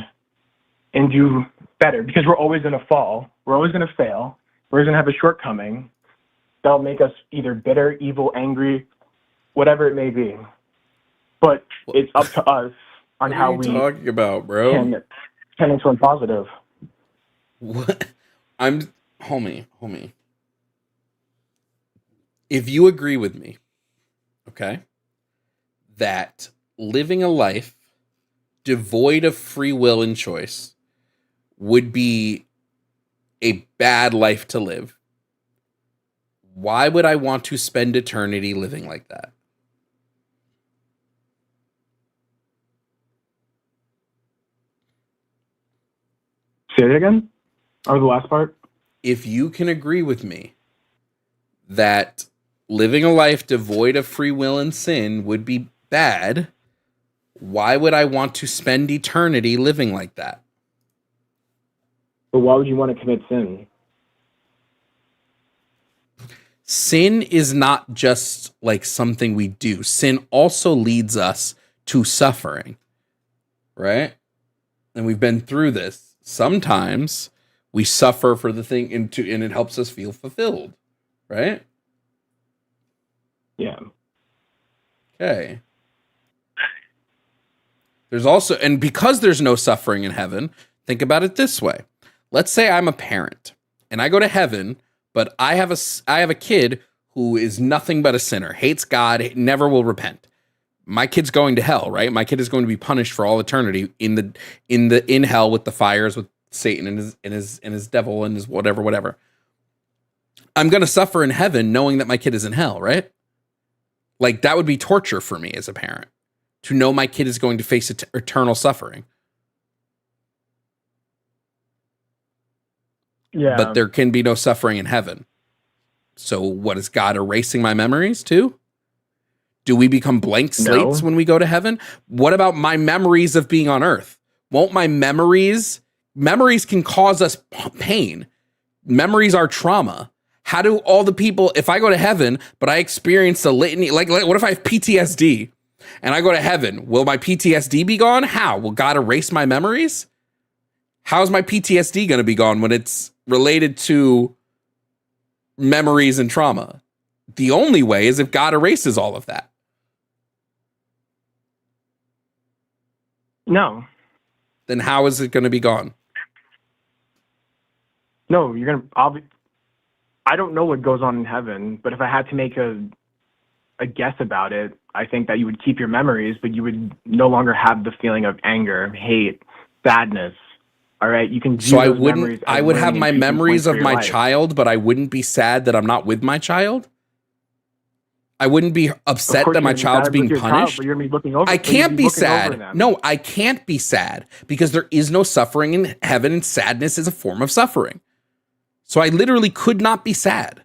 and do better, because we're always going to fall. We're always going to fail. We're always going to have a shortcoming that'll make us either bitter, evil, angry, whatever it may be. But it's up to us on how we talking about, bro? can turn positive. What? Homie. If you agree with me, okay, that living a life devoid of free will and choice would be a bad life to live, why would I want to spend eternity living like that? Say it again? Or the last part? If you can agree with me that living a life devoid of free will and sin would be bad, why would I want to spend eternity living like that? But why would you want to commit sin? Sin is not just like something we do. Sin also leads us to suffering, right? And we've been through this. Sometimes we suffer for the thing and it helps us feel fulfilled, right? Yeah. Okay. There's also, and because there's no suffering in heaven, think about it this way. Let's say I'm a parent and I go to heaven, but I have a kid who is nothing but a sinner, hates God, never will repent. My kid's going to hell, right? My kid is going to be punished for all eternity in hell with the fires, with Satan and his devil and his whatever. I'm going to suffer in heaven knowing that my kid is in hell, right? Like, that would be torture for me as a parent, to know my kid is going to face eternal suffering. Yeah. But there can be no suffering in heaven. So what, is God erasing my memories too? Do we become blank slates when we go to heaven? What about my memories of being on earth? Won't my memories can cause us pain. Memories are trauma. How do all the people, if I go to heaven, but I experience a litany, like what if I have PTSD and I go to heaven? Will my PTSD be gone? How? Will God erase my memories? How's my PTSD going to be gone when it's related to memories and trauma? The only way is if God erases all of that. No. Then how is it going to be gone? No, I don't know what goes on in heaven, but if I had to make a guess about it, I think that you would keep your memories, but you would no longer have the feeling of anger, hate, sadness. All right, you can. So I would have my memories of my child, but I wouldn't be sad that I'm not with my child. I wouldn't be upset that my child's being punished. I can't be sad. No, I can't be sad because there is no suffering in heaven, and sadness is a form of suffering. So I literally could not be sad.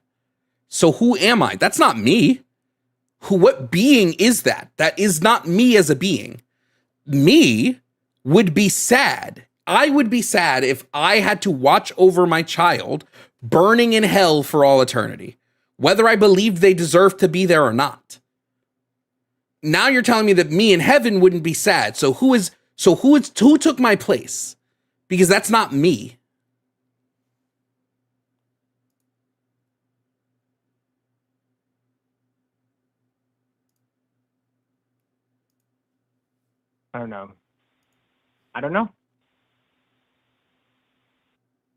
So who am I? That's not me. What being is that? That is not me as a being. Me would be sad. I would be sad if I had to watch over my child burning in hell for all eternity, whether I believed they deserved to be there or not. Now you're telling me that me in heaven wouldn't be sad. So who took my place? Because that's not me. I don't know.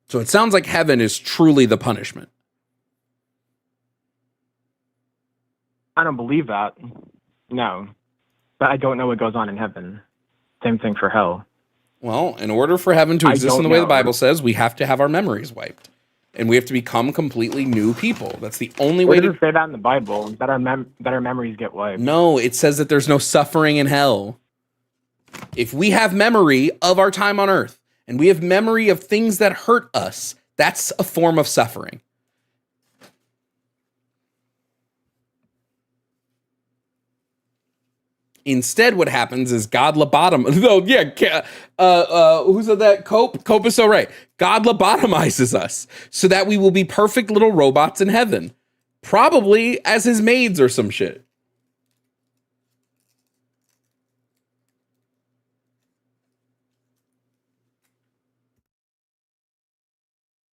So it sounds like heaven is truly the punishment. I don't believe that. No. But I don't know what goes on in heaven. Same thing for hell. Well, in order for heaven to exist in the way the Bible says, we have to have our memories wiped. And we have to become completely new people. That's the only way to... Where does it say that in the Bible? That our memories get wiped? No, it says that there's no suffering in hell. If we have memory of our time on earth, and we have memory of things that hurt us, that's a form of suffering. Instead, what happens is God lobotomizes. No, yeah, who said that? Cope is so right. God lobotomizes us so that we will be perfect little robots in heaven. probably as his maids or some shit.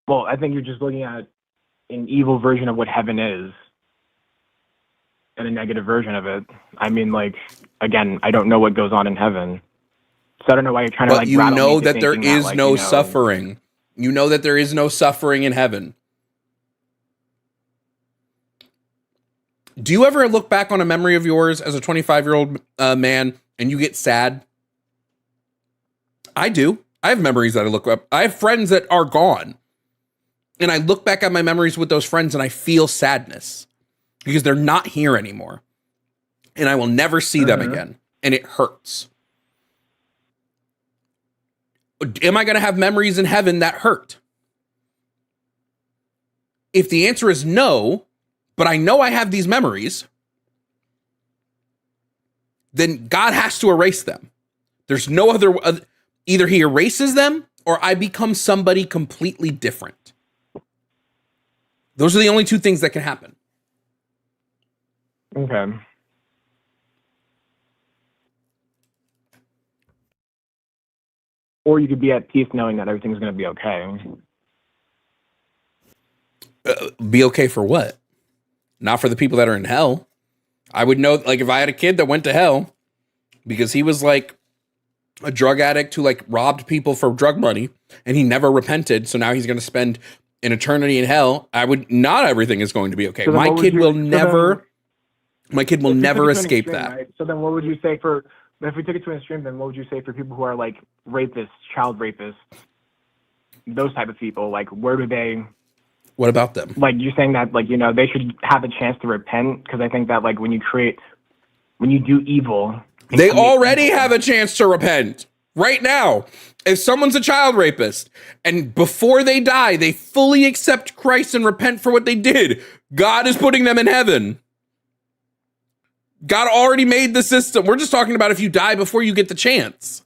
Well, I think you're just looking at an evil version of what heaven is and a negative version of it. I mean, like, again, I don't know what goes on in heaven. So I don't know why you're trying to, like, you rattle know me into that there thinking is like, no suffering. You know that there is no suffering in heaven. Do you ever look back on a memory of yours as a 25-year-old man and you get sad? I do. I have memories that I look up. I have friends that are gone. And I look back at my memories with those friends and I feel sadness because they're not here anymore. And I will never see them again. And it hurts. Am I going to have memories in heaven that hurt? If the answer is no, but I know I have these memories, then God has to erase them. There's no other, either he erases them or I become somebody completely different. Those are the only two things that can happen. Okay. Or you could be at peace knowing that everything's going to be okay. Be okay for what? Not for the people that are in hell. I would know, like, if I had a kid that went to hell because he was like a drug addict who like robbed people for drug money and he never repented, so now he's going to spend an eternity in hell, I would, not everything is going to be okay. So my kid will never escape that. Right? So then what would you say for, if we took it to an extreme, then what would you say for people who are like rapists, child rapists, those type of people? Like, where do they... What about them? Like, you're saying that, like, you know, they should have a chance to repent? Because I think that, like, when you do evil... They already have a chance to repent right now. If someone's a child rapist and before they die, they fully accept Christ and repent for what they did, God is putting them in heaven. God already made the system. We're just talking about if you die before you get the chance.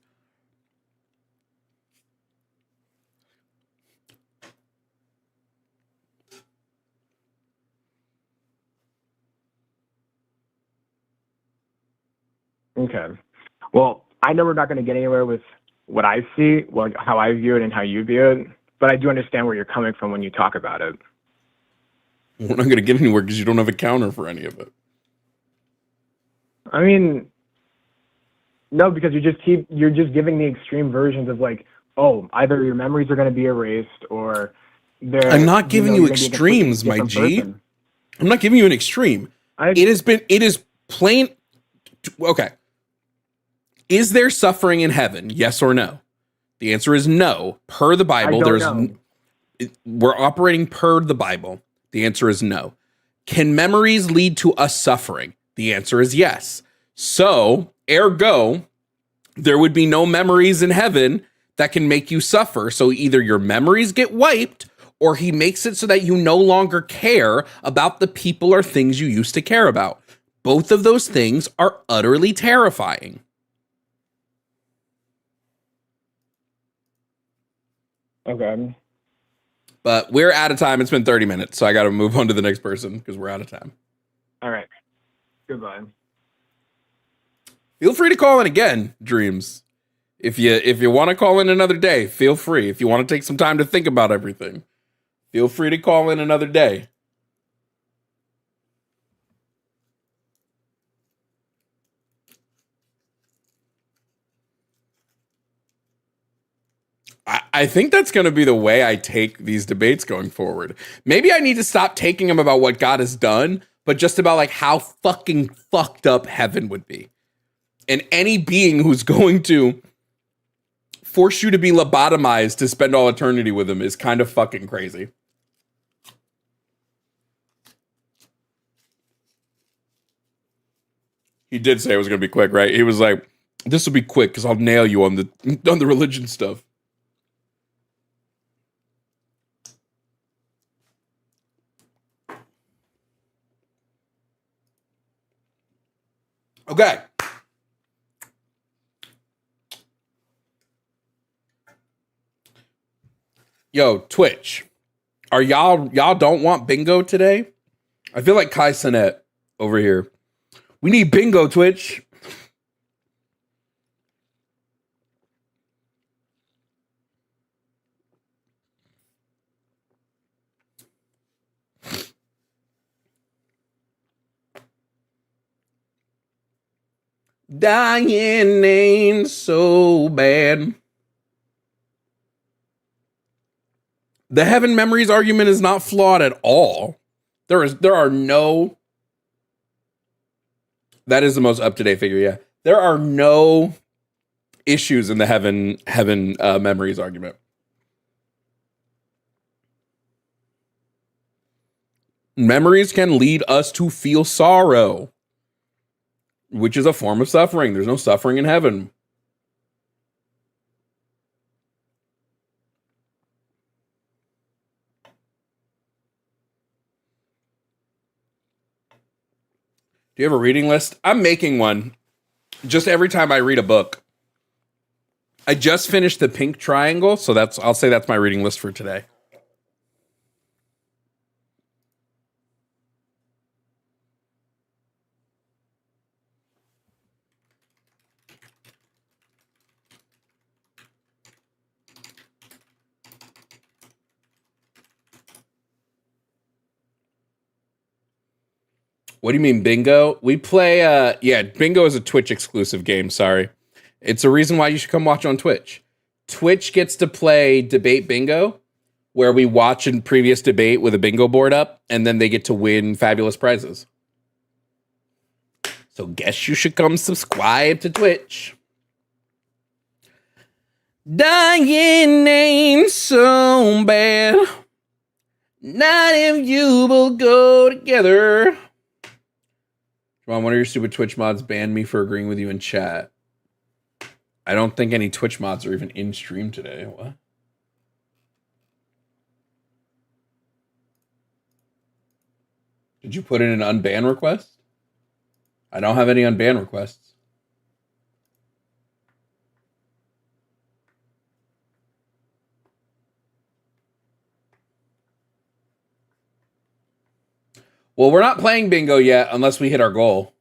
Okay. Well, I know we're not going to get anywhere with what I see, well, how I view it and how you view it, but I do understand where you're coming from when you talk about it. We're not going to get anywhere because you don't have a counter for any of it. I mean, no, because you're just giving the extreme versions of like, oh, either your memories are going to be erased or they're... I'm not giving you extremes, my G. Person. I'm not giving you an extreme. It is plain... Okay. Is there suffering in heaven? Yes or no? The answer is no. Per the Bible, we're operating per the Bible. The answer is no. Can memories lead to us suffering? The answer is yes. So, ergo, there would be no memories in heaven that can make you suffer. So either your memories get wiped or he makes it so that you no longer care about the people or things you used to care about. Both of those things are utterly terrifying. Okay. But we're out of time. It's been 30 minutes, so I got to move on to the next person because we're out of time. All right. Goodbye. Feel free to call in again, Dreams. If you want to call in another day, feel free. If you want to take some time to think about everything, feel free to call in another day. I think that's going to be the way I take these debates going forward. Maybe I need to stop taking them about what God has done, but just about like how fucking fucked up heaven would be. And any being who's going to force you to be lobotomized to spend all eternity with him is kind of fucking crazy. He did say it was going to be quick, right? He was like, this will be quick because I'll nail you on the religion stuff. Okay. Yo, Twitch. Are y'all don't want bingo today? I feel like Kai Sinet over here. We need bingo, Twitch. Dying ain't so bad. The heaven memories argument is not flawed at all. There are no. That is the most up-to-date figure, yeah. There are no issues in the heaven memories argument. Memories can lead us to feel sorrow, which is a form of suffering. There's no suffering in heaven. Do you have a reading list? I'm making one. Just every time I read a book. I just finished The Pink Triangle, so I'll say that's my reading list for today. What do you mean bingo? We play bingo is a Twitch exclusive game, sorry. It's a reason why you should come watch on Twitch. Twitch gets to play debate bingo, where we watch a previous debate with a bingo board up, and then they get to win fabulous prizes. So guess you should come subscribe to Twitch. Dying ain't so bad. Not if you will go together. Come on, one of your stupid Twitch mods banned me for agreeing with you in chat. I don't think any Twitch mods are even in stream today. What? Did you put in an unban request? I don't have any unban requests. Well, we're not playing bingo yet unless we hit our goal.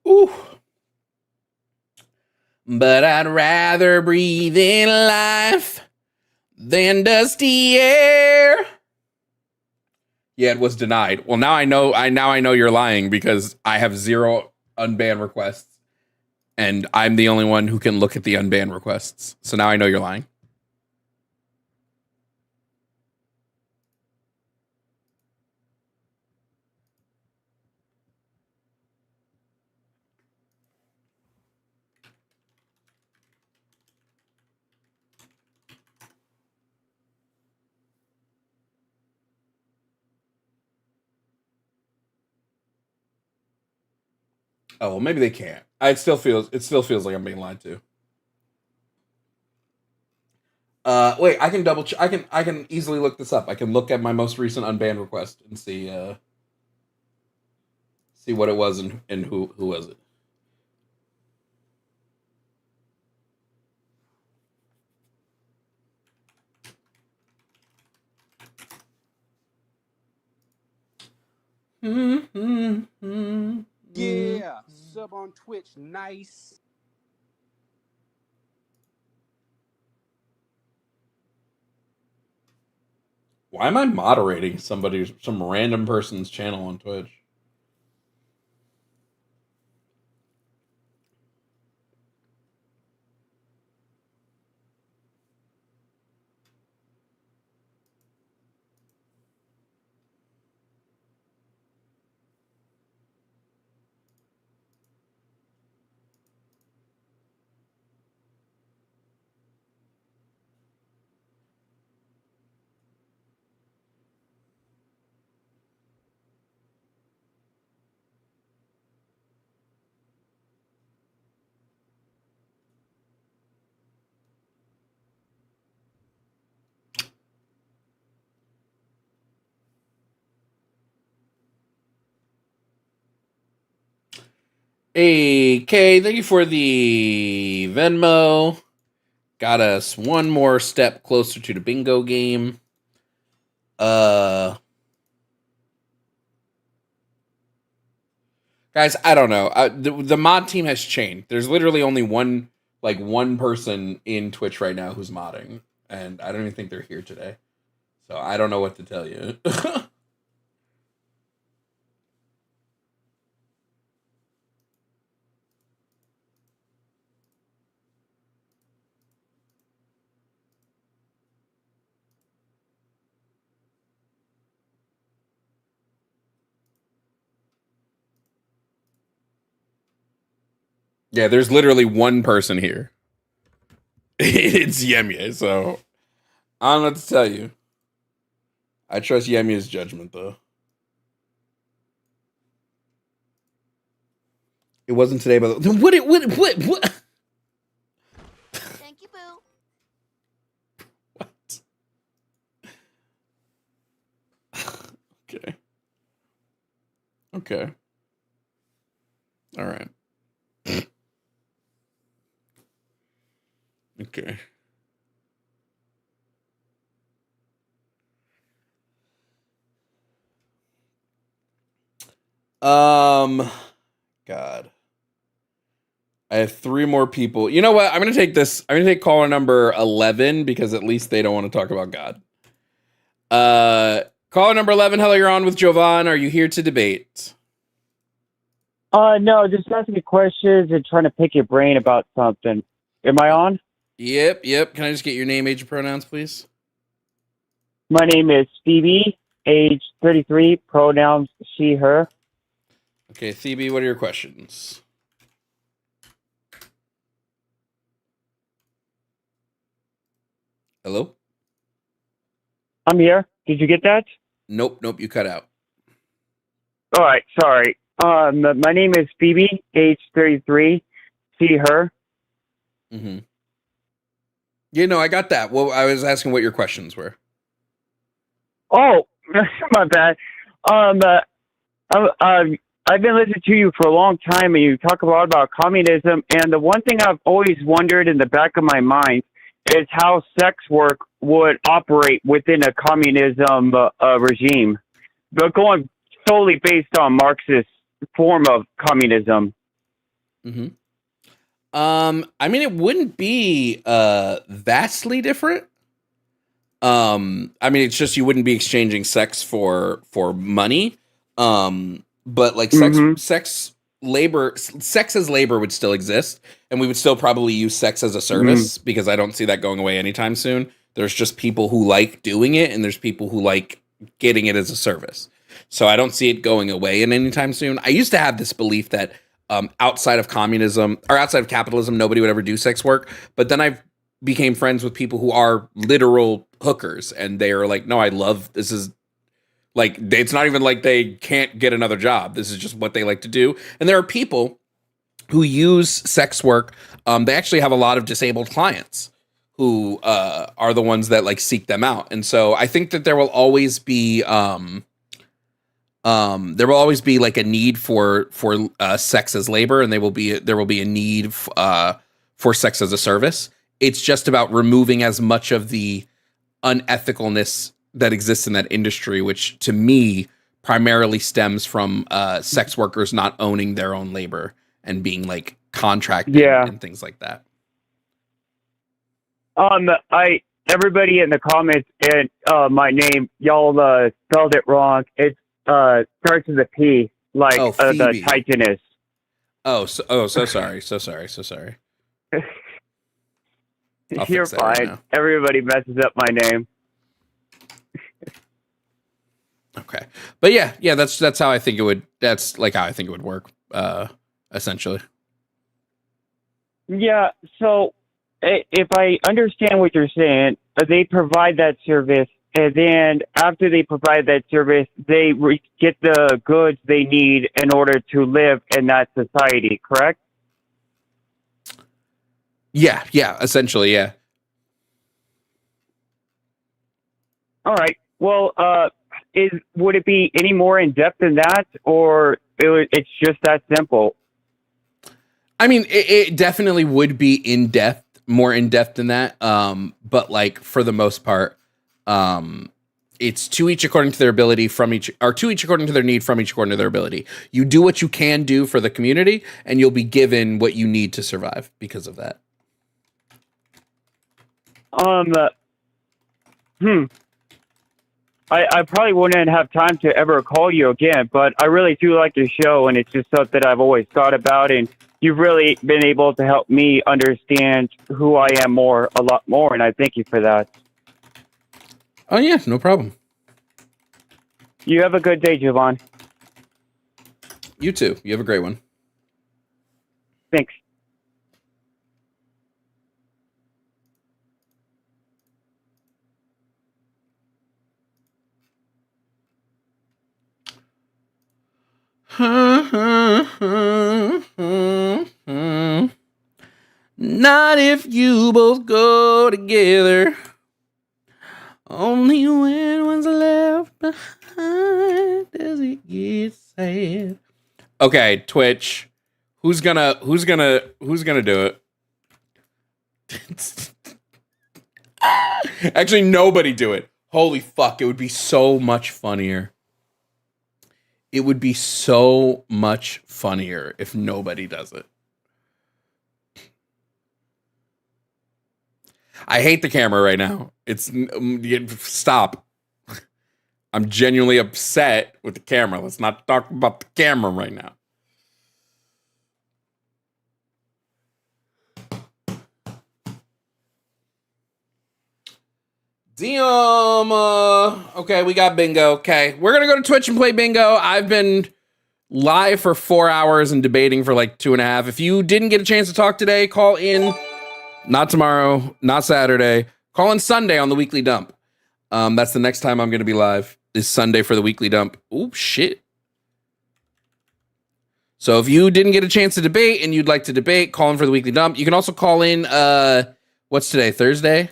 Ooh. But I'd rather breathe in life than dusty air. Yeah, it was denied. Well, now I know you're lying because I have 0 unban requests. And I'm the only one who can look at the unbanned requests. So now I know you're lying. Oh, well, maybe they can't. It still feels like I'm being lied to. Wait, I can double check. I can easily look this up. I can look at my most recent unbanned request and see what it was and who was it. Yeah, sub on Twitch, nice. Why am I moderating some random person's channel on Twitch? Hey, Kay, thank you for the Venmo. got us one more step closer to the bingo game. Guys, I don't know. The mod team has changed. There's literally only one person in Twitch right now who's modding, and I don't even think they're here today. So I don't know what to tell you. Yeah, there's literally one person here. It's Yemye, so I don't know what to tell you. I trust Yemye's judgment, though. It wasn't today, but what? Thank you, Boo. What? Okay. Okay. All right. Okay. God. I have 3 more people. You know what? I'm going to take this. I'm going to take caller number 11 because at least they don't want to talk about God. Caller number 11, hello, you're on with Jovan. Are you here to debate? No, just asking questions and trying to pick your brain about something. Am I on? Yep. Can I just get your name, age, and pronouns, please? My name is Phoebe, age 33, pronouns she, her. Okay, Phoebe, what are your questions? Hello? I'm here. Did you get that? Nope, you cut out. All right, sorry. My name is Phoebe, age 33, she, her. Mm-hmm. Yeah, no, I got that. Well, I was asking what your questions were. Oh, my bad. I've been listening to you for a long time, and you talk a lot about communism. And the one thing I've always wondered in the back of my mind is how sex work would operate within a communism regime, but going solely based on Marxist form of communism. Mm-hmm. I mean, it wouldn't be vastly different. I mean, it's just you wouldn't be exchanging sex for money. But like sex as labor would still exist, and we would still probably use sex as a service because I don't see that going away anytime soon. There's just people who like doing it, and there's people who like getting it as a service. So I don't see it going away in anytime soon. I used to have this belief that outside of communism or outside of capitalism, nobody would ever do sex work. But then I became friends with people who are literal hookers, and they are like, no, I love this. Is like, it's not even like they can't get another job. This is just what they like to do. And there are people who use sex work. They actually have a lot of disabled clients who are the ones that like seek them out. And so I think that there will always be like a need for sex as labor, and there will be a need for sex as a service. It's just about removing as much of the unethicalness that exists in that industry, which to me primarily stems from sex workers not owning their own labor and being like contracted and things like that. Everybody in the comments and my name, y'all spelled it wrong. It starts with a P, like the Titaness. So sorry. You're fine. Right, everybody messes up my name. Okay, but yeah, that's how I think it would. That's like how I think it would work, essentially. Yeah. So, if I understand what you're saying, they provide that service, and then after they provide that service, they get the goods they need in order to live in that society. Correct? Yeah, essentially, yeah. All right. Well, would it be any more in depth than that, or it's just that simple? I mean, it definitely would be in depth. more in depth than that. But like for the most part, it's to each according to their ability to each according to their need from each according to their ability. You do what you can do for the community, and you'll be given what you need to survive because of that. I probably wouldn't have time to ever call you again, but I really do like your show, and it's just something I've always thought about, and you've really been able to help me understand who I am a lot more, and I thank you for that. Oh, yeah, no problem. You have a good day, Jovan. You too. You have a great one. Thanks. Not if you both go together. Only when one's left behind does it get sad. Okay, Twitch. Who's gonna do it? Actually, nobody do it. Holy fuck, it would be so much funnier. It would be so much funnier if nobody does it. I hate the camera right now. Stop. I'm genuinely upset with the camera. Let's not talk about the camera right now. Damn. Okay, we got bingo. Okay, we're gonna go to Twitch and play bingo. I've been live for 4 hours and debating for like 2.5. If you didn't get a chance to talk today, call in. Not tomorrow, not Saturday. Call in Sunday on the weekly dump. That's the next time I'm gonna be live. Is Sunday for the weekly dump. Oh shit. So if you didn't get a chance to debate and you'd like to debate, call in for the weekly dump. You can also call in. What's today? Thursday.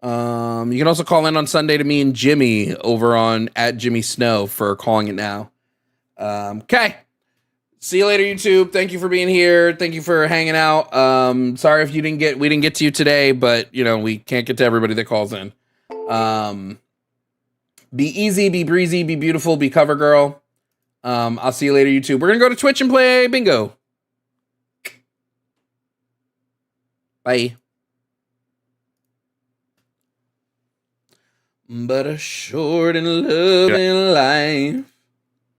You can also call in on Sunday to me and Jimmy over on @JimmySnow for calling it now. Okay. See you later, YouTube. Thank you for being here. Thank you for hanging out. Sorry if we didn't get to you today, but you know, we can't get to everybody that calls in. Be easy, be breezy, be beautiful, be cover girl. I'll see you later, YouTube. We're gonna go to Twitch and play bingo. Bye. But a short and loving life